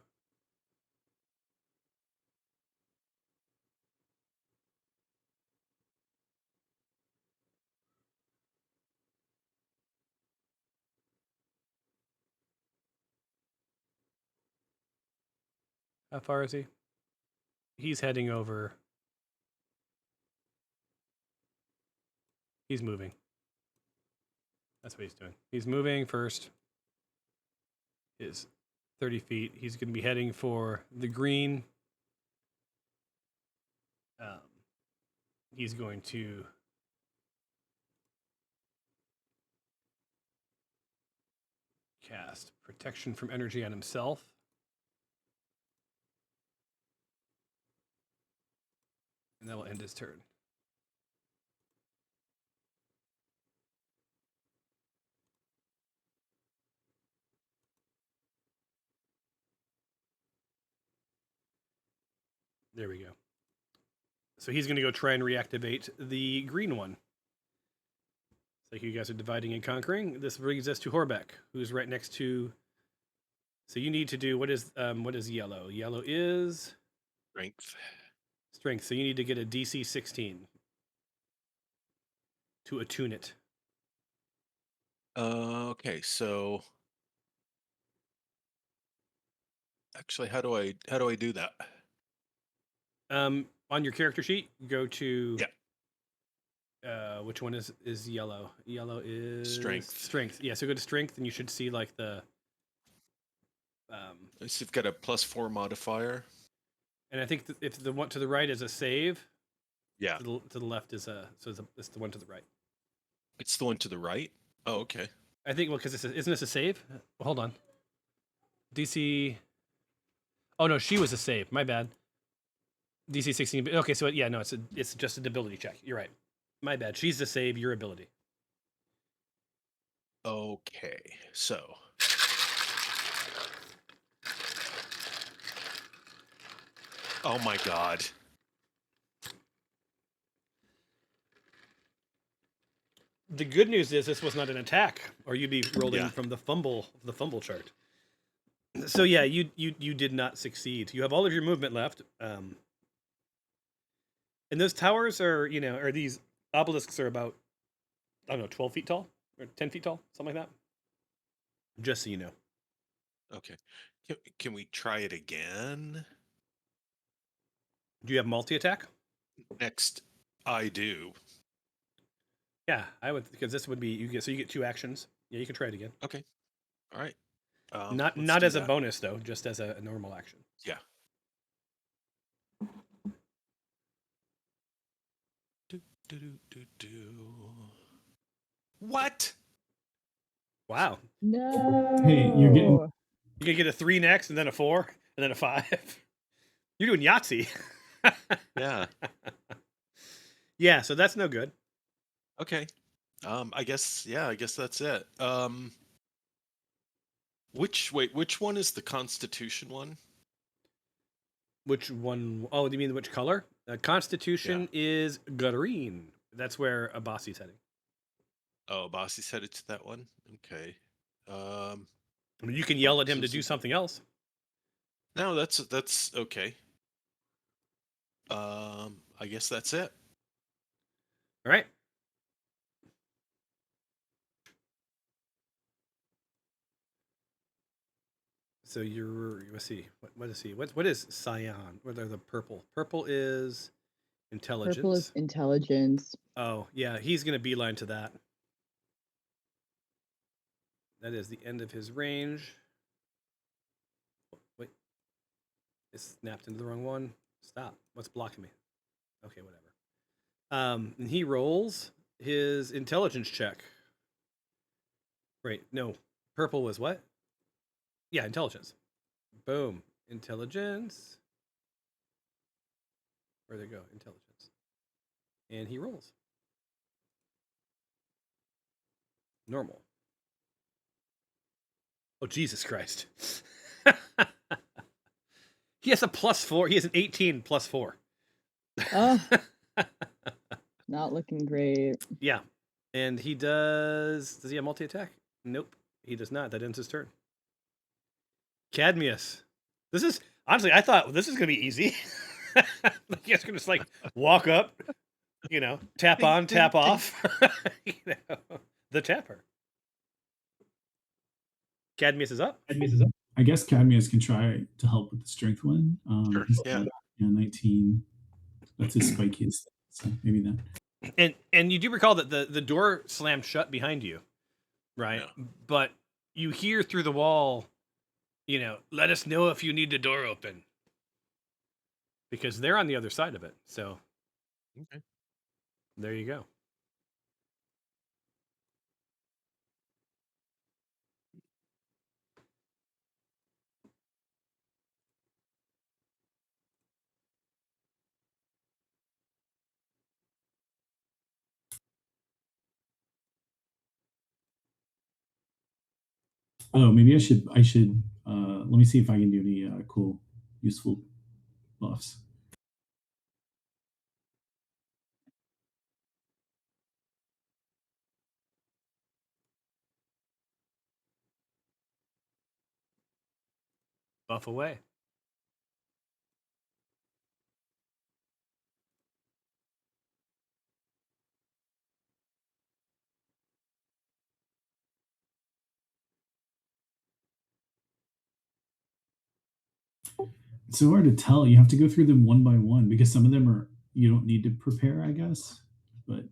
How far is he? He's heading over. He's moving. That's what he's doing. He's moving first. Is 30 feet. He's going to be heading for the green. He's going to cast protection from energy on himself. And that will end his turn. There we go. So he's going to go try and reactivate the green one. So you guys are dividing and conquering. This brings us to Horbeck, who's right next to. So you need to do what is yellow? Yellow is strength. So you need to get a DC 16 to attune it. Okay, so actually, how do I do that? On your character sheet, go to which one is yellow? Yellow is Strength. Yeah, so go to strength, and you should see like the. So you've got a +4 modifier. And I think if the one to the right is a save. Yeah. To the left is it's the one to the right. It's the one to the right. Oh, okay. I think because isn't this a save? Well, hold on. DC. Oh no, she was a save. My bad. DC 16. Okay, so yeah, no, it's just an ability check. You're right. My bad. She's the save. Your ability. Okay, so. Oh my god. The good news is this was not an attack, or you'd be rolling from the fumble chart. So yeah, you did not succeed. You have all of your movement left. And those towers are, or these obelisks are about, I don't know, 12 feet tall or 10 feet tall, something like that. Just so you know. Okay. Can we try it again? Do you have multi-attack? Next, I do. Yeah, I would, because this would be you get 2 actions. Yeah, you can try it again. Okay. All right. Not as a bonus though, just as a normal action. Yeah. What? Wow. No. Hey, you're getting. You can get a 3 next, and then a 4, and then a 5. You're doing Yahtzee. Yeah. Yeah, so that's no good. Okay. I guess that's it. Which one is the Constitution one? Which one? Oh, do you mean which color? Constitution is green. That's where Abasi's heading. Oh, Bossy's headed to that one. Okay. I mean, you can yell at him to do something else. No, that's okay. I guess that's it. All right. So let's see. What is he? What is cyan? What are the purple? Purple is intelligence. Purple is intelligence. Oh, yeah, he's going to beeline to that. That is the end of his range. Wait. It snapped into the wrong one. Stop. What's blocking me? Okay, whatever. And he rolls his intelligence check. Wait, no. Purple was what? Yeah, intelligence. Boom. Intelligence. Where'd it go? Intelligence. And he rolls. Normal. Oh, Jesus Christ. He has a +4. He has an 18 +4. Oh, not looking great. Yeah. And he does he have multi-attack? Nope. He does not. That ends his turn. Cadmius. This is, honestly, I thought this is going to be easy. Like, he's going to just like walk up, tap on, tap off. The tapper. Cadmius is up. I guess Cadmius can try to help with the strength one. Sure. He's Yeah. got, 19. That's his spikiest. So maybe that. And you do recall that the door slammed shut behind you, right? Yeah. But you hear through the wall, let us know if you need the door open. Because they're on the other side of it. So Okay. there you go. Oh, maybe I should. Let me see if I can do any cool, useful buffs. Buff away. It's so hard to tell. You have to go through them one by one because some of them are you don't need to prepare, I guess. But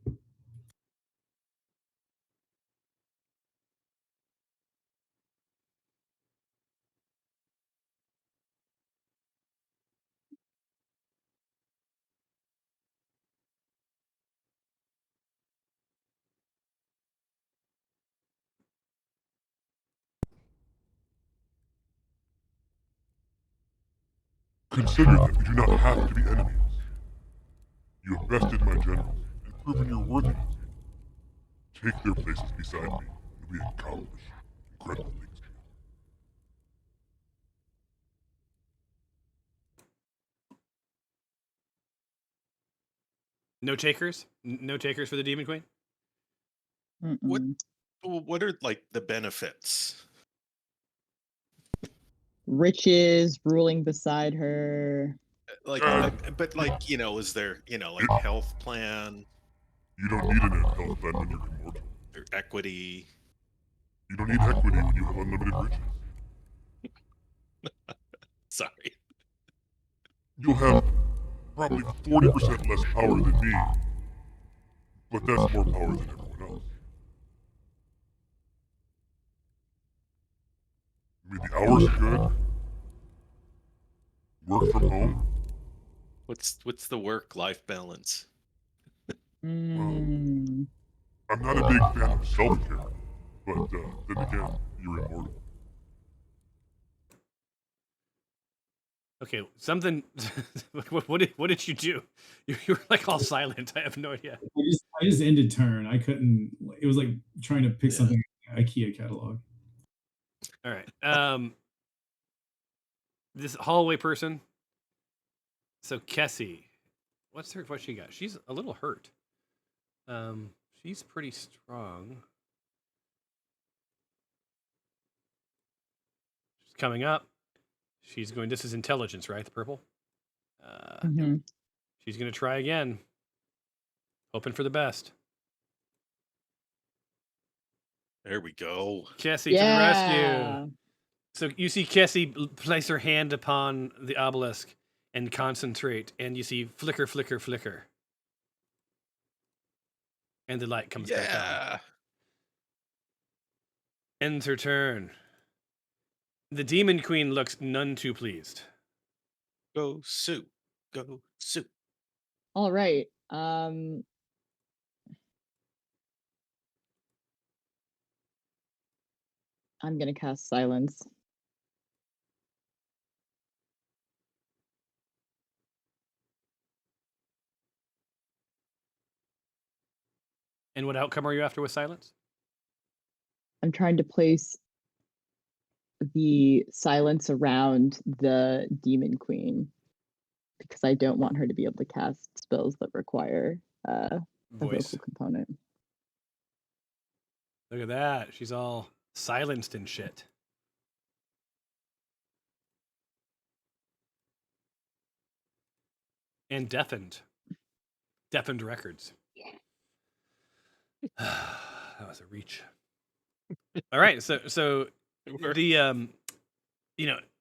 Consider that we do not have to be enemies. You have bested my generals and proven your worthiness. Take their places beside me, and we accomplish incredible things. No takers? No takers for the Demon Queen? Mm-mm. What are like the benefits? Riches ruling beside her. Like, but like, is there, like health plan You don't need an health plan when you're immortal. or equity? You don't need equity when you have unlimited riches. Sorry. You'll have probably 40% less power than me, but that's more power than everyone else. I mean, the hours are good. Work from home. What's the work-life balance? Mm. I'm not a big fan of self-care, but then again, you're immortal. Okay, something. What did you do? You were like all silent. I have no idea. I just ended turn. I couldn't. It was like trying to pick Yeah. something in the IKEA catalog. All right. This hallway person. So Kessie, what she got? She's a little hurt. She's pretty strong. She's coming up. She's going. This is intelligence, right? The purple. Mhm. She's going to try again. Hoping for the best. There we go. Kessie to the rescue. So you see Kessie place her hand upon the obelisk and concentrate, and you see flicker, flicker, flicker. And the light comes back on. Yeah. Ends her turn. The Demon Queen looks none too pleased. Go Sue. Go Sue. All right. I'm gonna cast silence. And what outcome are you after with silence? I'm trying to place the silence around the Demon Queen because I don't want her to be able to cast spells that require a Voice. vocal component. Look at that. She's all silenced and shit. And deafened. Deafened records. That was a reach. All right, so the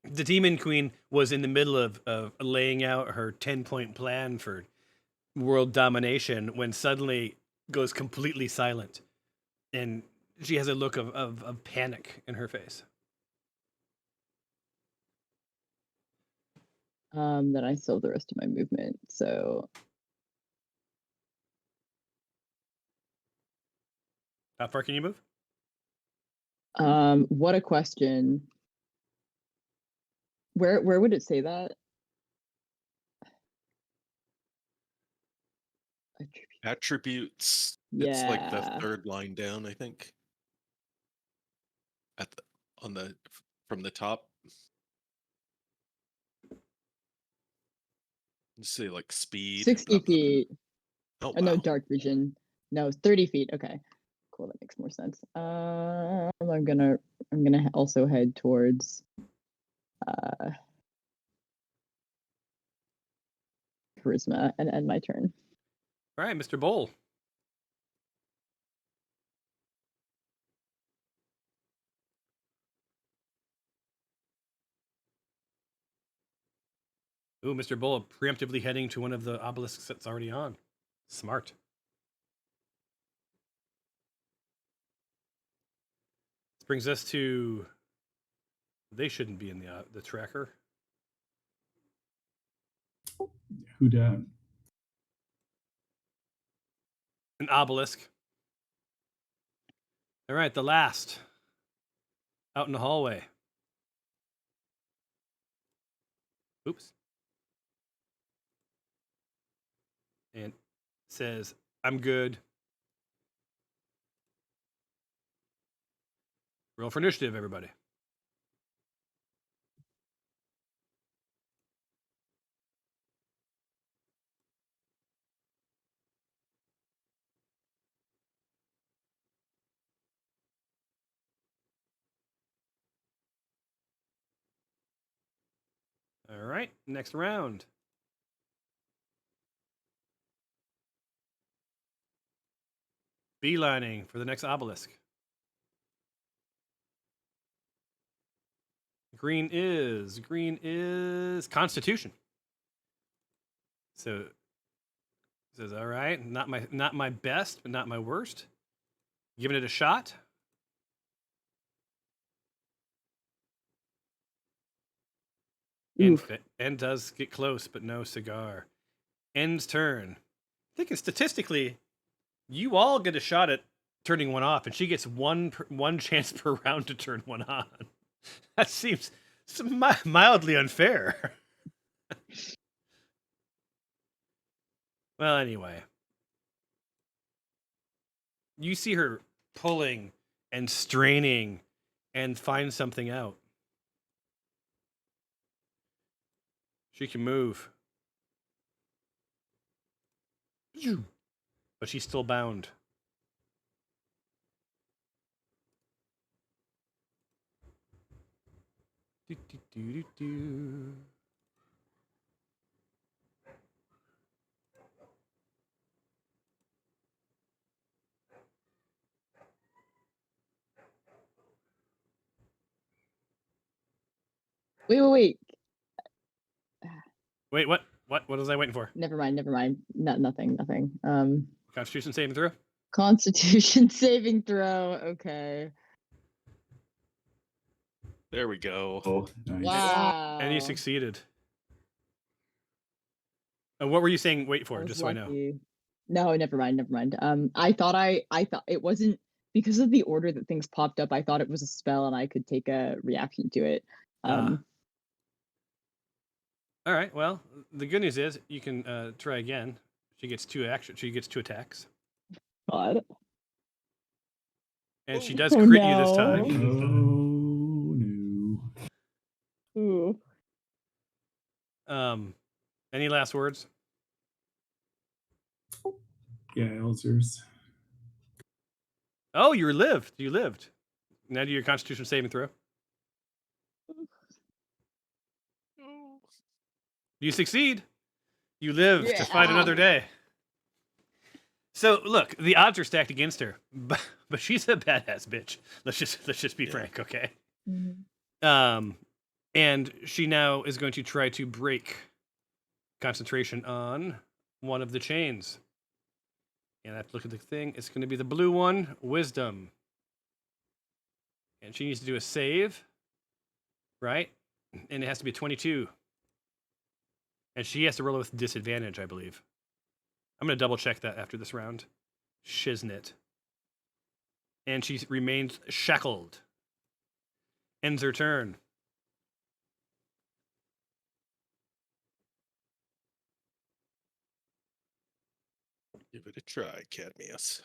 the Demon Queen was in the middle of laying out her 10-point plan for world domination when suddenly goes completely silent, and she has a look of panic in her face. Then I still have the rest of my movement, so How far can you move? what a question. Where would it say that? Attributes. It's like the Yeah. third line down, I think. From the top. Just say like speed. 60 feet. Oh, No, wow. dark vision. No, it's 30 feet. Okay, cool. That makes more sense. I'm gonna also head towards charisma and end my turn. All right, Mr. Bowl. Ooh, Mr. Bull preemptively heading to one of the obelisks that's already on. Smart. This brings us to... They shouldn't be in the tracker. Who dat? An obelisk. All right, the last. Out in the hallway. Oops. And says, I'm good. Roll for initiative, everybody. All right, next round. Beelining for the next obelisk. Green is Constitution. So it says, all right, not my best, but not my worst. Giving it a shot. And does get close, but no cigar. Ends turn. Thinking statistically, you all get a shot at turning one off, and she gets one chance per round to turn one on. That seems mildly unfair. Well, anyway. You see her pulling and straining and find something out. She can move. But she's still bound. Do, do, do, do, do. Wait. Wait, what? What was I waiting for? Never mind. Nothing. Constitution saving throw? Constitution saving throw. Okay. There we go. Oh, nice. Wow. And you succeeded. What were you saying wait for, was just so I know? lucky. No, never mind. I thought it wasn't because of the order that things popped up. I thought it was a spell and I could take a reaction to it. All right. Well, the good news is you can try again. She gets 2 attacks, God. and she does Oh, crit you this no. time. Oh no. Ooh. Any last words? Yeah, Elzers. Oh, you lived. Now do your Constitution saving throw. You succeed. You live to fight another day. So look, the odds are stacked against her, but she's a badass bitch. Let's just be frank, okay? Mhm. And she now is going to try to break concentration on one of the chains. And I have to look at the thing. It's going to be the blue one, Wisdom. And she needs to do a save, right? And it has to be 22. And she has to roll with disadvantage, I believe. I'm going to double check that after this round. Shiznit. And she remains shackled. Ends her turn. Give it a try, Cadmius.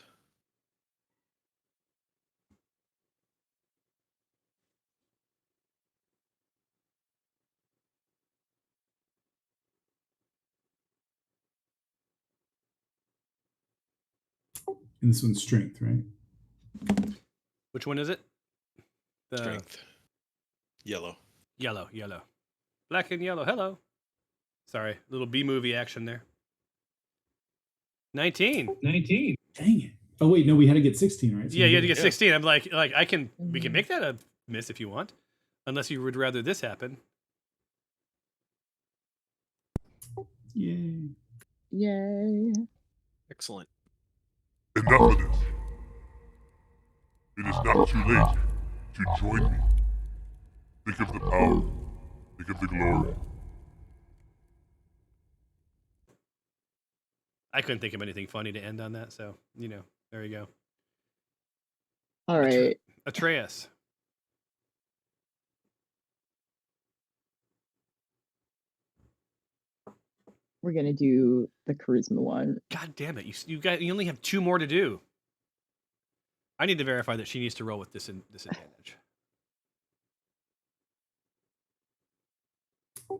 And this one's strength, right? Which one is it? The Strength. Yellow. Yellow. Black and yellow. Hello. Sorry, little B-movie action there. 19. Dang it. Oh wait, no, we had to get 16, right? So Yeah, we you had to get Yeah. 16. I'm like we can make that a miss if you want. Unless you would rather this happen. Yay. Yay. Excellent. Enough of this. It is not too late to join me. Think of the power. Think of the glory. I couldn't think of anything funny to end on that, so, there you go. All right. Atreus. We're gonna do the charisma one. God damn it. You only have 2 more to do. I need to verify that she needs to roll with disadvantage.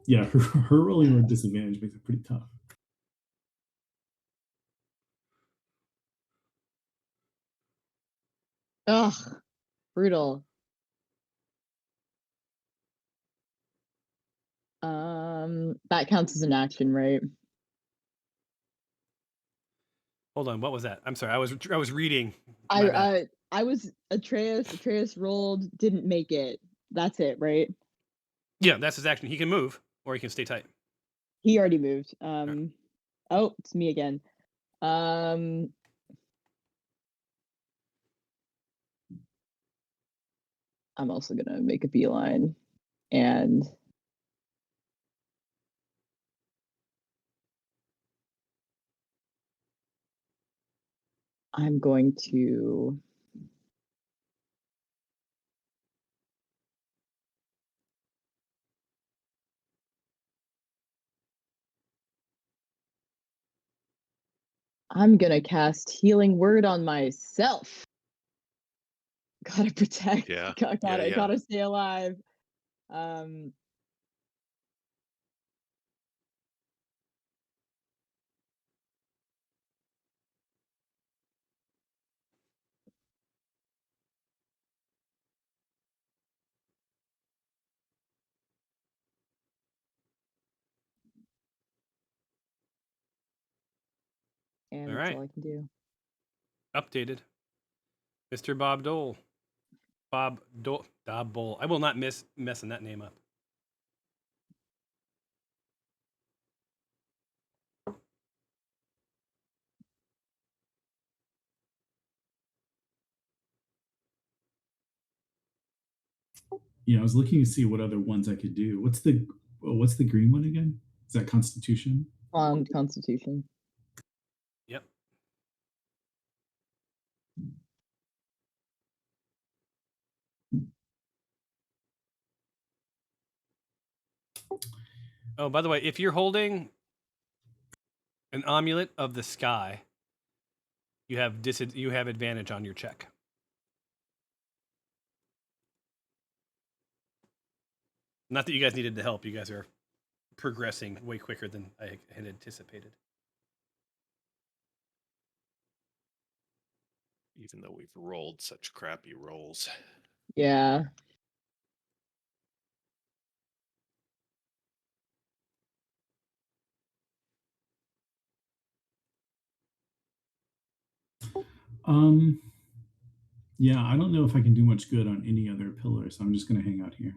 Yeah, her rolling with disadvantage makes it pretty tough. Ugh. Brutal. That counts as an action, right? Hold on, what was that? I'm sorry, I was reading. My bad. I was Atreus rolled, didn't make it. That's it, right? Yeah, that's his action. He can move, or he can stay tight. He already moved. Right. Oh, it's me again. I'm also gonna make a beeline and I'm going to I'm gonna cast Healing Word on myself. Gotta protect. Yeah. Gotta stay alive. And All that's right. all I can do. Updated. Mr. Bob Dole. Bob Dole. I will not miss messing that name up. Yeah, I was looking to see what other ones I could do. What's the green one again? Is that Constitution? Constitution. Yep. Oh, by the way, if you're holding an amulet of the sky, you have advantage on your check. Not that you guys needed the help. You guys are progressing way quicker than I had anticipated. Even though we've rolled such crappy rolls. Yeah. Yeah, I don't know if I can do much good on any other pillar, so I'm just gonna hang out here.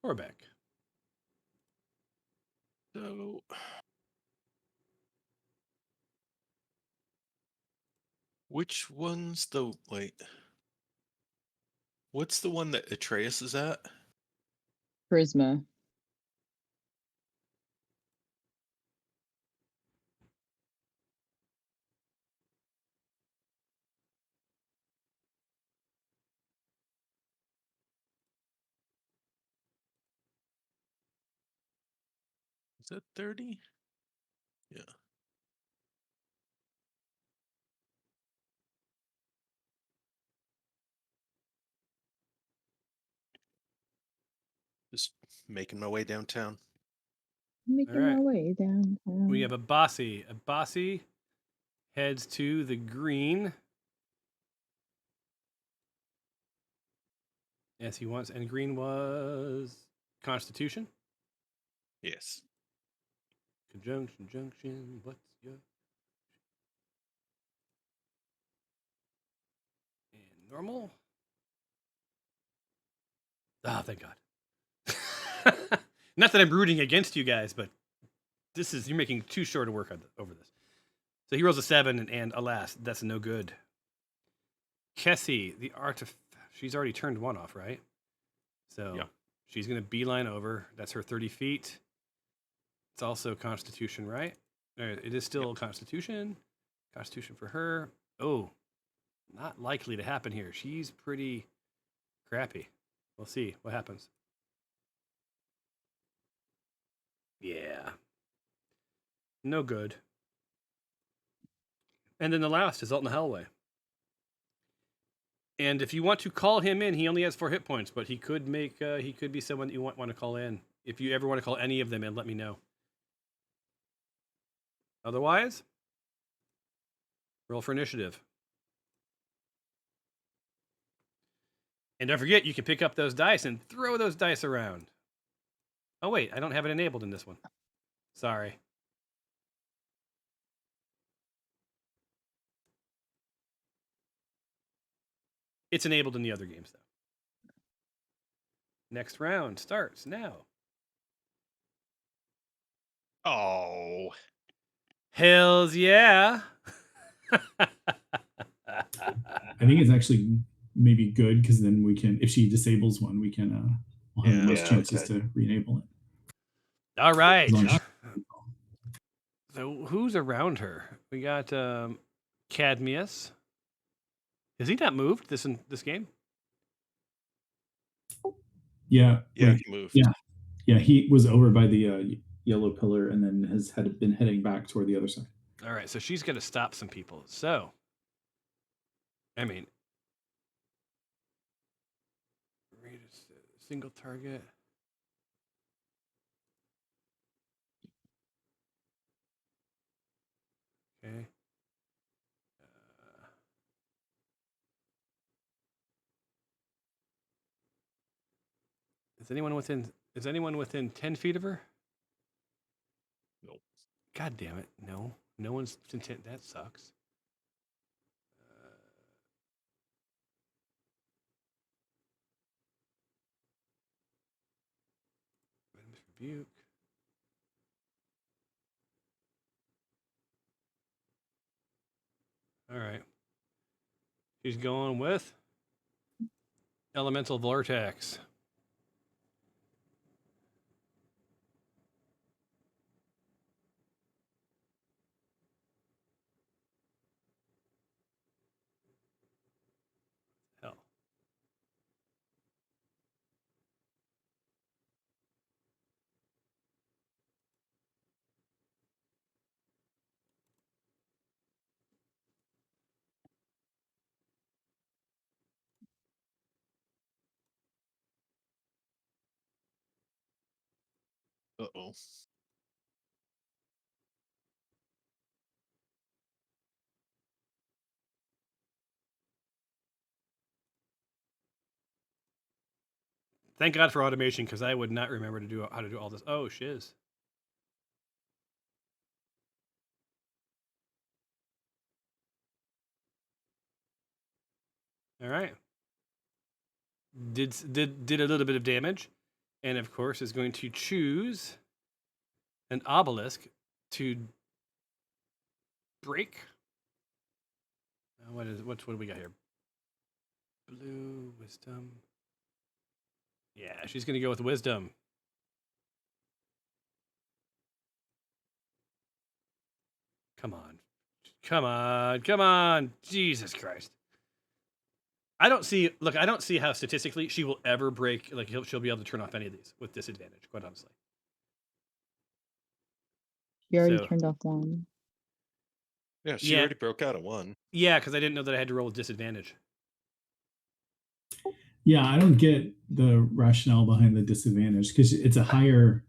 Orbeck. So which one's the what's the one that Atreus is at? Charisma. Is that 30? Yeah. Just making my way downtown. Making right. my way downtown. We have a Bossy. A Bossy heads to the green. Yes, he wants. And green was Constitution. Yes. Junction. What's your... And normal. Ah, thank God. Not that I'm rooting against you guys, but you're making too short of work over this. So he rolls a 7, and alas, that's no good. Kessie, she's already turned 1 off, right? So yeah. She's going to beeline over. That's her 30 feet. It's also Constitution, right? It is still Constitution. Constitution for her. Oh, not likely to happen here. She's pretty crappy. We'll see what happens. Yeah. No good. And then the last is Alton Hellway. And if you want to call him in, he only has 4 hit points, but he could be someone that you want to call in. If you ever want to call any of them in, let me know. Otherwise, roll for initiative. And don't forget, you can pick up those dice and throw those dice around. Oh, wait, I don't have it enabled in this one. Sorry. It's enabled in the other games, though. Next round starts now. Oh. Hells yeah. I think it's actually maybe good because then we can, if she disables one, we can we'll have the most chances to re-enable it. All right. As So who's around her? We got Cadmius. Has he not moved this game? Yeah. Yeah, wait, he moved. Yeah, he was over by the yellow pillar and then has been heading back toward the other side. All right, so she's going to stop some people. So, I mean, single target. Okay. Is anyone within 10 feet of her? Nope. God damn it. No. No one's within 10. That sucks. Rebuke. All right. She's going with Elemental Vortex. Hell. Uh-oh. Thank God for automation, because I would not remember how to do all this. Oh, shiz. All right. Did a little bit of damage, and of course is going to choose an obelisk to break. What do we got here? Blue wisdom. Yeah, she's going to go with wisdom. Come on. Come on. Come on. Jesus Christ. I don't see how statistically she will ever break, like she'll be able to turn off any of these with disadvantage, quite honestly. You already So- turned off one. Yeah, she Yeah. already broke out of one. Yeah, because I didn't know that I had to roll with disadvantage. Yeah, I don't get the rationale behind the disadvantage because it's a higher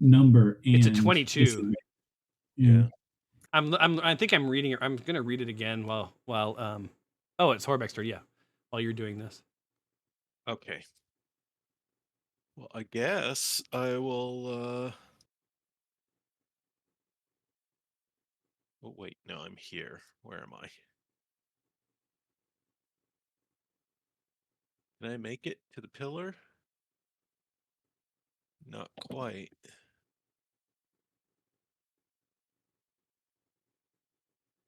number. And It's a 22. disadvantage. Yeah. I think I'm reading it. I'm gonna read it again while oh, it's Horbexter, yeah. While you're doing this. Okay. Well, I guess I will oh wait, no, I'm here. Where am I? Can I make it to the pillar? Not quite.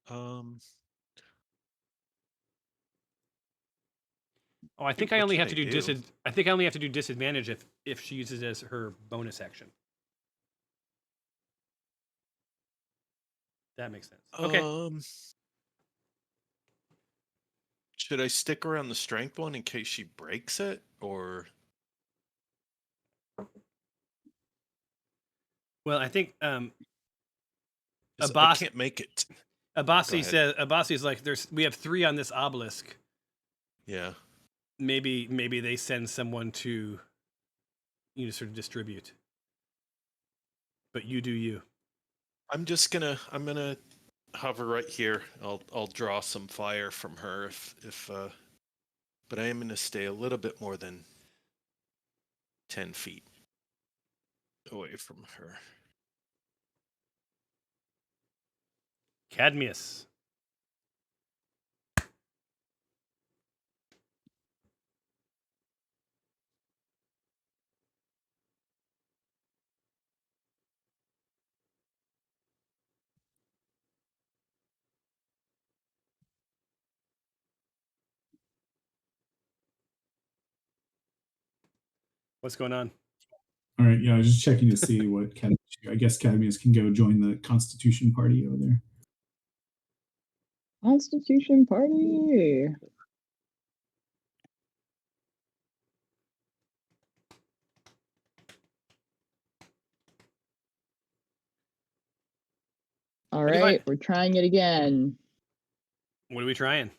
Oh, I think What I only can have to I do do? I think I only have to do disadvantage if she uses it as her bonus action. That makes sense. Okay. Should I stick around the strength one in case she breaks it, or Well, I think I Abbas can't make it. Abbasi's like we have 3 on this obelisk. Yeah. Maybe they send someone to sort of distribute. But you do you. I'm gonna hover right here. I'll draw some fire from her if but I am gonna stay a little bit more than 10 feet away from her. Cadmius. What's going on? All right. Yeah, I was just checking to see what I guess Cadmius can go join the Constitution Party over there. Constitution party. All Pretty right, fine. we're trying it again. What are we trying?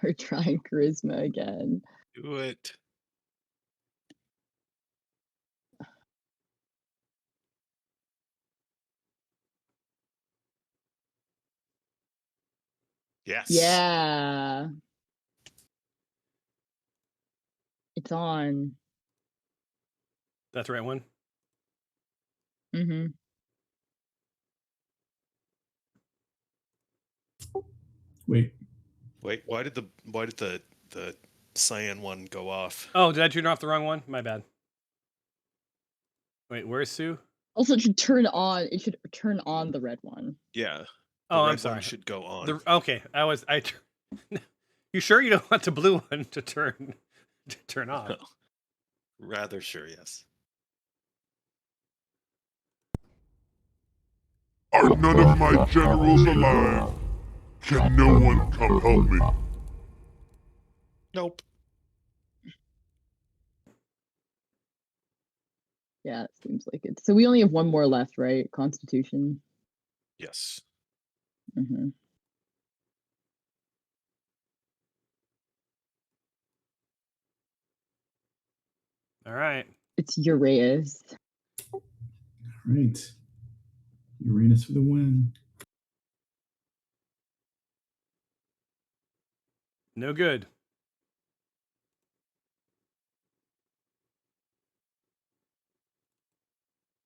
We're trying charisma again. Do it. Yes. Yeah. It's on. That's the right one. Mm-hmm. Wait. Why did the cyan one go off? Oh, did I turn off the wrong one? My bad. Wait, where's Sue? Also, it should turn on. It should turn on the red one. Yeah. The Oh, red I'm sorry. one should go on. Okay, you sure you don't want the blue one to turn off? Rather sure, yes. Are none of my generals alive? Can no one come help me? Nope. Yeah, it seems like it. So we only have one more left, right? Constitution. Yes. Mm-hmm. All right. It's Uraeus. All right. Uranus for the win. No good.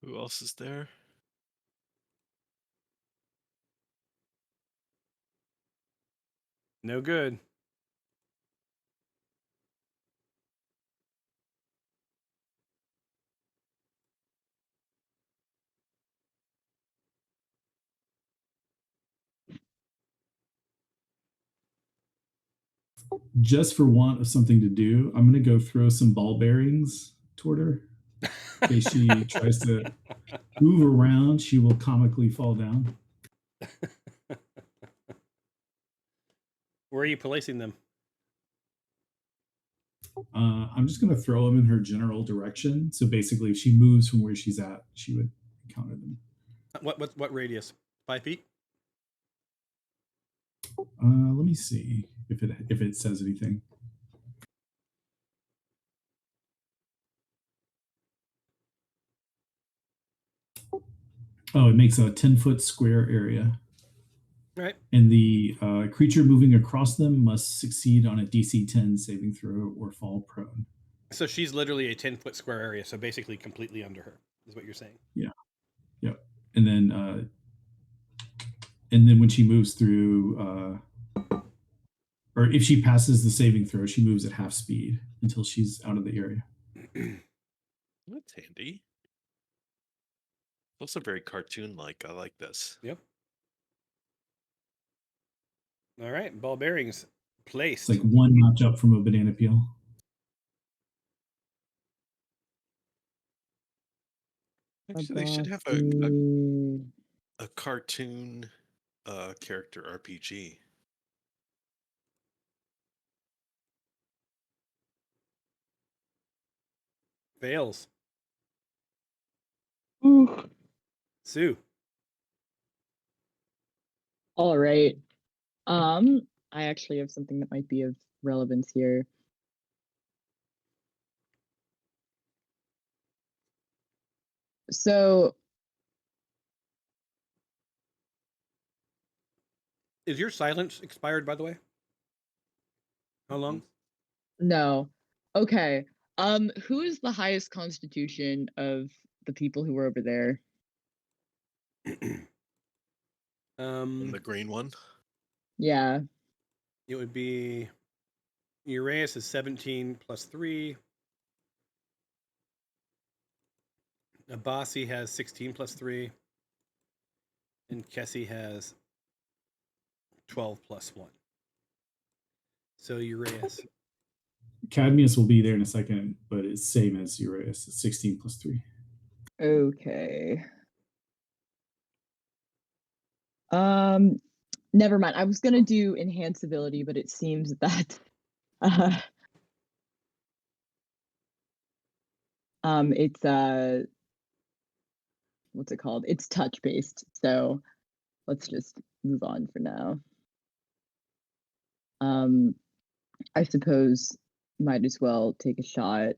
Who else is there? No good. Just for want of something to do, I'm going to go throw some ball bearings toward her. In case she tries to move around, she will comically fall down. Where are you placing them? I'm just going to throw them in her general direction. So basically, if she moves from where she's at, she would encounter them. What radius? 5 feet? Let me see if it says anything. Oh, it makes a 10-foot square area. Right. And the creature moving across them must succeed on a DC 10 saving throw or fall prone. So she's literally a 10-foot square area, so basically completely under her, is what you're saying. Yeah. Yep. And then when she moves through, or if she passes the saving throw, she moves at half speed until she's out of the area. That's handy. Also very cartoon-like. I like this. Yep. All right, ball bearings placed. It's like one notch up from a banana peel. Actually, they should have a cartoon character RPG. Fails. Ooh. Sue. All right. I actually have something that might be of relevance here. So Is your silence expired, by the way? How long? no. Okay. Who is the highest constitution of the people who were over there? And the green one? Yeah. It would be Uraeus is 17 plus 3. Abasi has 16 plus 3. And Kessie has 12 plus 1. So Uraeus. Cadmius will be there in a second, but it's same as Uraeus. It's 16 plus 3. Okay. Never mind. I was gonna do enhance ability, but it seems that it's what's it called? It's touch based. So let's just move on for now. I suppose might as well take a shot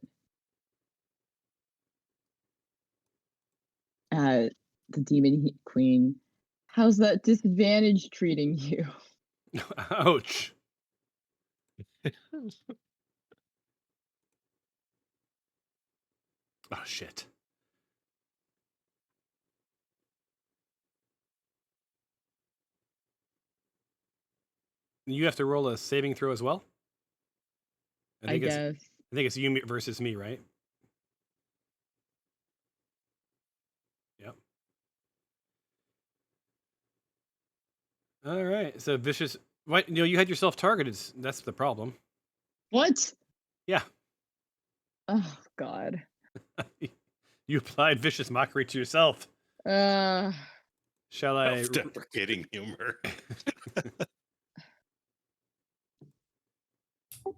at the demon queen. How's that disadvantage treating you? Ouch. Oh, shit. You have to roll a saving throw as well? I guess. I think it's you versus me, right? Yep. All right. So vicious. What? You had yourself targeted. That's the problem. What? Yeah. Oh God. You applied vicious mockery to yourself. Shall I? Self-deprecating humor.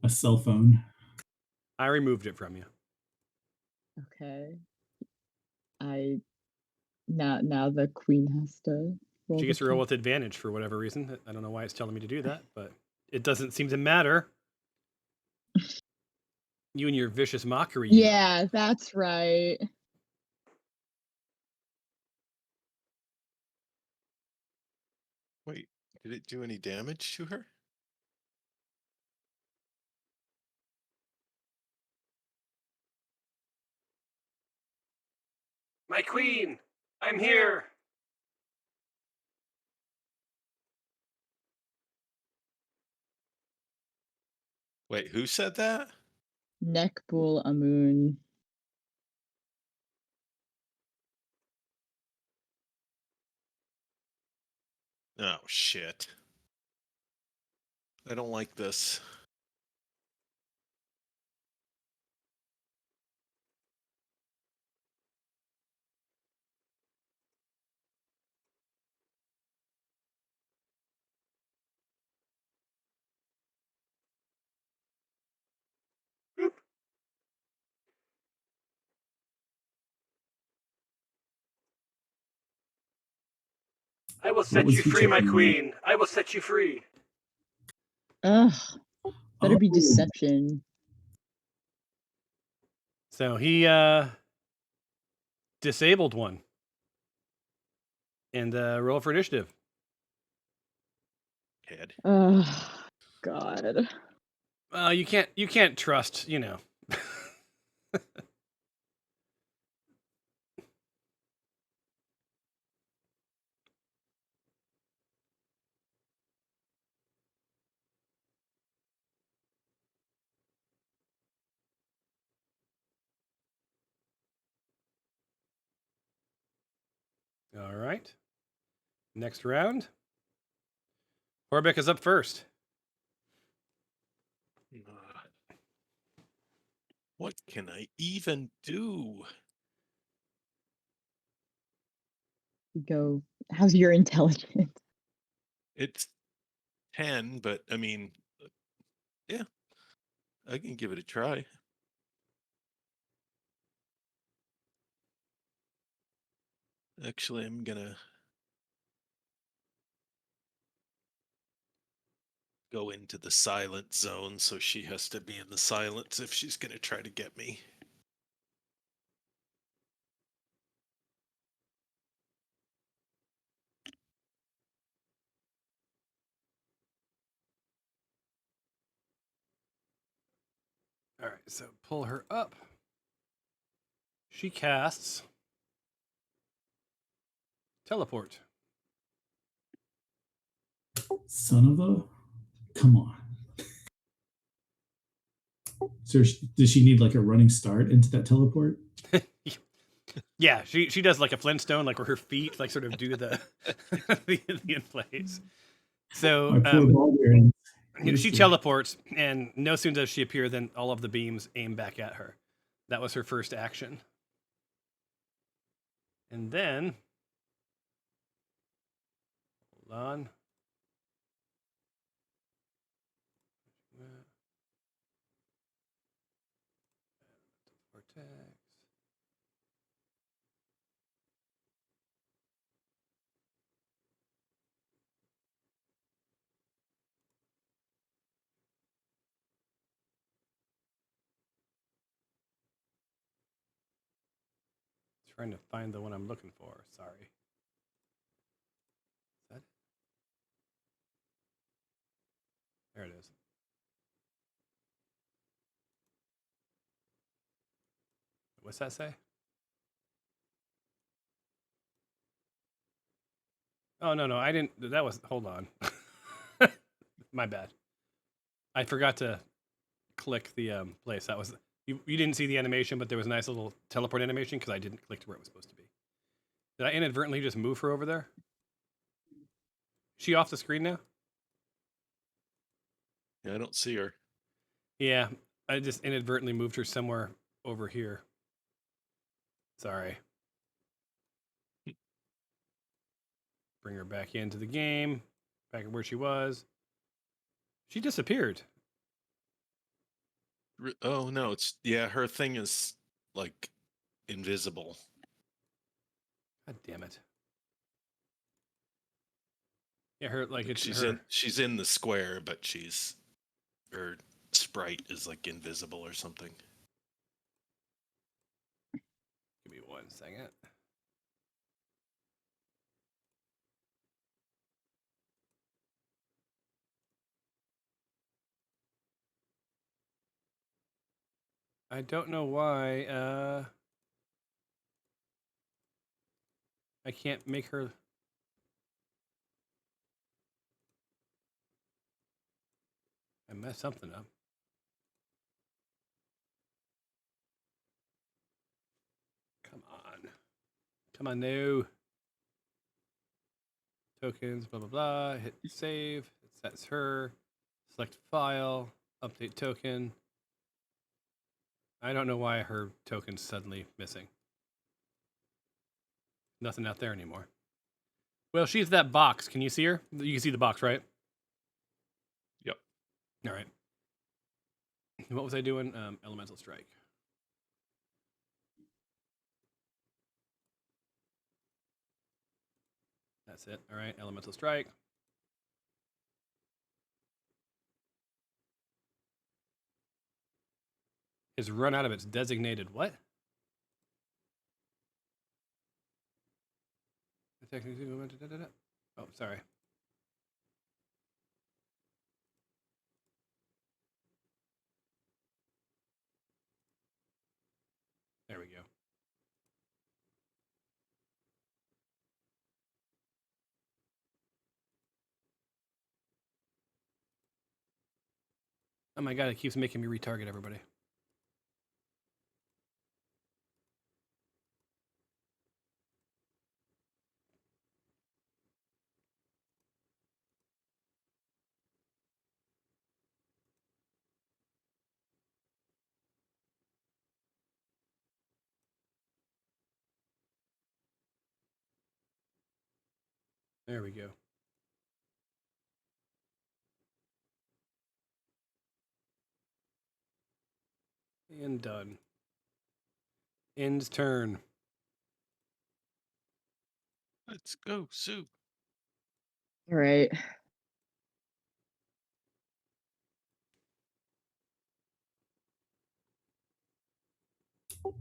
A cell phone. I removed it from you. Okay. Now the queen has to roll. She gets to roll with advantage for whatever reason. I don't know why it's telling me to do that, but it doesn't seem to matter. You and your vicious mockery. Yeah, that's right. Wait, did it do any damage to her? My queen, I'm here. Wait, who said that? Neckbull Amun. Oh, shit. I don't like this. I will set you free, my queen. I will set you free. Ugh. Better be deception. So he disabled one. And roll for initiative. Head. Oh God. You can't trust, All right. Next round. Horbeck is up first. What can I even do? Go. How's your intelligence? It's 10, but I mean, yeah, I can give it a try. Actually, I'm gonna go into the silent zone, so she has to be in the silence if she's gonna try to get me. All right, so pull her up. She casts teleport. Son of a... Come on. So does she need like a running start into that teleport? Yeah, she does like a Flintstone, like where her feet like sort of do the the in place. So My poor Baldwin. she teleports, and no sooner does she appear than all of the beams aim back at her. That was her first action. And then, hold on. Artifacts. Trying to find the one I'm looking for. Sorry. Is that it? There it is. What's that say? Oh, no, I didn't. That was, hold on. My bad. I forgot to click the place. That was, you didn't see the animation, but there was a nice little teleport animation because I didn't click to where it was supposed to be. Did I inadvertently just move her over there? Is she off the screen now? Yeah, I don't see her. Yeah, I just inadvertently moved her somewhere over here. Sorry. Bring her back into the game. Back where she was. She disappeared. Oh no, it's her thing is like invisible. God damn it. Yeah, her like it's she's in the square, but her sprite is like invisible or something. Give me 1 second. I don't know why I can't make her. I messed something up. Come on. Come on, no. Tokens, blah, blah, blah. Hit save. It sets her. Select file. Update token. I don't know why her token's suddenly missing. Nothing out there anymore. Well, she's that box. Can you see her? You can see the box, right? Yep. All right. What was I doing? Elemental Strike. That's it. All right. Elemental Strike. Is run out of its designated what? Oh, sorry. There we go. Oh my god, it keeps making me retarget everybody. There we go. And done. End's turn. Let's go, Sue. All right.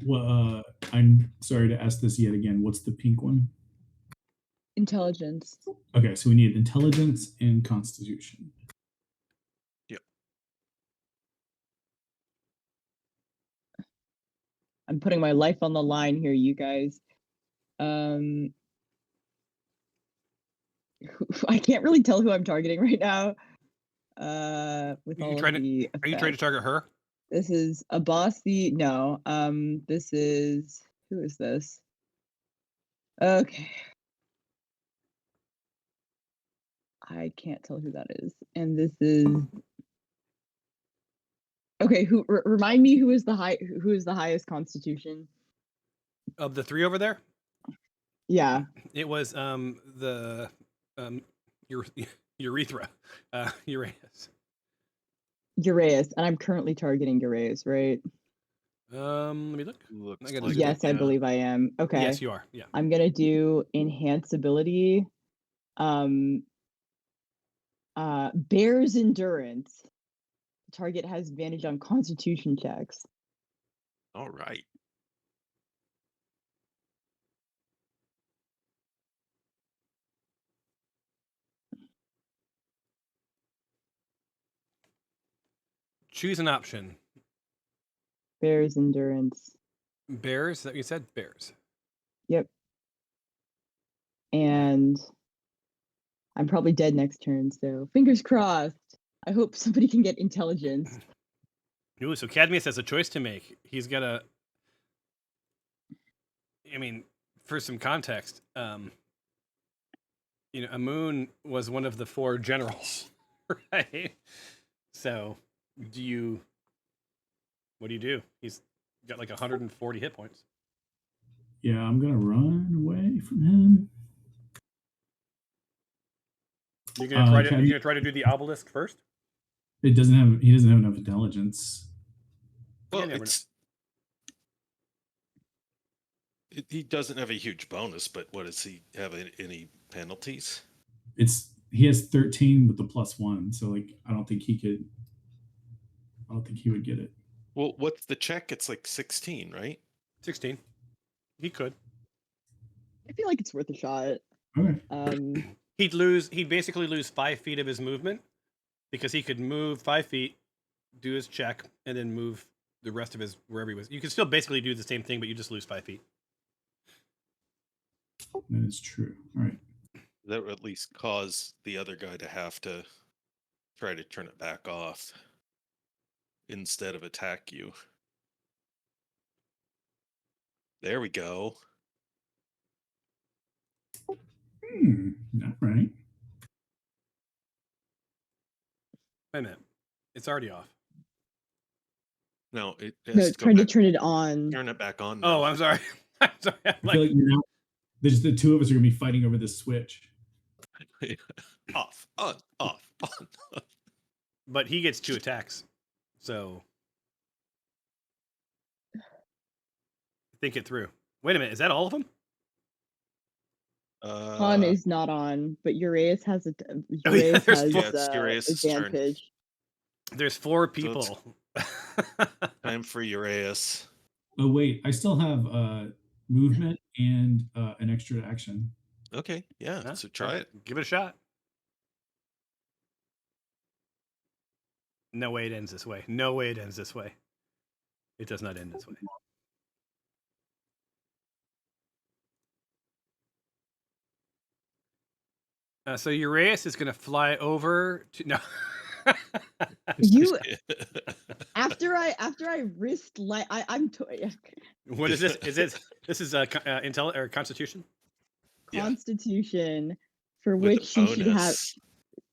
Well, I'm sorry to ask this yet again. What's the pink one? Intelligence. Okay, so we need intelligence and constitution. Yep. I'm putting my life on the line here, you guys. I can't really tell who I'm targeting right now. With all of the Are you trying to target her? This is a bossy. No. This is, who is this? Okay. I can't tell who that is. And this is, okay. Who remind me who is the highest constitution? Of the 3 over there? Yeah. It was the urethra. Uranus. Uraeus, and I'm currently targeting Uraeus, right? Let me look. Looks I gotta like zoom in. Yes, I yeah. believe I am. Okay. Yes, you are. Yeah. I'm gonna do enhance ability. Bear's endurance. The target has advantage on constitution checks. All right. Choose an option. Bear's endurance. Bears. That you said bears. Yep. And I'm probably dead next turn, so fingers crossed. I hope somebody can get intelligence. Ooh, so Cadmius has a choice to make. He's got a. I mean, for some context, Amun was one of the 4 generals, right? So, what do you do? He's got like 140 hit points. Yeah, I'm gonna run away from him. You're gonna try to Cadmius- you're gonna try to do the obelisk first. He doesn't have enough intelligence. Well, never he doesn't have a huge bonus, but what does he have? Any penalties? He has 13 with the +1, so like I don't think he would get it. Well, what's the check? It's like 16, right? 16. He could. I feel like it's worth a shot. Okay. He'd basically lose 5 feet of his movement because he could move 5 feet, do his check, and then move the rest of his wherever he was. You can still basically do the same thing, but you just lose 5 feet. That is true. All right. That would at least cause the other guy to have to try to turn it back off instead of attack you. There we go. All right. Wait a minute. It's already off. No, it has No, to go trying to back, turn it on. turn it back on. Oh, now. I'm sorry. I'm sorry. I feel like now there's the 2 of us are gonna be fighting over this switch. Off, on, off, on. But he gets 2 attacks. So think it through. Wait a minute. Is that all of them? Han is not on, but Uraeus has there's it's Uraeus' turn. advantage. There's 4 people. Time for Uraeus. Oh wait, I still have movement and an extra action. Okay, yeah. Huh? So try it. Give it a shot. No way it ends this way. No way it ends this way. It does not end this way. So Uraeus is going to fly over to no. You after I risked I'm What is this? This is intel or Constitution? Yeah. Constitution for With which a you should have bonus.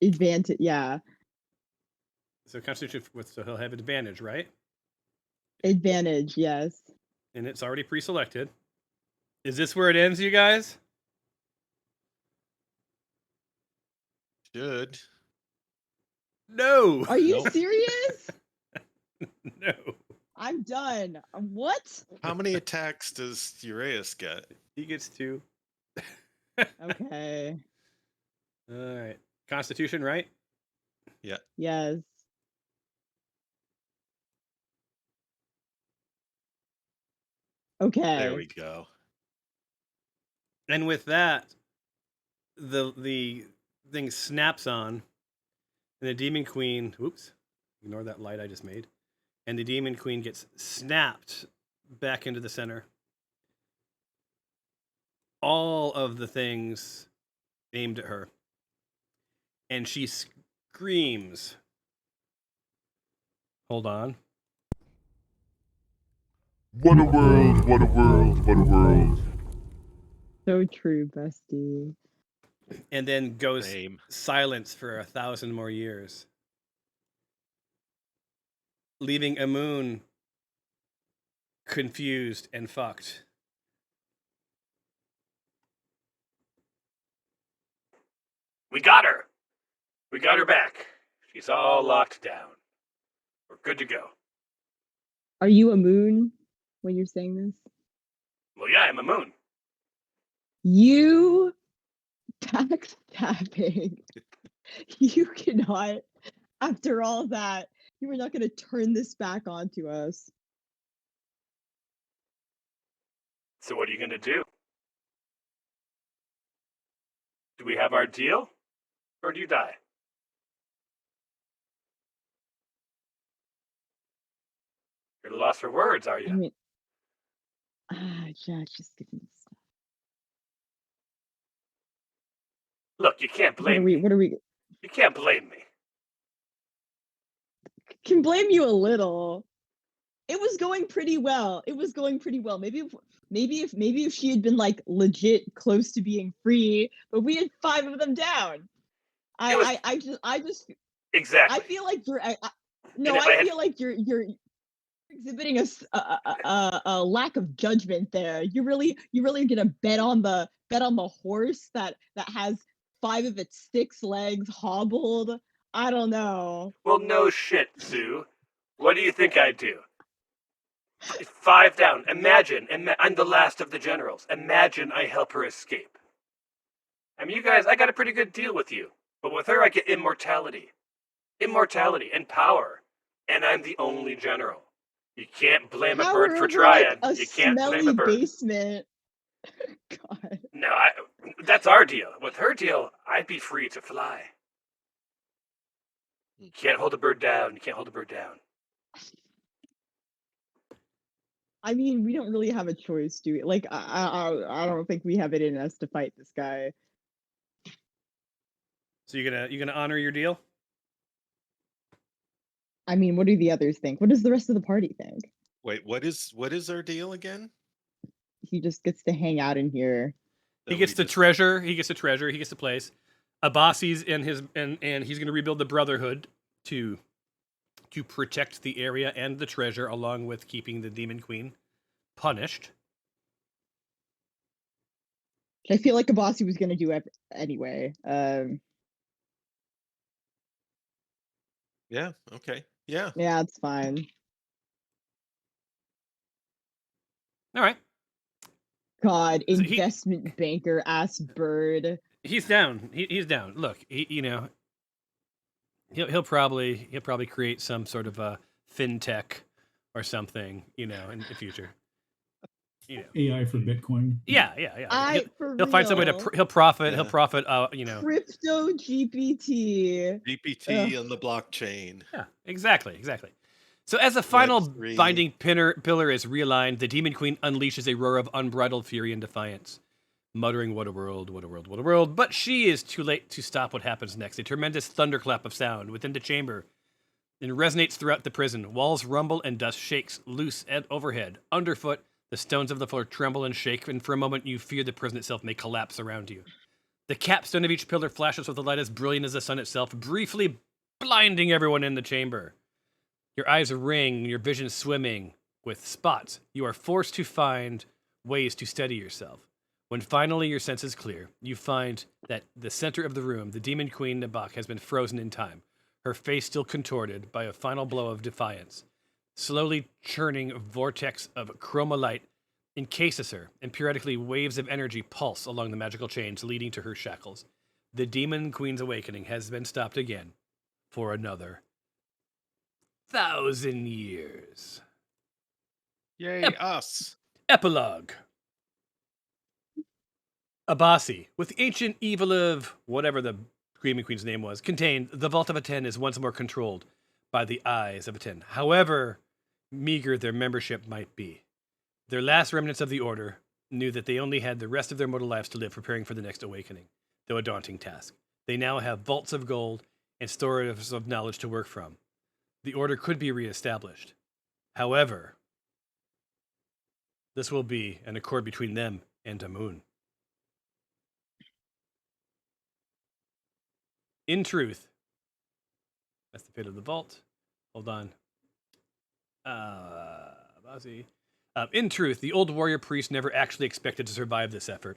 advantage. Yeah, So Constitution so he'll have advantage, right? advantage. Yes. And it's already pre-selected. Is this where it ends, you guys? Should. No. Are you Nope. serious? No. I'm done. What? How many attacks does Uraeus get? He gets 2. Okay. All right. Constitution, right? Yes. Okay. There we go. And with that, the thing snaps on, and the Demon Queen. Oops, ignore that light I just made. And the Demon Queen gets snapped back into the center. All of the things aimed at her, and she screams. Hold on. What a world, what a world, what a world. So true, bestie. And then goes Same. silence for 1,000 more years, leaving Amun confused and fucked. We got her. We got her back. She's all locked down. We're good to go. Are you a moon? when you're saying this? Well, yeah, I'm a moon. You backstabbing. You cannot, after all that, you are not going to turn this back onto us. So what are you going to do? Do we have our deal? Or do you die? You're at a loss for words, are I you? mean, yeah, just give me stuff. Look, you can't blame me. What are we? You can't blame me. Can blame you a little. It was going pretty well. Maybe if she had been like legit close to being free, but we had 5 of them down. I just Exactly. I feel like you're you're exhibiting a lack of judgment there. You really gonna bet on the horse that has 5 of its 6 legs hobbled? I don't know. Well, no shit, Sue. What do you think I'd do? 5 down. Imagine, I'm the last of the generals. Imagine I help her escape. I mean, you guys, I got a pretty good deal with you. But with her, I get immortality. Immortality and power. And I'm the only general. You can't blame a bird for trying. Like you can't blame a bird. Basement. God. No, that's our deal. With her deal, I'd be free to fly. You can't hold a bird down. You can't hold a bird down. I mean, we don't really have a choice, do we? Like, I don't think we have it in us to fight this guy. So you gonna honor your deal? I mean, what do the others think? What does the rest of the party think? Wait, what is our deal again? He just gets to hang out in here. He gets the treasure. He gets the treasure. He gets the place. Abasi's and he's going to rebuild the Brotherhood to protect the area and the treasure, along with keeping the Demon Queen punished. I feel like Abasi was going to do it anyway. Yeah. Okay. Yeah. Yeah, it's fine. All right. God, So investment banker ass bird. He's down. He's down. Look, he'll probably create some sort of a fintech or something, in the future. AI for Bitcoin. Yeah. He'll find some way to he'll profit. Yeah. He'll profit. Crypto GPT. GPT on the blockchain. Yeah, exactly. So as the final binding pillar is realigned, the Demon Queen unleashes a roar of unbridled fury and defiance, muttering, "What a world, what a world, what a world." But she is too late to stop what happens next. A tremendous thunderclap of sound within the chamber and resonates throughout the prison. Walls rumble and dust shakes loose and overhead. Underfoot, the stones of the floor tremble and shake, and for a moment you fear the prison itself may collapse around you. The capstone of each pillar flashes with a light as brilliant as the sun itself, briefly blinding everyone in the chamber. Your eyes ring, your vision swimming with spots. You are forced to find ways to steady yourself. When finally your senses clear, you find that the center of the room, the Demon Queen Nabak, has been frozen in time, her face still contorted by a final blow of defiance. Slowly churning vortex of chromolite encases her, and periodically waves of energy pulse along the magical chains leading to her shackles. The Demon Queen's awakening has been stopped again for another 1,000 years. Yay, us. Epilogue. Abasi, with the ancient evil of whatever the Demon Queen's name was, contained, the Vault of Aten is once more controlled by the eyes of Aten. However meager their membership might be, their last remnants of the Order knew that they only had the rest of their mortal lives to live, preparing for the next awakening, though a daunting task. They now have vaults of gold and stores of knowledge to work from. The Order could be reestablished. However, this will be an accord between them and Amun. In truth, that's the fate of the vault. Hold on. In truth, the old warrior priest never actually expected to survive this effort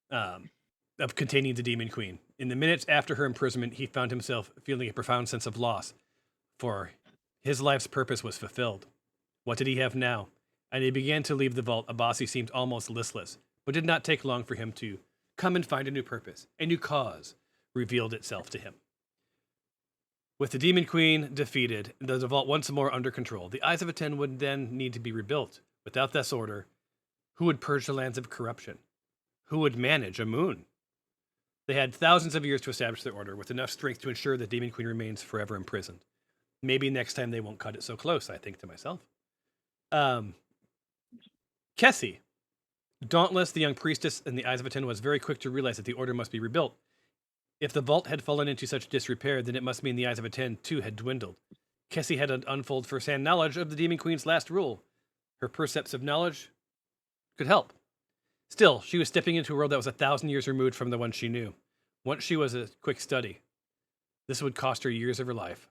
of containing the Demon Queen. In the minutes after her imprisonment, he found himself feeling a profound sense of loss, for his life's purpose was fulfilled. What did he have now? and he began to leave the vault, Abasi seemed almost listless, but did not take long for him to come and find a new purpose. A new cause revealed itself to him. With the Demon Queen defeated, and the vault once more under control, the Eyes of Aten would then need to be rebuilt. Without this order, who would purge the lands of corruption? Who would manage a moon? They had thousands of years to establish their order, with enough strength to ensure the Demon Queen remains forever imprisoned. Maybe next time they won't cut it so close, I think to myself. Kessie, dauntless, the young priestess in the Eyes of Aten, was very quick to realize that the order must be rebuilt. If the vault had fallen into such disrepair, then it must mean the Eyes of Aten, too, had dwindled. Kessie had to unfold first-hand knowledge of the Demon Queen's last rule. Her percepts of knowledge could help. Still, she was stepping into a world that was 1,000 years removed from the one she knew. Once she was a quick study. This would cost her years of her life.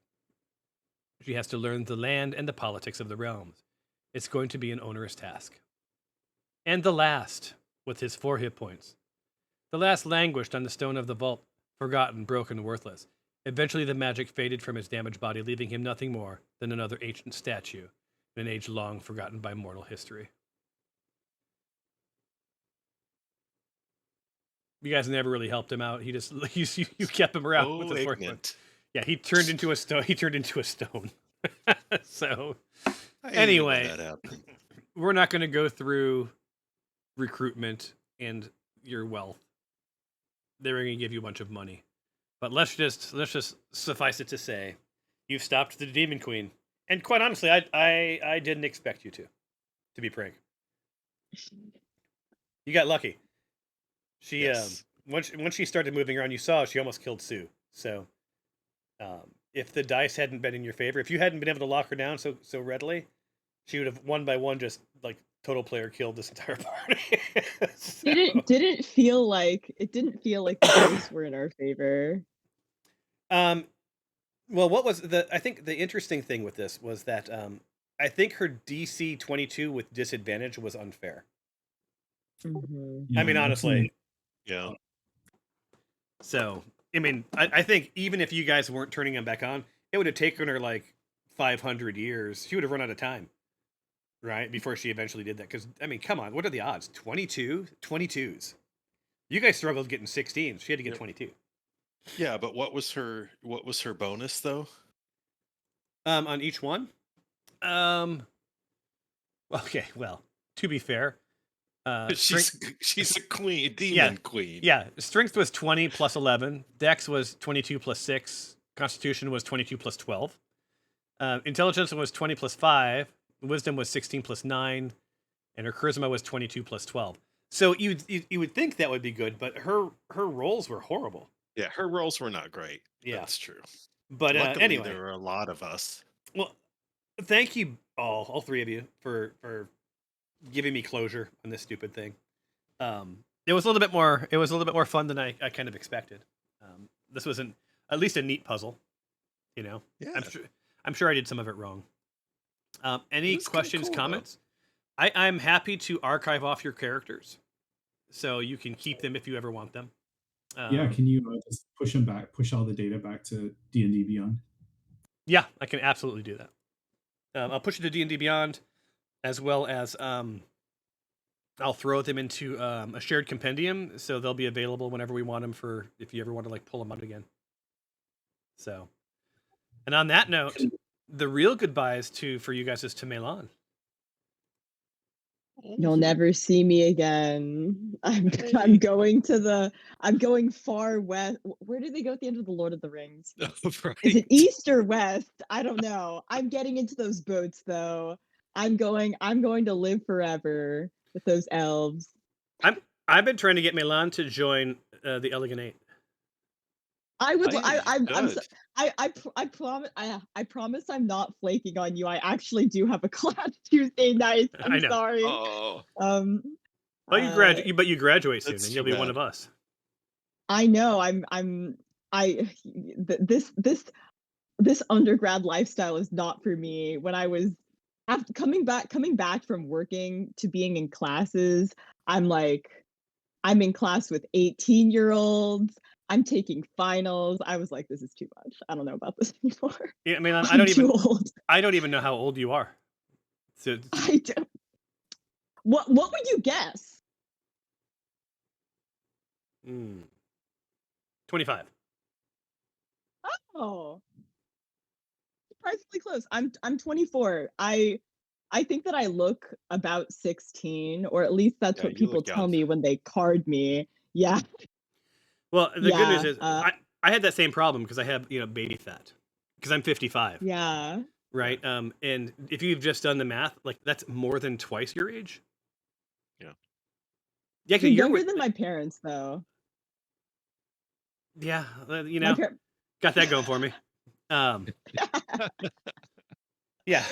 She has to learn the land and the politics of the realms. It's going to be an onerous task. And the last, with his 4 hit points. The last languished on the stone of the vault, forgotten, broken, worthless. Eventually the magic faded from his damaged body, leaving him nothing more than another ancient statue in an age long forgotten by mortal history. You guys never really helped him out. He just you kept him around with the 4 hit points. Yeah, he turned into a stone. He turned into a stone. So, anyway, we're not going to go through recruitment and your wealth. They're going to give you a bunch of money, but let's just suffice it to say, you've stopped the Demon Queen, and quite honestly, I didn't expect you to be frank. You got lucky. She Yes. once she started moving around, you saw she almost killed Sue. So, if the dice hadn't been in your favor, if you hadn't been able to lock her down so readily, she would have one by one just like total player killed this entire party. So- Didn't feel like the dice were in our favor. Well, what was I think the interesting thing with this was that I think her DC 22 with disadvantage was unfair. Mhm. I mean, honestly. Yeah. So, I mean, I think even if you guys weren't turning them back on, it would have taken her like 500 years. She would have run out of time, right? Before she eventually did that. Because, I mean, come on, what are the odds? 22s. You guys struggled getting 16s. She had to get 22. Yeah, but what was her bonus though? On each one? Okay, well, to be fair, She's a queen, demon queen. Yeah, strength was 20 plus 11. Dex was 22 plus 6. Constitution was 22 plus 12. Intelligence was 20 plus 5. Wisdom was 16 plus 9. And her charisma was 22 plus 12. So you would think that would be good, but her rolls were horrible. Yeah, her rolls were not great. Yeah. That's true. But Luckily, anyway, there were a lot of us. well, thank you all 3 of you for giving me closure on this stupid thing. It was a little bit more fun than I kind of expected. This was at least a neat puzzle, you know. Yeah. I'm sure I did some of it wrong. Any It was kinda questions, cool, though. comments? I'm happy to archive off your characters, so you can keep them if you ever want them. Yeah, can you just push all the data back to D&D Beyond? Yeah, I can absolutely do that. I'll push it to D&D Beyond, as well as I'll throw them into a shared compendium, so they'll be available whenever we want them for if you ever want to like pull them out again. So, and on that note, the real goodbyes for you guys is to Melan. You'll never see me again. I'm going far west. Where did they go at the end of the Lord of the Rings? Right. Is it east or west? I don't know. I'm getting into those boats though. I'm going to live forever with those elves. I've been trying to get Melan to join the Elegant Eight. I would. Hey, I promise. I promise I'm not flaking on you. I actually do have a class Tuesday night. I I'm know. sorry. Oh, Well, you graduate soon, that's and you'll too be one bad. of us. I know. This undergrad lifestyle is not for me. When I was after coming back from working to being in classes, I'm in class with 18-year-olds. I'm taking finals. I was like, this is too much. I don't know about this anymore. Yeah, Melan, I'm too old. I don't even know how old you are. So I don't. What would you guess? 25. Oh, surprisingly close. I'm 24. I think that I look about 16, or at least that's Yeah, what you people look tell young. me when they card me. Yeah. Well, the good news Yeah. is I had that same problem because I have, baby fat because I'm 55, Yeah. right? And if you've just done the math, like that's more than twice your age. Yeah. Yeah, You're you're younger than my parents, though. Yeah, My par- got that going for me. Yeah,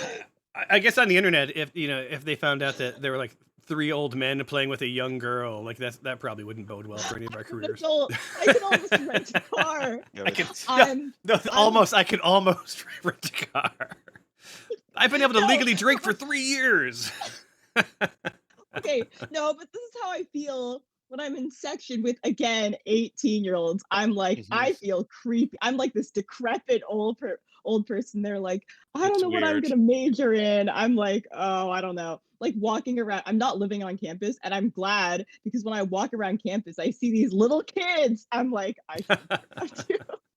I guess on the internet, if they found out that there were like 3 old men playing with a young girl, like that probably wouldn't bode well for any of our careers. I can almost rent a car. Yeah, I can, I'm I could almost rent a car. I've been able to legally drink for 3 years. okay, no, but this is how I feel when I'm in section with, again, 18-year-olds. I'm like, I feel creepy. I'm like this decrepit old person. They're like, I don't know what I'm gonna major in. I'm like, oh, I don't know. Like walking around, I'm not living on campus, and I'm glad because when I walk around campus, I see these little kids. I'm like,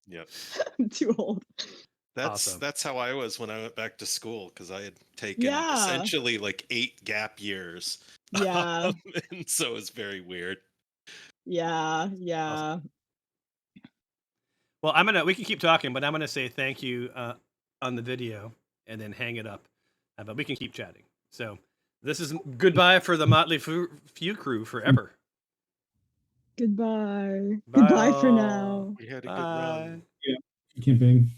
Yep. I'm too old. That's how I was when I went back to school because I had taken essentially like 8 gap years. Yeah. And so it's very weird. Yeah. Awesome. Well, we can keep talking, but I'm gonna say thank you on the video and then hang it up. But we can keep chatting. So this is goodbye for the Motley Few crew forever. Goodbye. Bye Goodbye for all. now. We had a good run. Yeah. Camping.